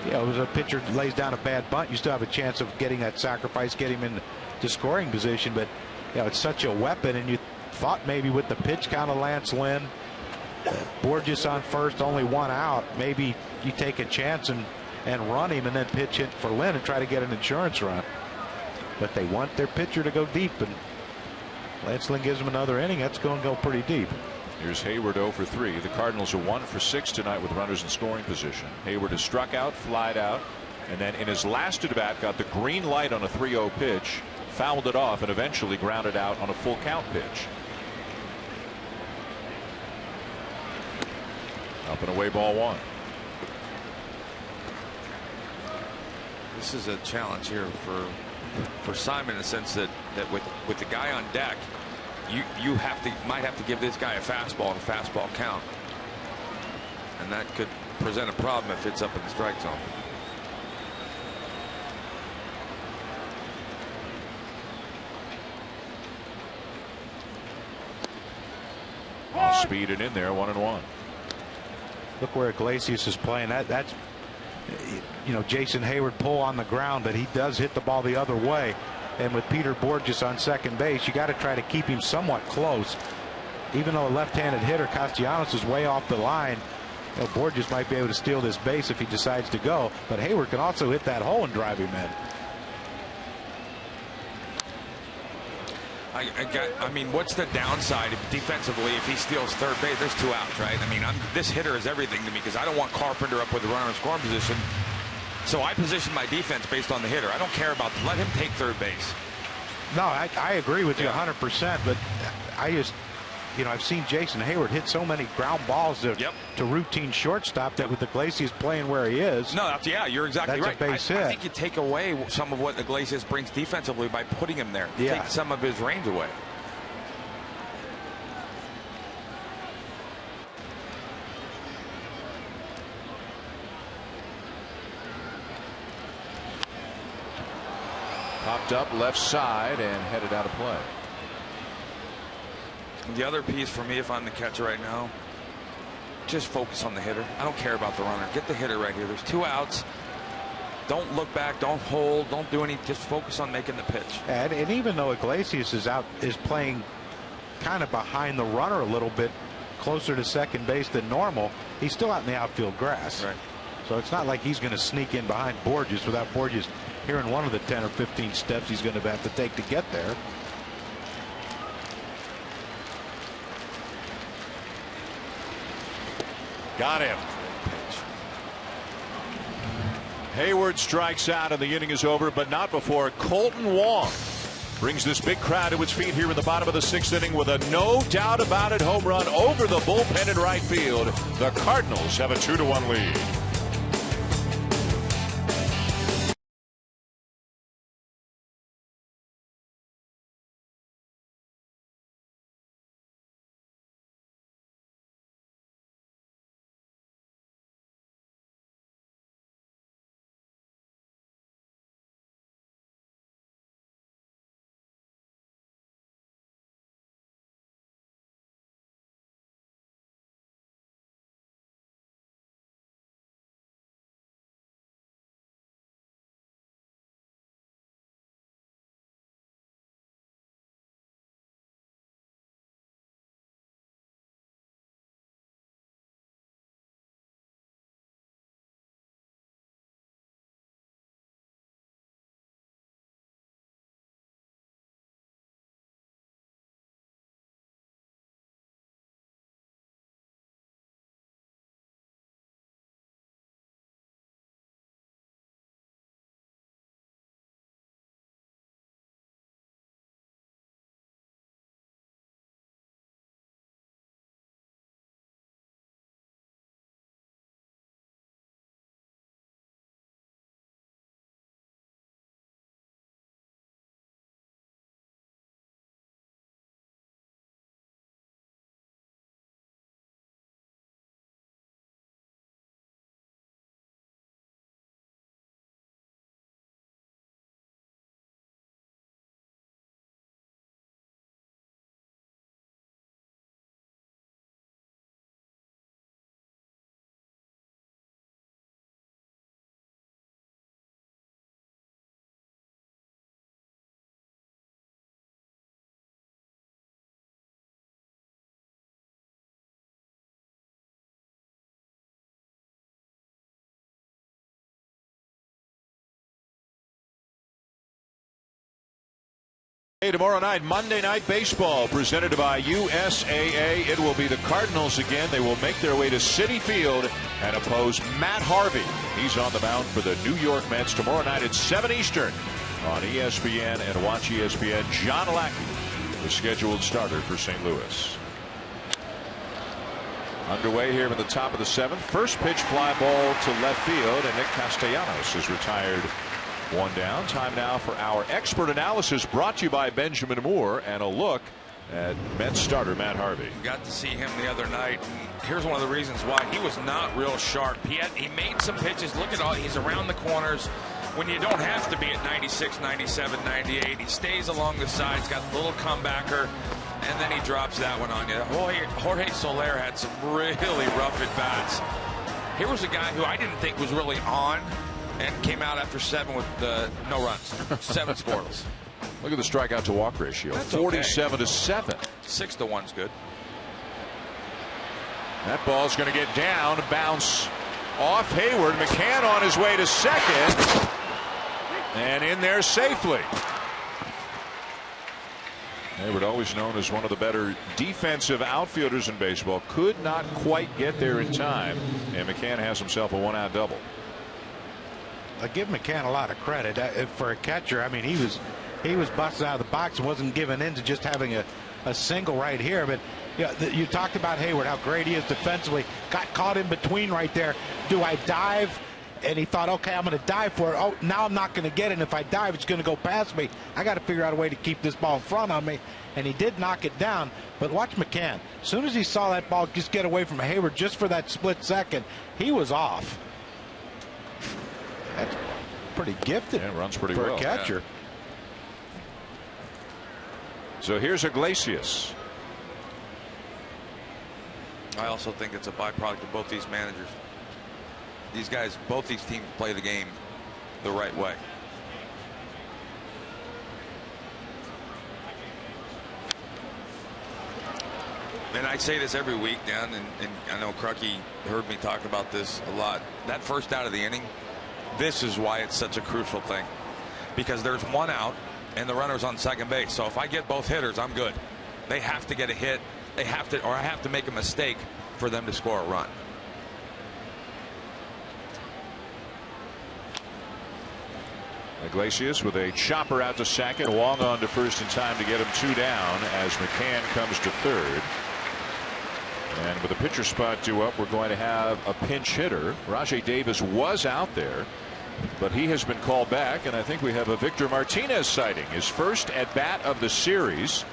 You know, as a pitcher lays down a bad bunt, you still have a chance of getting that sacrifice, get him into scoring position. But you know, it's such a weapon, and you thought maybe with the pitch count of Lance Lynn, Borges on first, only one out, maybe you take a chance and run him and then pitch it for Lynn and try to get an insurance run. But they want their pitcher to go deep, and Lance Lynn gives him another inning. That's going to go pretty deep. Here's Hayward 0 for 3. The Cardinals are 1 for 6 tonight with runners in scoring position. Hayward has struck out, flied out, and then in his last at bat got the green light on a 3-0 pitch, fouled it off, and eventually grounded out on a full count pitch. Up and away, ball 1. This is a challenge here for for Simon in the sense that with the guy on deck, you might have to give this guy a fastball and a fastball count, and that could present a problem if it's up in the strike zone. Off speed and in there, 1-1. Look where Iglesias is playing. That's, you know, Jason Hayward pull on the ground, but he does hit the ball the other way. And with Peter Borges on second base, you got to try to keep him somewhat close. Even though a left-handed hitter, Castellanos, is way off the line, you know, Borges might be able to steal this base if he decides to go. But Hayward can also hit that hole and drive him in. I mean, what's the downside defensively if he steals third base? There's 2 outs, right? I mean, this hitter is everything to me because I don't want Carpenter up with a runner in scoring position. So I position my defense based on the hitter. I don't care about, let him take third base. No, I agree with you 100%, but I just, you know, I've seen Jason Hayward hit so many ground balls to routine shortstop that with Iglesias playing where he is. No, you're exactly right. A base hit. I think you take away some of what Iglesias brings defensively by putting him there. Take some of his range away. Popped up left side and headed out of play. The other piece for me, if I'm the catcher right now, just focus on the hitter. I don't care about the runner. Get the hitter right here. There's 2 outs. Don't look back. Don't hold. Don't do anything. Just focus on making the pitch. And even though Iglesias is playing kind of behind the runner a little bit closer to second base than normal, he's still out in the outfield grass. Right. So it's not like he's going to sneak in behind Borges without Borges hearing one of the 10 or 15 steps he's going to have to take to get there. Got him. Hayward strikes out and the inning is over, but not before Colton Wong brings this big crowd to its feet here in the bottom of the 6th inning with a no doubt about it home run over the bullpen in right field. The Cardinals have a 2-1 lead. Hey, tomorrow night, Monday Night Baseball, presented by USAA. It will be the Cardinals again. They will make their way to Citi Field and oppose Matt Harvey. He's on the mound for the New York Mets tomorrow night at 7 Eastern on ESPN and Watch ESPN. John Lackey, the scheduled starter for St. Louis. Underway here in the top of the 7th. First pitch fly ball to left field, and Nick Castellanos is retired One down. Time now for our expert analysis, brought to you by Benjamin Moore, and a look at Mets starter Matt Harvey. Got to see him the other night. Here's one of the reasons why he was not real sharp. He made some pitches. Look at all, he's around the corners when you don't have to be at 96, 97, 98. He stays along the sides, got a little comebacker, and then he drops that one on you. Jorge Soler had some really rough at bats. Here was a guy who I didn't think was really on, and came out after 7 with no runs, 7 scoreless. Look at the strikeout to walk ratio. That's 47 to 7. 6 to 1's good. That ball's going to get down, bounce off Hayward. McCann on his way to second, and in there safely. Hayward, always known as one of the better defensive outfielders in baseball, could not quite get there in time, and McCann has himself a 1-out double. I give McCann a lot of credit for a catcher. I mean, he was busted out of the box and wasn't given in to just having a single right here. But you talked about Hayward, how great he is defensively. Got caught in between right there. Do I dive? And he thought, okay, I'm going to dive for it. Oh, now I'm not going to get it. And if I dive, it's going to go past me. I got to figure out a way to keep this ball in front of me. And he did knock it down. But watch McCann. As soon as he saw that ball just get away from Hayward just for that split second, he was off. That's pretty gifted. Yeah, runs pretty for well. A catcher. Yeah. So here's Iglesias. I also think it's a byproduct of both these managers. These guys, both these teams play the game the right way. And I say this every week, Dan, and I know Crucky heard me talk about this a lot. That first out of the inning, this is why it's such a crucial thing. Because there's 1 out and the runner's on second base. So if I get both hitters, I'm good. They have to get a hit. They have to, or I have to make a mistake for them to score a run. Iglesias with a chopper out to second. Wong on to first in time to get him 2 down as McCann comes to third. And with a pitcher spot due up, we're going to have a pinch hitter. Rajai Davis was out there, but he has been called back, and I think we have a Victor Martinez sighting. His first at bat of the series.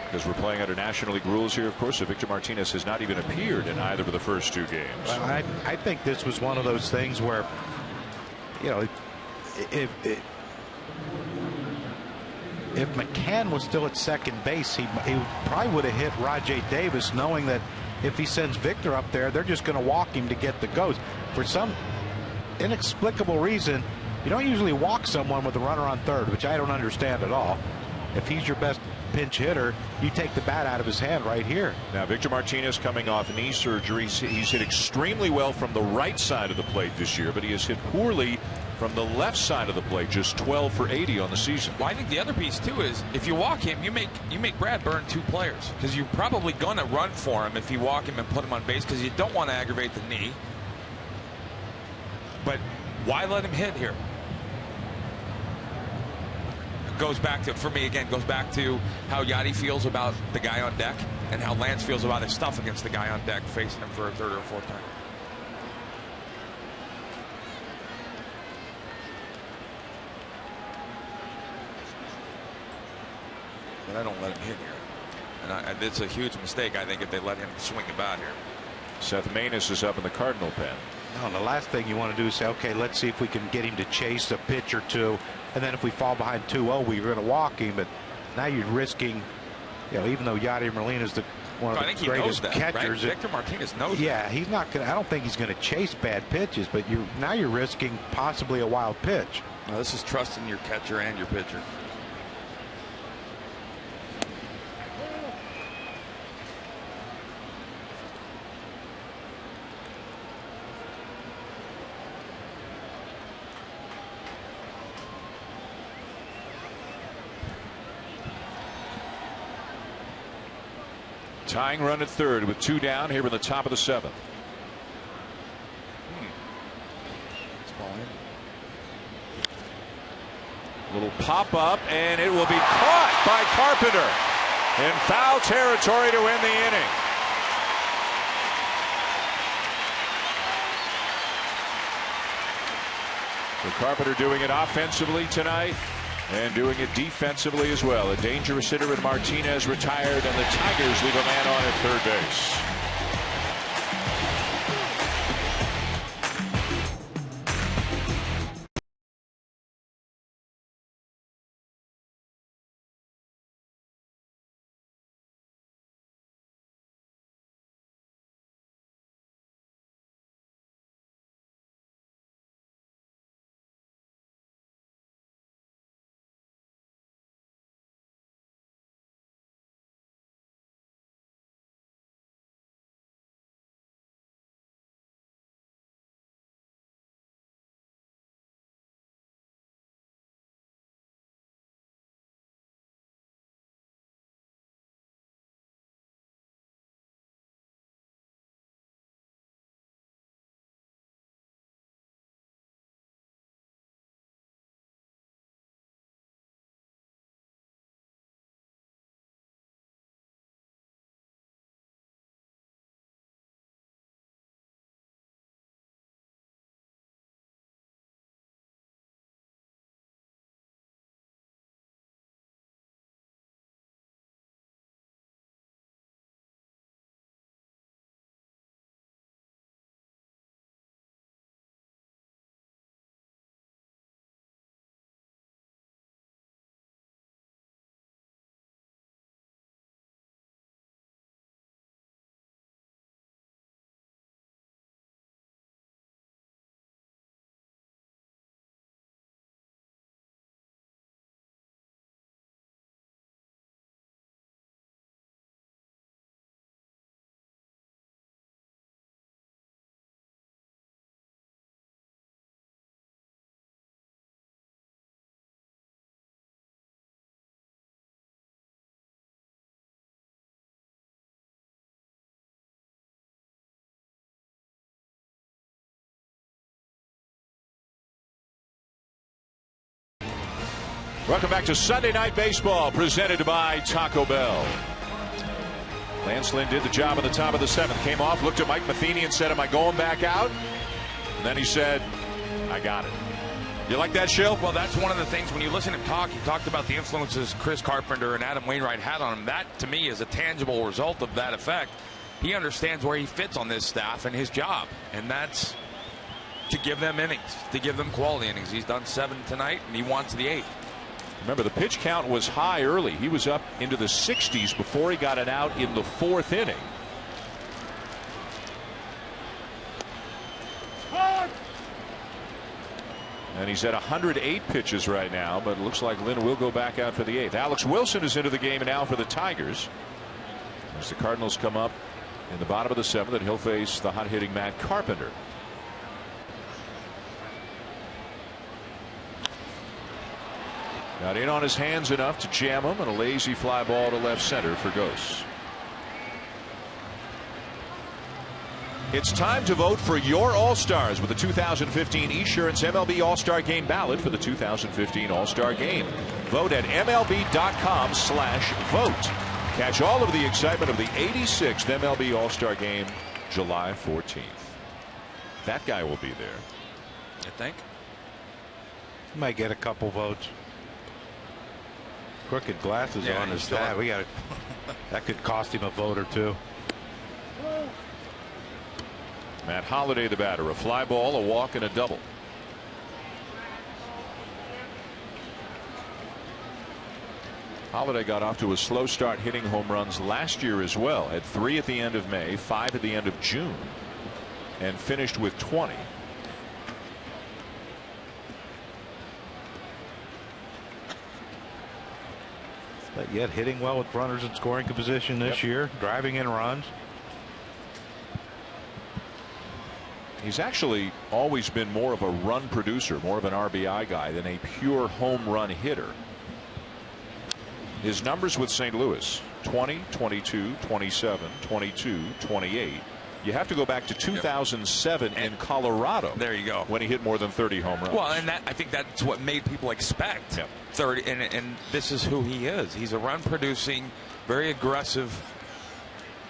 Because we're playing under National League rules here, of course, so Victor Martinez has not even appeared in either of the first 2 games. Well, I think this was one of those things where, you know, if McCann was still at second base, he probably would have hit Rajai Davis, knowing that if he sends Victor up there, they're just going to walk him to get the goes. For some inexplicable reason, you don't usually walk someone with a runner on third, which I don't understand at all. If he's your best pinch hitter, you take the bat out of his hand right here. Now Victor Martinez coming off knee surgery. He's hit extremely well from the right side of the plate this year, but he has hit poorly from the left side of the plate. Just 12 for 80 on the season. Well, I think the other piece too is if you walk him, you make Brad burn 2 players, because you're probably going to run for him if you walk him and put him on base, because you don't want to aggravate the knee. But why let him hit here? Goes back to, for me again, goes back to how Yachty feels about the guy on deck and how Lance feels about his stuff against the guy on deck, facing him for a 3rd or 4th time. But I don't let him hit here, and it's a huge mistake, I think, if they let him swing about here. Seth Maness is up in the Cardinal pen. No, the last thing you want to do is say, okay, let's see if we can get him to chase a pitch or 2, and then if we fall behind 2-0, we're going to walk him. But now you're risking, you know, even though Yadier Molina is one of the greatest catchers. Right? Victor Martinez knows that. Yeah, he's not going. I don't think he's going to chase bad pitches, but now you're risking possibly a wild pitch. Well, this is trusting your catcher and your pitcher. Tying run at third with 2 down here in the top of the 7th. Little pop up, and it will be caught by Carpenter in foul territory to win the inning. So Carpenter doing it offensively tonight and doing it defensively as well. A dangerous hitter in Martinez retired, and the Tigers leave a man on at third base. Welcome back to Sunday Night Baseball, presented by Taco Bell. Lance Lynn did the job at the top of the seventh. Came off, looked at Mike Matheny and said, "Am I going back out?" And then he said, "I got it." You like that, Shill? Well, that's one of the things when you listen to him talk. He talked about the influences Chris Carpenter and Adam Wainwright had on him. That, to me, is a tangible result of that effect. He understands where he fits on this staff and his job, and that's to give them innings, to give them quality innings. He's done 7 tonight, and he wants the 8th. Remember, the pitch count was high early. He was up into the 60s before he got it out in the 4th inning. And he's at 108 pitches right now, but it looks like Lynn will go back out for the 8th. Alex Wilson is into the game now for the Tigers. As the Cardinals come up in the bottom of the 7th, and he'll face the hot-hitting Matt Carpenter. Got in on his hands enough to jam him, and a lazy fly ball to left center for Ghosts. It's time to vote for your All-Stars with the 2015 Esurance MLB All-Star Game ballot for the 2015 All-Star Game. Vote at MLB.com/vote. Catch all of the excitement of the 86th MLB All-Star Game July 14th. That guy will be there. You think? He might get a couple votes. Crooked glasses on his stat. We got it. That could cost him a vote or two. Matt Holliday, the batter. A fly ball, a walk, and a double. Holliday got off to a slow start hitting home runs last year as well. Had 3 at the end of May, 5 at the end of June, and finished with 20. But yet hitting well with runners in scoring position this year, driving in runs. He's actually always been more of a run producer, more of an RBI guy than a pure home run hitter. His numbers with St. Louis: 20, 22, 27, 22, 28. You have to go back to 2007 in Colorado. There you go. When he hit more than 30 home runs. Well, and I think that's what made people expect 30. And this is who he is. He's a run-producing, very aggressive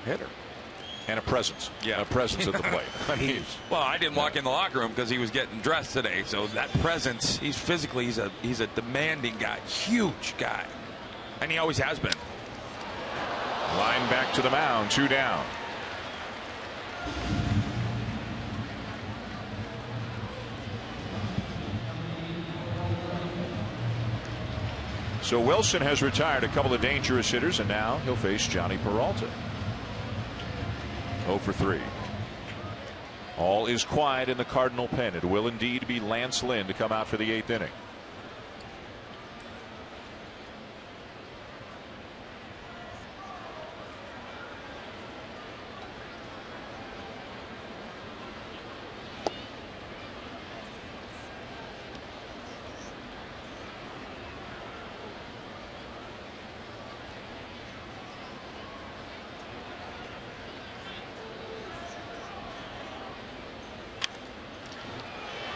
hitter. And a presence. Yeah. A presence at the plate. I mean, well, I didn't walk in the locker room because he was getting dressed today. So that presence, he's a demanding guy, huge guy, and he always has been. Line back to the mound, 2 down. So Wilson has retired a couple of dangerous hitters, and now he'll face Johnny Peralta. 0 for 3. All is quiet in the Cardinal pen. It will indeed be Lance Lynn to come out for the 8th inning.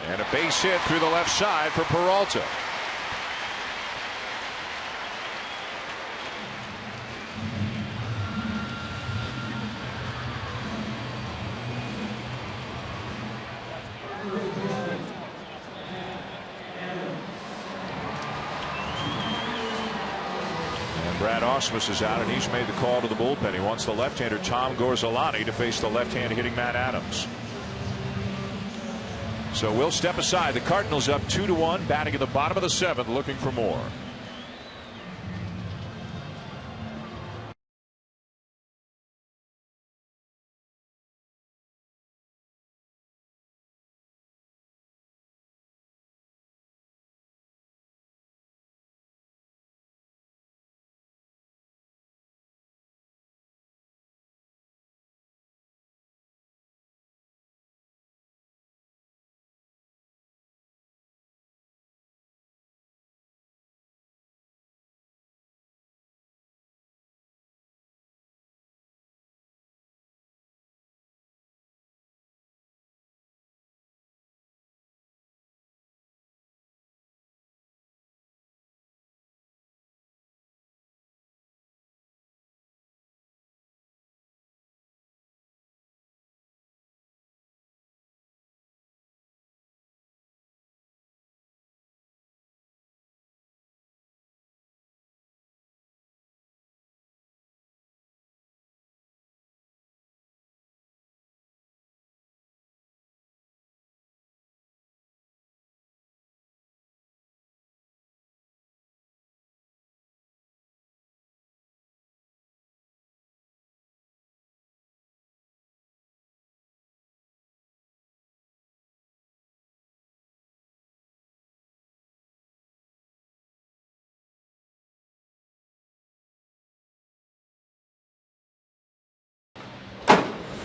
And a base hit through the left side for Peralta. And Brad Ausmus is out, and he's made the call to the bullpen. He wants the left-hander Tom Gorzolani to face the left-hand hitting Matt Adams. So we'll step aside. The Cardinals up 2-1, batting at the bottom of the 7th, looking for more.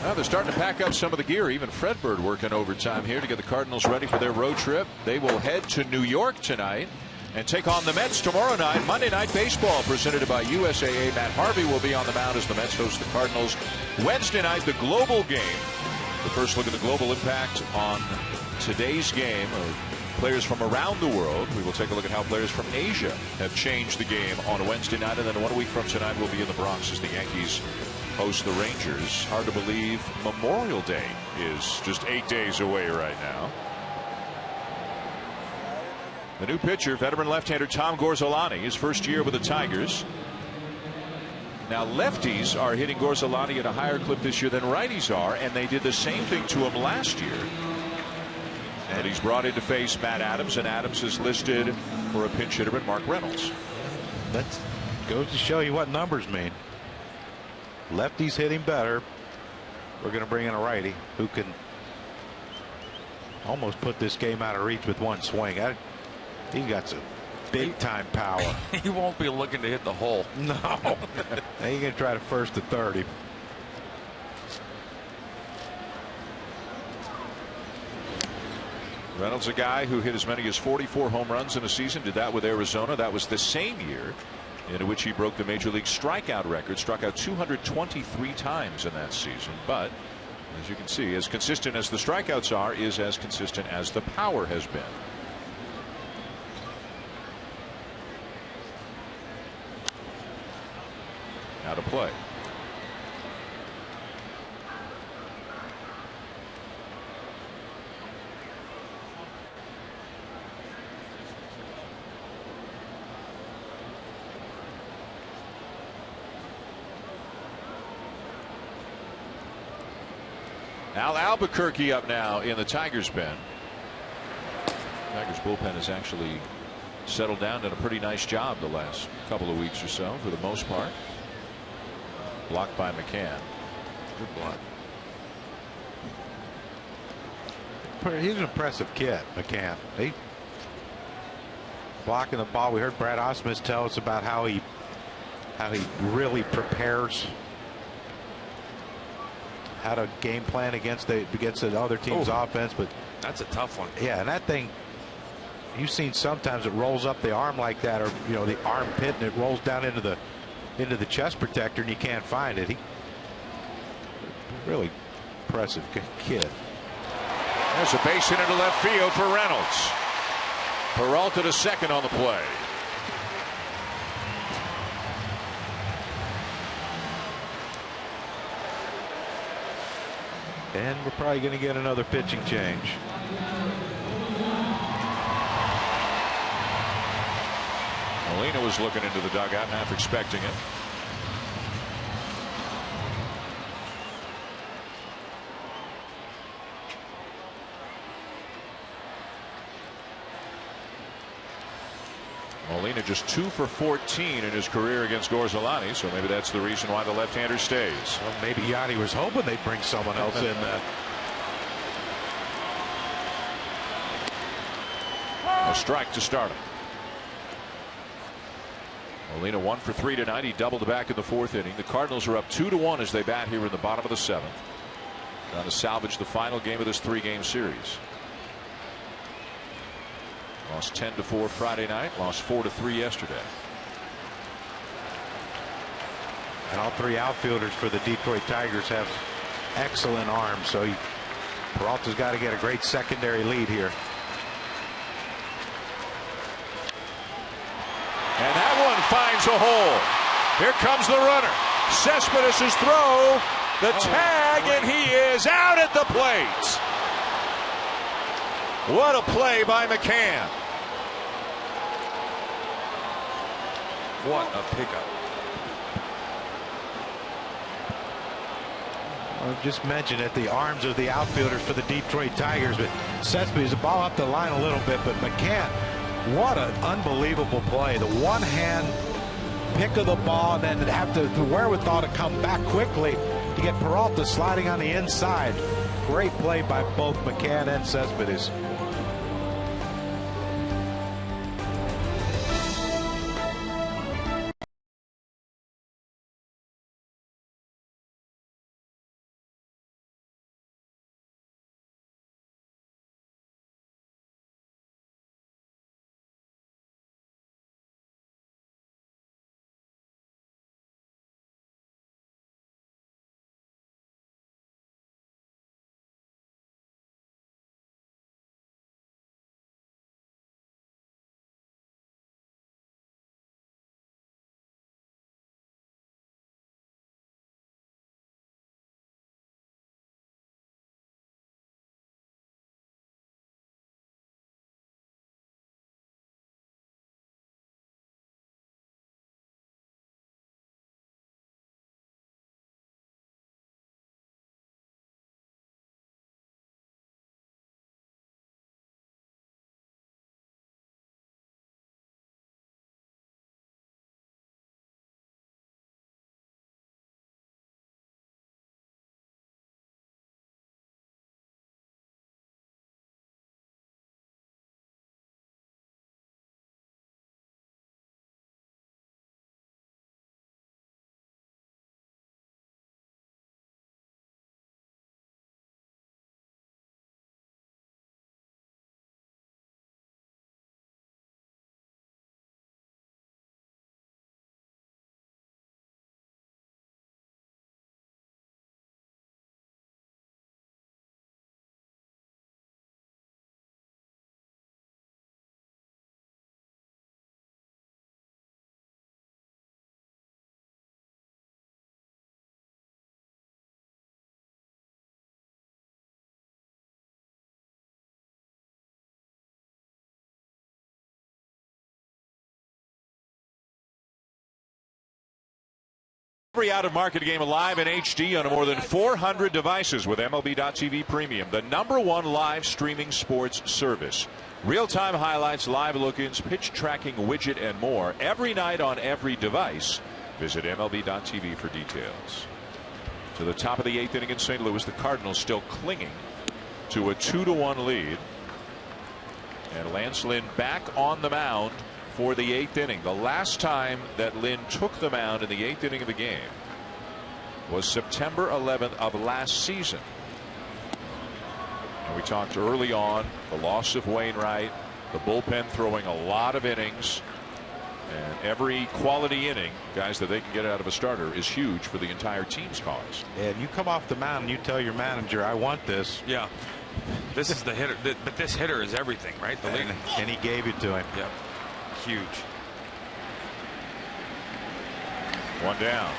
Well, they're starting to pack up some of the gear. Even Fredbird working overtime here to get the Cardinals ready for their road trip. They will head to New York tonight and take on the Mets tomorrow night. Monday Night Baseball presented by USAA. Matt Harvey will be on the mound as the Mets host the Cardinals. Wednesday night, the global game. The first look at the global impact on today's game of players from around the world. We will take a look at how players from Asia have changed the game on Wednesday night. And then 1 week from tonight, we'll be in the Bronx as the Yankees host the Rangers. Hard to believe Memorial Day is just 8 days away right now. The new pitcher, veteran left-hander Tom Gorzolani, his first year with the Tigers. Now lefties are hitting Gorzolani at a higher clip this year than righties are, and they did the same thing to him last year. And he's brought in to face Matt Adams, and Adams is listed for a pinch hitter in Mark Reynolds. That goes to show you what numbers mean. Lefties hitting better. We're going to bring in a righty who can almost put this game out of reach with one swing. He got some big time power. He won't be looking to hit the hole. No. Now you're going to try to first to 30. Reynolds, a guy who hit as many as 44 home runs in a season, did that with Arizona. That was the same year in which he broke the major league strikeout record, struck out 223 times in that season. But as you can see, as consistent as the strikeouts are, is as consistent as the power has been. Now to play. Al Albuquerque up now in the Tigers pen. Tigers bullpen has actually settled down, done a pretty nice job the last couple of weeks or so for the most part. Blocked by McCann. Good block. He's an impressive kid, McCann. He blocking the ball. We heard Brad Osmus tell us about how he really prepares, how to game plan against the other team's offense. But that's a tough one. Yeah, and that thing, you've seen sometimes it rolls up the arm like that, or the armpit, and it rolls down into the chest protector, and you can't find it. He really impressive kid. There's a base hit into left field for Reynolds. Peralta to second on the play. And we're probably going to get another pitching change. Molina was looking into the dugout, half expecting it. Molina just 2 for 14 in his career against Gorzolani, so maybe that's the reason why the left-hander stays. Well, maybe Yachty was hoping they'd bring someone else in. A strike to start him. Molina 1 for 3 tonight. He doubled back in the 4th inning. The Cardinals are up 2-1 as they bat here in the bottom of the 7th. Trying to salvage the final game of this 3-game series. Lost 10-4 Friday night. Lost 4-3 yesterday. And all 3 outfielders for the Detroit Tigers have excellent arms. So Peralta's got to get a great secondary lead here. And that one finds a hole. Here comes the runner. Cespedes' throw. The tag, and he is out at the plate. What a play by McCann. What a pickup. I just mentioned it, the arms of the outfielders for the Detroit Tigers, but Cespedes, the ball up the line a little bit, but McCann, what an unbelievable play. The one-hand pick of the ball, and then have the wherewithal to come back quickly to get Peralta sliding on the inside. Great play by both McCann and Cespedes. Every out-of-market game live in HD on more than 400 devices with MLB.TV Premium, the #1 live streaming sports service. Real-time highlights, live look-ins, pitch tracking widget, and more every night on every device. Visit MLB.TV for details. To the top of the 8th inning in St. Louis, the Cardinals still clinging to a 2-1 lead. And Lance Lynn back on the mound for the 8th inning. The last time that Lynn took the mound in the 8th inning of the game was September 11th of last season. And we talked early on the loss of Wainwright, the bullpen throwing a lot of innings, and every quality inning, guys, that they can get out of a starter is huge for the entire team's cause. And you come off the mound and you tell your manager, I want this. Yeah. This is the hitter, but this hitter is everything, right? The lead. And he gave it to him. Yep. Huge. One down.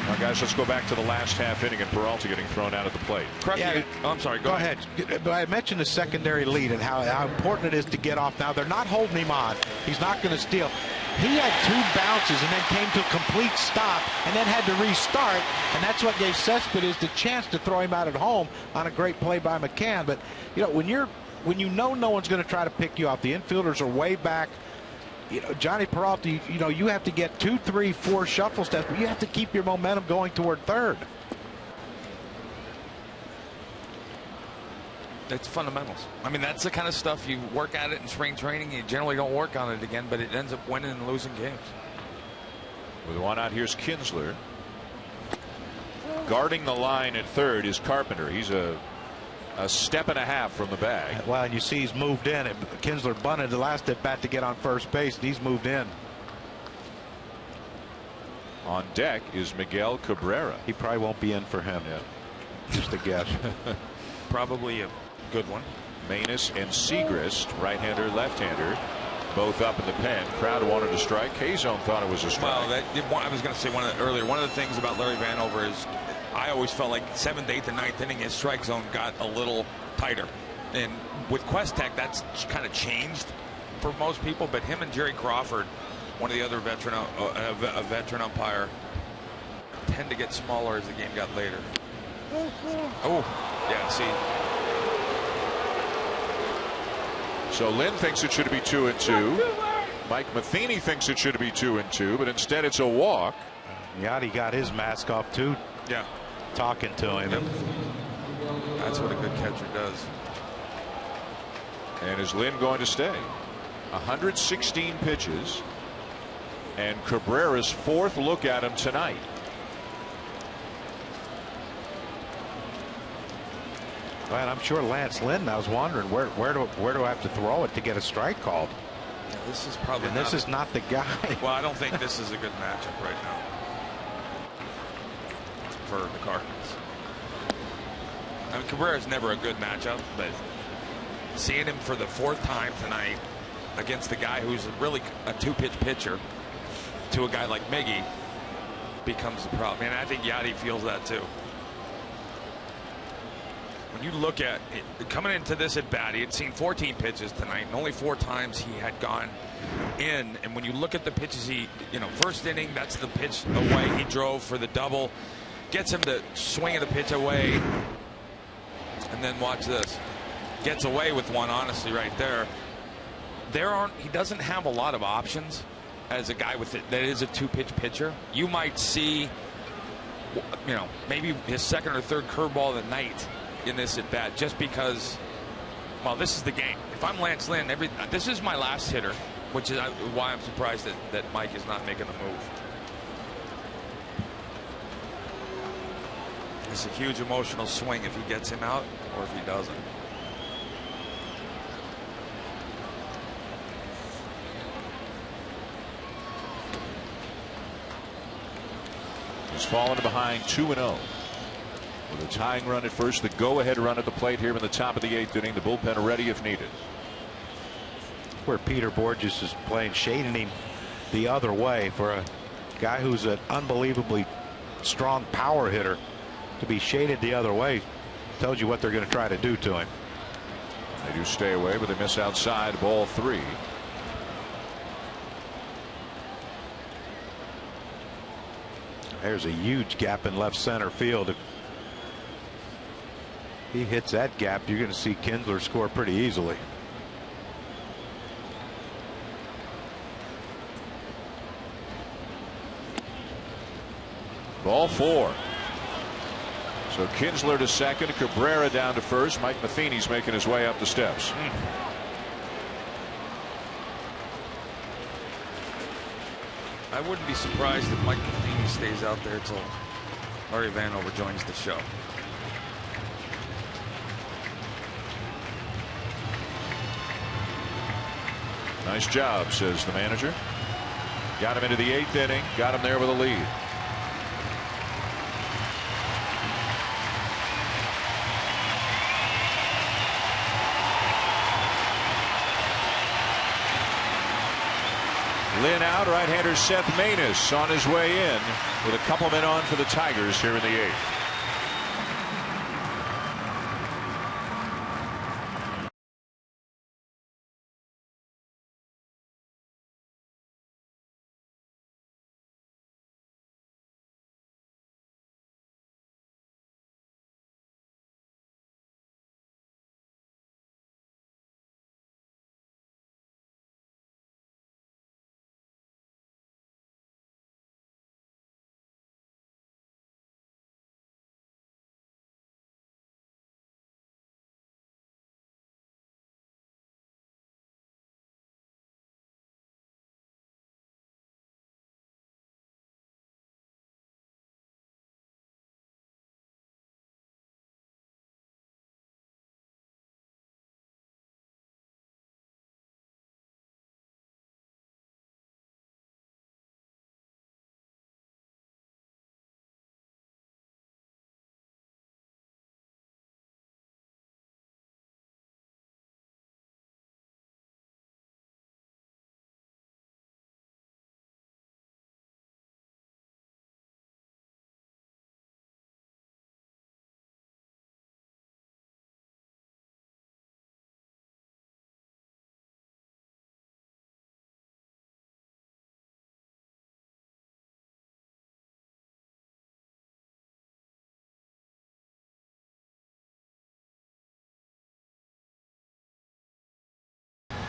Now, guys, let's go back to the last half inning and Peralta getting thrown out at the plate. Yeah. Oh, I'm sorry. Go ahead. But I mentioned the secondary lead and how important it is to get off. Now, they're not holding him on. He's not going to steal. He had 2 bounces and then came to a complete stop and then had to restart. And that's what gave Cespedes the chance to throw him out at home on a great play by McCann. But, you know, when you know no one's going to try to pick you off, the infielders are way back. You know, Johnny Peralta, you know, you have to get 2, 3, 4 shuffle steps, but you have to keep your momentum going toward third. It's fundamentals. I mean, that's the kind of stuff you work at it in spring training. You generally don't work on it again, but it ends up winning and losing games. With one out, here's Kinsler. Guarding the line at third is Carpenter. He's a step and a half from the bag. Well, and you see he's moved in. Kinsler bunted the last at bat to get on first base, and he's moved in. On deck is Miguel Cabrera. He probably won't be in for him. Yeah. Just a guess. Probably a good one. Manus and Segrist, right-hander, left-hander, both up in the pen. Crowd wanted to strike. K-Zone thought it was a strike. Well, I was going to say earlier, one of the things about Larry Vanover is I always felt like 7th, 8th, and 9th inning, his strike zone got a little tighter. And with Questek, that's kind of changed for most people. But him and Jerry Crawford, one of the other veteran umpire, tend to get smaller as the game got later. Oh, yeah, see. So Lynn thinks it should be 2-2. Mike Matheny thinks it should be 2-2, but instead it's a walk. Yachty got his mask off too. Yeah. Talking to him. Yep. That's what a good catcher does. And is Lynn going to stay? 116 pitches. And Cabrera's 4th look at him tonight. Well, I'm sure Lance Lynn, I was wondering where do I have to throw it to get a strike called? Yeah, this is probably and this is not the guy. Well, I don't think this is a good matchup right now for the Cardinals. I mean, Cabrera's never a good matchup, but seeing him for the 4th time tonight against the guy who's really a 2-pitch pitcher to a guy like Miggy becomes the problem. And I think Yachty feels that too. When you look at it, coming into this at bat, he had seen 14 pitches tonight, and only 4 times he had gone in. And when you look at the pitches, first inning, that's the pitch away he drove for the double, gets him to swing of the pitch away, and then watch this, gets away with one. Honestly, right there, he doesn't have a lot of options as a guy with it that is a 2-pitch pitcher. You might see, maybe his 2nd or 3rd curveball of the night in this at bat, just because, well, this is the game. If I'm Lance Lynn, this is my last hitter, which is why I'm surprised that Mike is not making the move. It's a huge emotional swing if he gets him out or if he doesn't. He's fallen behind 2-0. With a tying run at first, the go-ahead run at the plate here in the top of the 8th inning. The bullpen ready if needed. Where Peter Borges is playing, shading him the other way for a guy who's an unbelievably strong power hitter. To be shaded the other way tells you what they're going to try to do to him. They do stay away, but they miss outside, ball 3. There's a huge gap in left center field. If he hits that gap, you're going to see Kinsler score pretty easily. Ball 4. So Kinsler to second, Cabrera down to first. Mike Matheny's making his way up the steps. I wouldn't be surprised if Mike Matheny stays out there till Larry Vanover joins the show. Nice job, says the manager. Got him into the 8th inning, got him there with a lead. Lynn out, right-hander Seth Maness on his way in with a couple men on for the Tigers here in the 8th.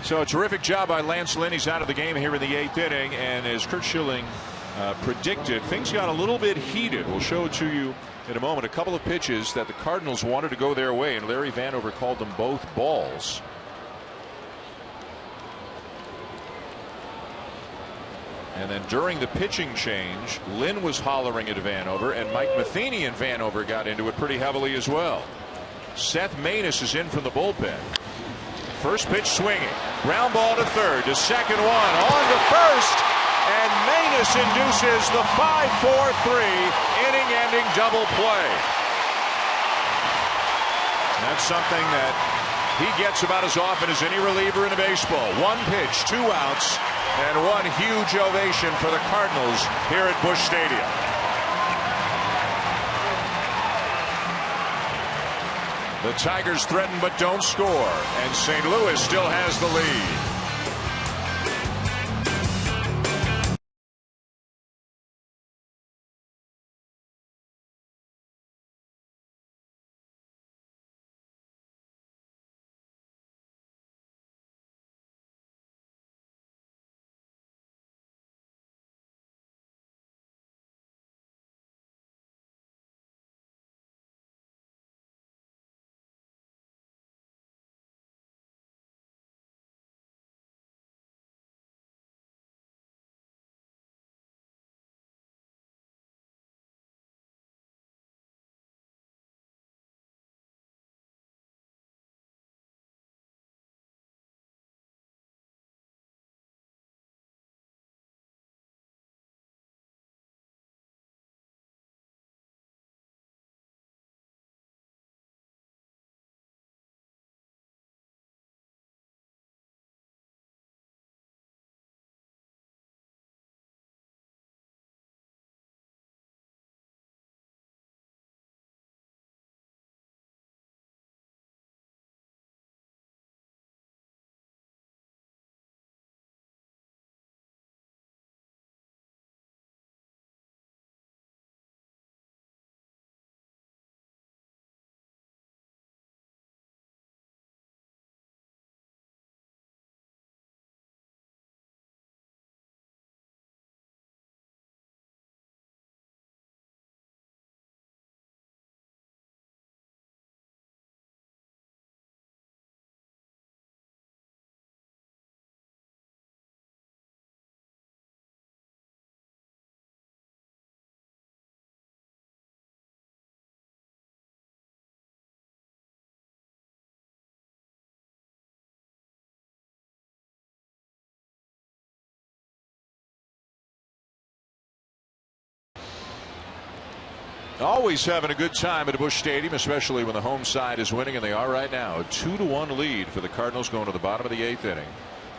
So a terrific job by Lance Lynn. He's out of the game here in the 8th inning, and as Kurt Schilling predicted, things got a little bit heated. We'll show it to you in a moment. A couple of pitches that the Cardinals wanted to go their way, and Larry Vanover called them both balls. And then during the pitching change, Lynn was hollering at Vanover, and Mike Matheny and Vanover got into it pretty heavily as well. Seth Maness is in from the bullpen. First pitch swinging. Ground ball to third. To second one. On to first. And Maness induces the 5-4-3 inning-ending double play. That's something that he gets about as often as any reliever in a baseball. One pitch, 2 outs, and one huge ovation for the Cardinals here at Busch Stadium. The Tigers threaten but don't score, and St. Louis still has the lead. Always having a good time at Busch Stadium, especially when the home side is winning, and they are right now. A 2-1 lead for the Cardinals going to the bottom of the 8th inning.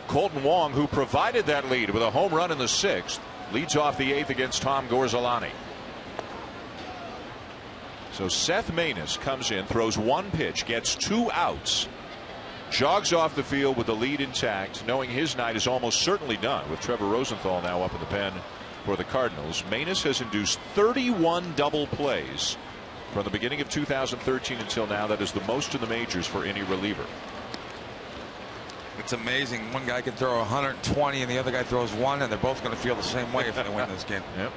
Colton Wong, who provided that lead with a home run in the 6th, leads off the 8th against Tom Gorzolani. So Seth Maness comes in, throws one pitch, gets 2 outs, jogs off the field with the lead intact, knowing his night is almost certainly done with Trevor Rosenthal now up in the pen for the Cardinals. Maness has induced 31 double plays from the beginning of 2013 until now. That is the most in the majors for any reliever. It's amazing. One guy can throw 120 and the other guy throws 1, and they're both going to feel the same way if they win this game. Yep.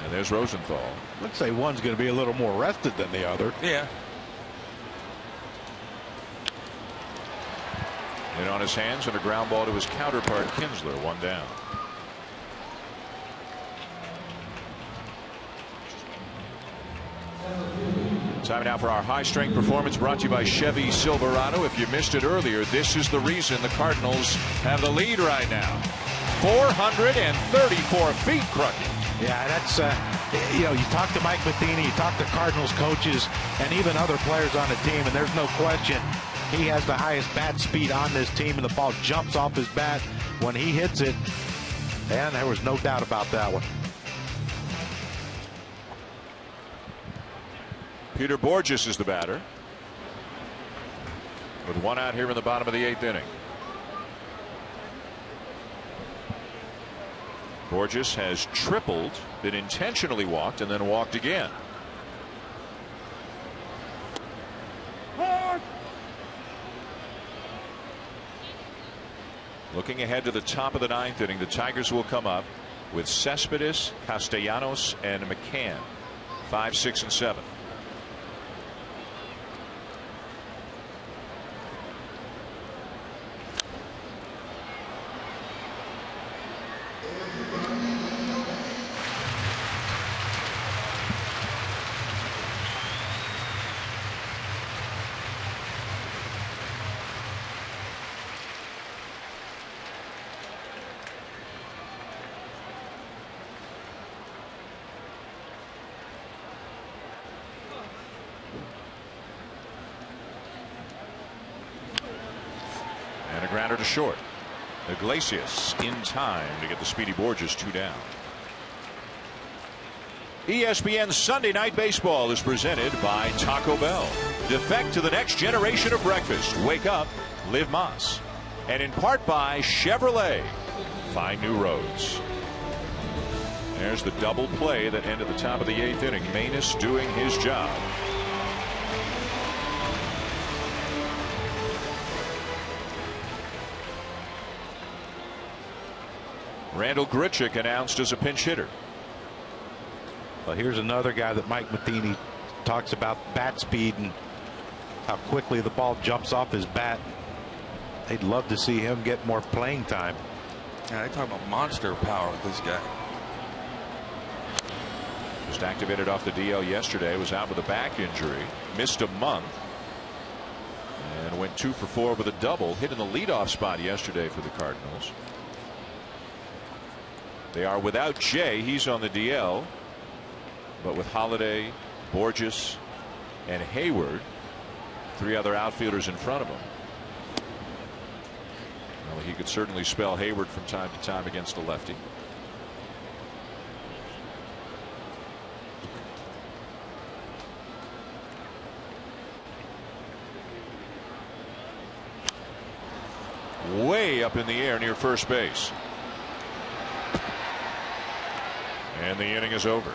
And there's Rosenthal. Let's say one's going to be a little more rested than the other. Yeah. In on his hands and a ground ball to his counterpart Kinsler, 1 down. Time now for our high strength performance, brought to you by Chevy Silverado. If you missed it earlier, this is the reason the Cardinals have the lead right now. 434 feet, Crucky. Yeah, that's you talk to Mike Matheny, you talk to Cardinals coaches, and even other players on the team, and there's no question he has the highest bat speed on this team, and the ball jumps off his bat when he hits it, and there was no doubt about that one. Peter Borges is the batter, with 1 out here in the bottom of the 8th inning. Borges has tripled, been intentionally walked, and then walked again. Looking ahead to the top of the 9th inning, the Tigers will come up with Cespedes, Castellanos, and McCann. 5, 6, and 7. And a grounder to short. Iglesias in time to get the speedy Borges 2 down. ESPN Sunday Night Baseball is presented by Taco Bell. Defect to the next generation of breakfast. Wake up, live Mas. And in part by Chevrolet. Find new roads. There's the double play that ended the top of the 8th inning. Maness doing his job. Randall Grichuk announced as a pinch hitter. Well, here's another guy that Mike Matheny talks about bat speed and how quickly the ball jumps off his bat. They'd love to see him get more playing time. Yeah, they talk about monster power with this guy. Just activated off the DL yesterday. Was out with a back injury. Missed a month. And went 2 for 4 with a double. Hit in the leadoff spot yesterday for the Cardinals. They are without Jay. He's on the DL. But with Holiday, Borges, and Hayward, 3 other outfielders in front of him. Well, he could certainly spell Hayward from time to time against a lefty. Way up in the air near first base. And the inning is over.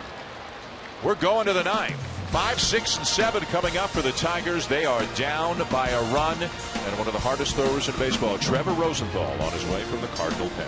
We're going to the 9th. 5, 6, and 7 coming up for the Tigers. They are down by a run. And one of the hardest throwers in baseball, Trevor Rosenthal, on his way from the Cardinal pen.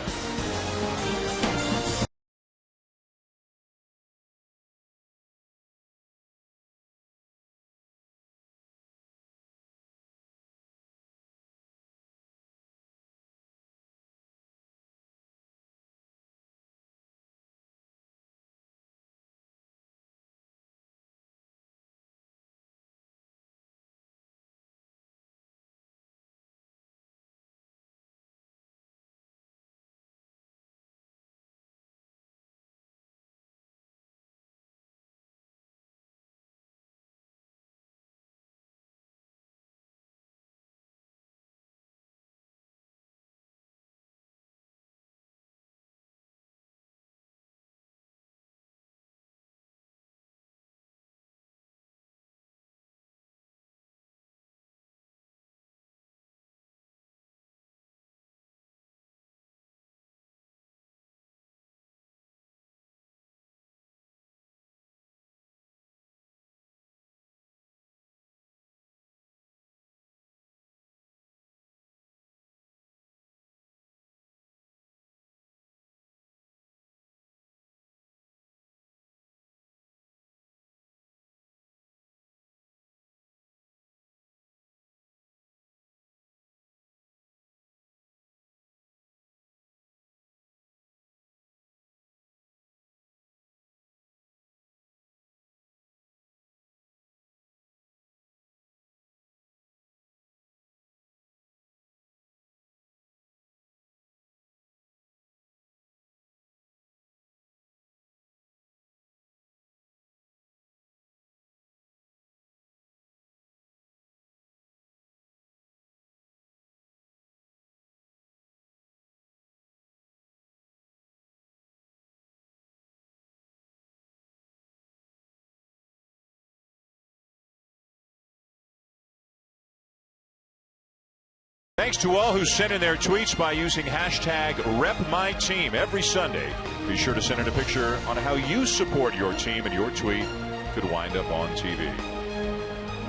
Thanks to all who sent in their tweets by using hashtag #RepMyTeam every Sunday. Be sure to send in a picture on how you support your team, and your tweet could wind up on TV.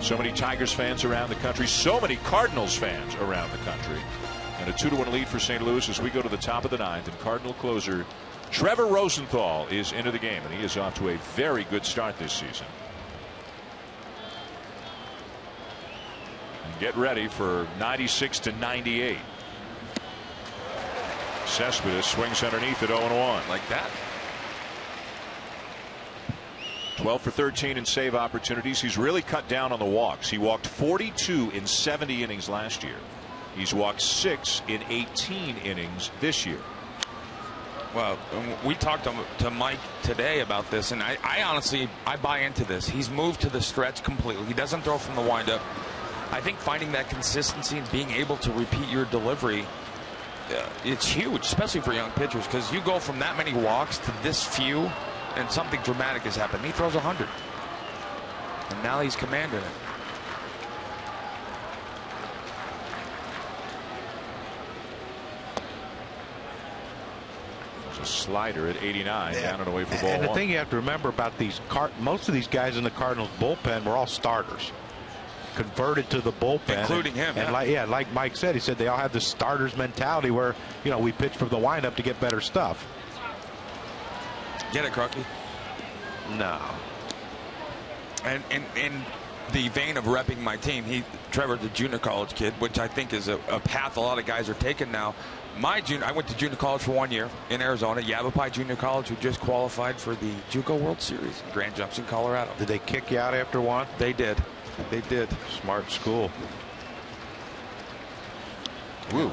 So many Tigers fans around the country, so many Cardinals fans around the country. And a 2-1 lead for St. Louis as we go to the top of the ninth. And Cardinal closer Trevor Rosenthal is into the game, and he is off to a very good start this season. And get ready for 96 to 98. Cespedes swings underneath at 0-1. Like that. 12 for 13 in save opportunities. He's really cut down on the walks. He walked 42 in 70 innings last year. He's walked 6 in 18 innings this year. Well, we talked to Mike today about this, and I honestly buy into this. He's moved to the stretch completely. He doesn't throw from the windup. I think finding that consistency and being able to repeat your delivery, it's huge, especially for young pitchers, because you go from that many walks to this few, and something dramatic has happened. He throws 100, and now he's commanding it. There's a slider at 89, down and away for ball And the one. thing you have to remember about these most of these guys in the Cardinals bullpen were all starters, converted to the bullpen, including him. And like Mike said, he said they all have this starters mentality where, you know, we pitch from the windup to get better stuff. Get it, Crocky? No. And in the vein of repping my team, Trevor's a junior college kid, which I think is a path a lot of guys are taking now. I went to junior college for 1 year in Arizona, Yavapai Junior College, who just qualified for the JUCO World Series in Grand Junction, Colorado. Did they kick you out after one? They did. They did. Smart school. Woo.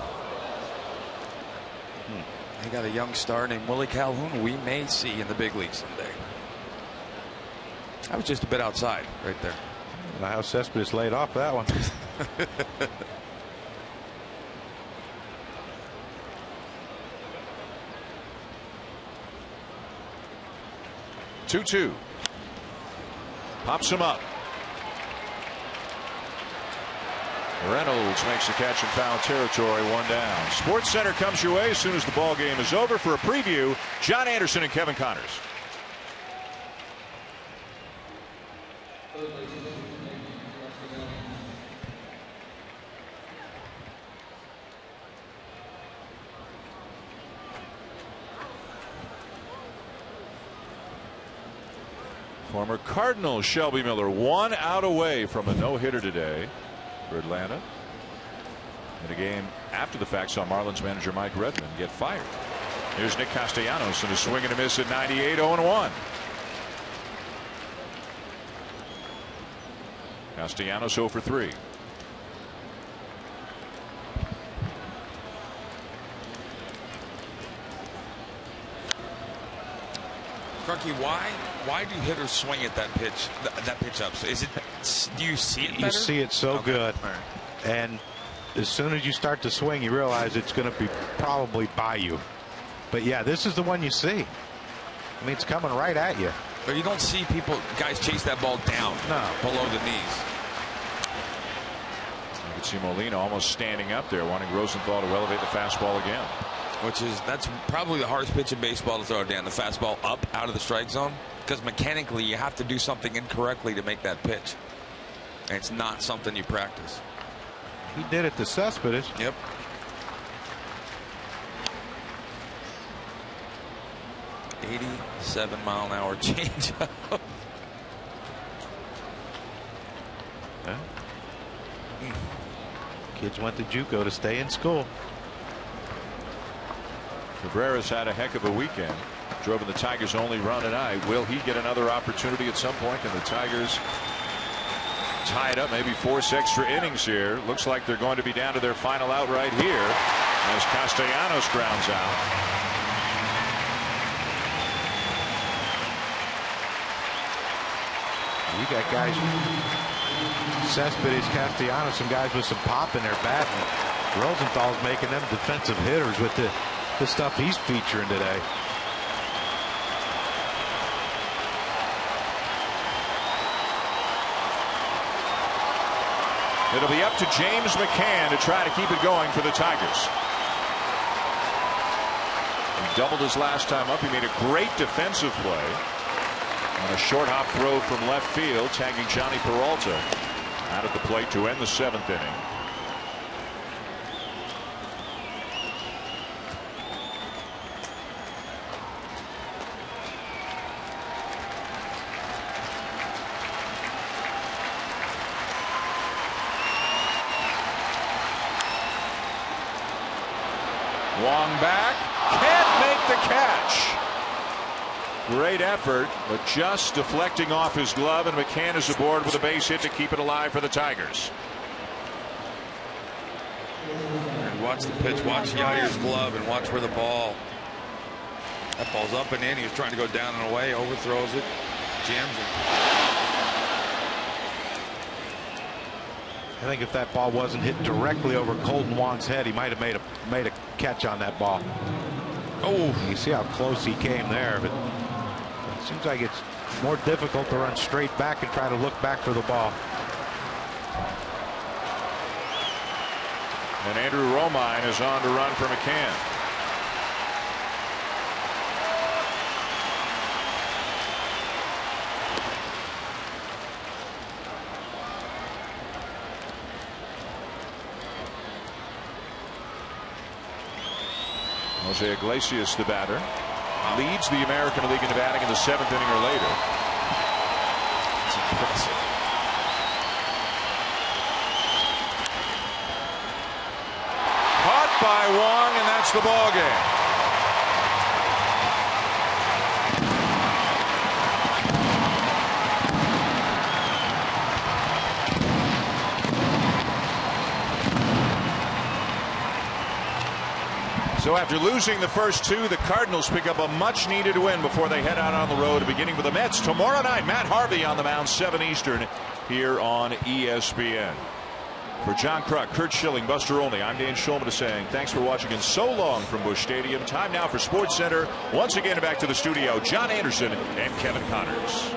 They got a young star named Willie Calhoun who we may see in the big leagues someday. I was just a bit outside right there. Now how Cespedes laid off that one. 2-2. Pops him up. Reynolds makes the catch in foul territory, 1 down. Sports Center comes your way as soon as the ball game is over. For a preview, John Anderson and Kevin Connors. Former Cardinal Shelby Miller 1 out away from a no-hitter today for Atlanta. In a game after the fact saw Marlins manager Mike Redmond get fired. Here's Nick Castellanos and a swing and a miss at 98, 0-1. Castellanos 0 for 3. Crunky, why do hitters swing at that pitch up? So do you see it better? You see it so good. Right. And as soon as you start to swing, you realize it's going to be probably by you. But yeah, this is the one you see. I mean, it's coming right at you. But you don't see guys chase that ball down below the knees. You can see Molina almost standing up there, wanting Rosenthal to elevate the fastball again. That's probably the hardest pitch in baseball to throw down, the fastball up out of the strike zone, because mechanically you have to do something incorrectly to make that pitch, and it's not something you practice. He did it to Cespedes. Yep. .87-mile-an-hour changeup. Huh? Kids went to JUCO to stay in school. Cabrera's had a heck of a weekend. Drove in the Tigers' only run tonight. Will he get another opportunity at some point? Can the Tigers tie it up? Maybe force extra innings here. Looks like they're going to be down to their final out right here as Castellanos grounds out. You got guys, Cespedes, Castellanos, some guys with some pop in their bat. And Rosenthal's making them defensive hitters with the stuff he's featuring today. It'll be up to James McCann to try to keep it going for the Tigers. He doubled his last time up. He made a great defensive play on a short hop throw from left field, tagging Johnny Peralta out at the plate to end the 7th inning. Wong back, can't make the catch. Great effort, but just deflecting off his glove, and McCann is aboard with a base hit to keep it alive for the Tigers. Watch the pitch, watch Yair's glove, and watch where the ball. That ball's up and in. He was trying to go down and away, overthrows it, jams it. I think if that ball wasn't hit directly over Colton Wong's head, he might have made a catch on that ball. Oh, you see how close he came there, but it seems like it's more difficult to run straight back and try to look back for the ball. And Andrew Romine is on to run for McCann. Jose Iglesias, the batter, leads the American League in batting in the 7th inning or later. That's impressive. Caught by Wong, and that's the ball game. So after losing the first 2, the Cardinals pick up a much-needed win before they head out on the road, beginning with the Mets tomorrow night. Matt Harvey on the mound, 7 Eastern, here on ESPN. For John Kruk, Kurt Schilling, Buster Olney, I'm Dan Schulman saying thanks for watching and so long from Busch Stadium. Time now for SportsCenter. Once again, back to the studio, John Anderson and Kevin Connors.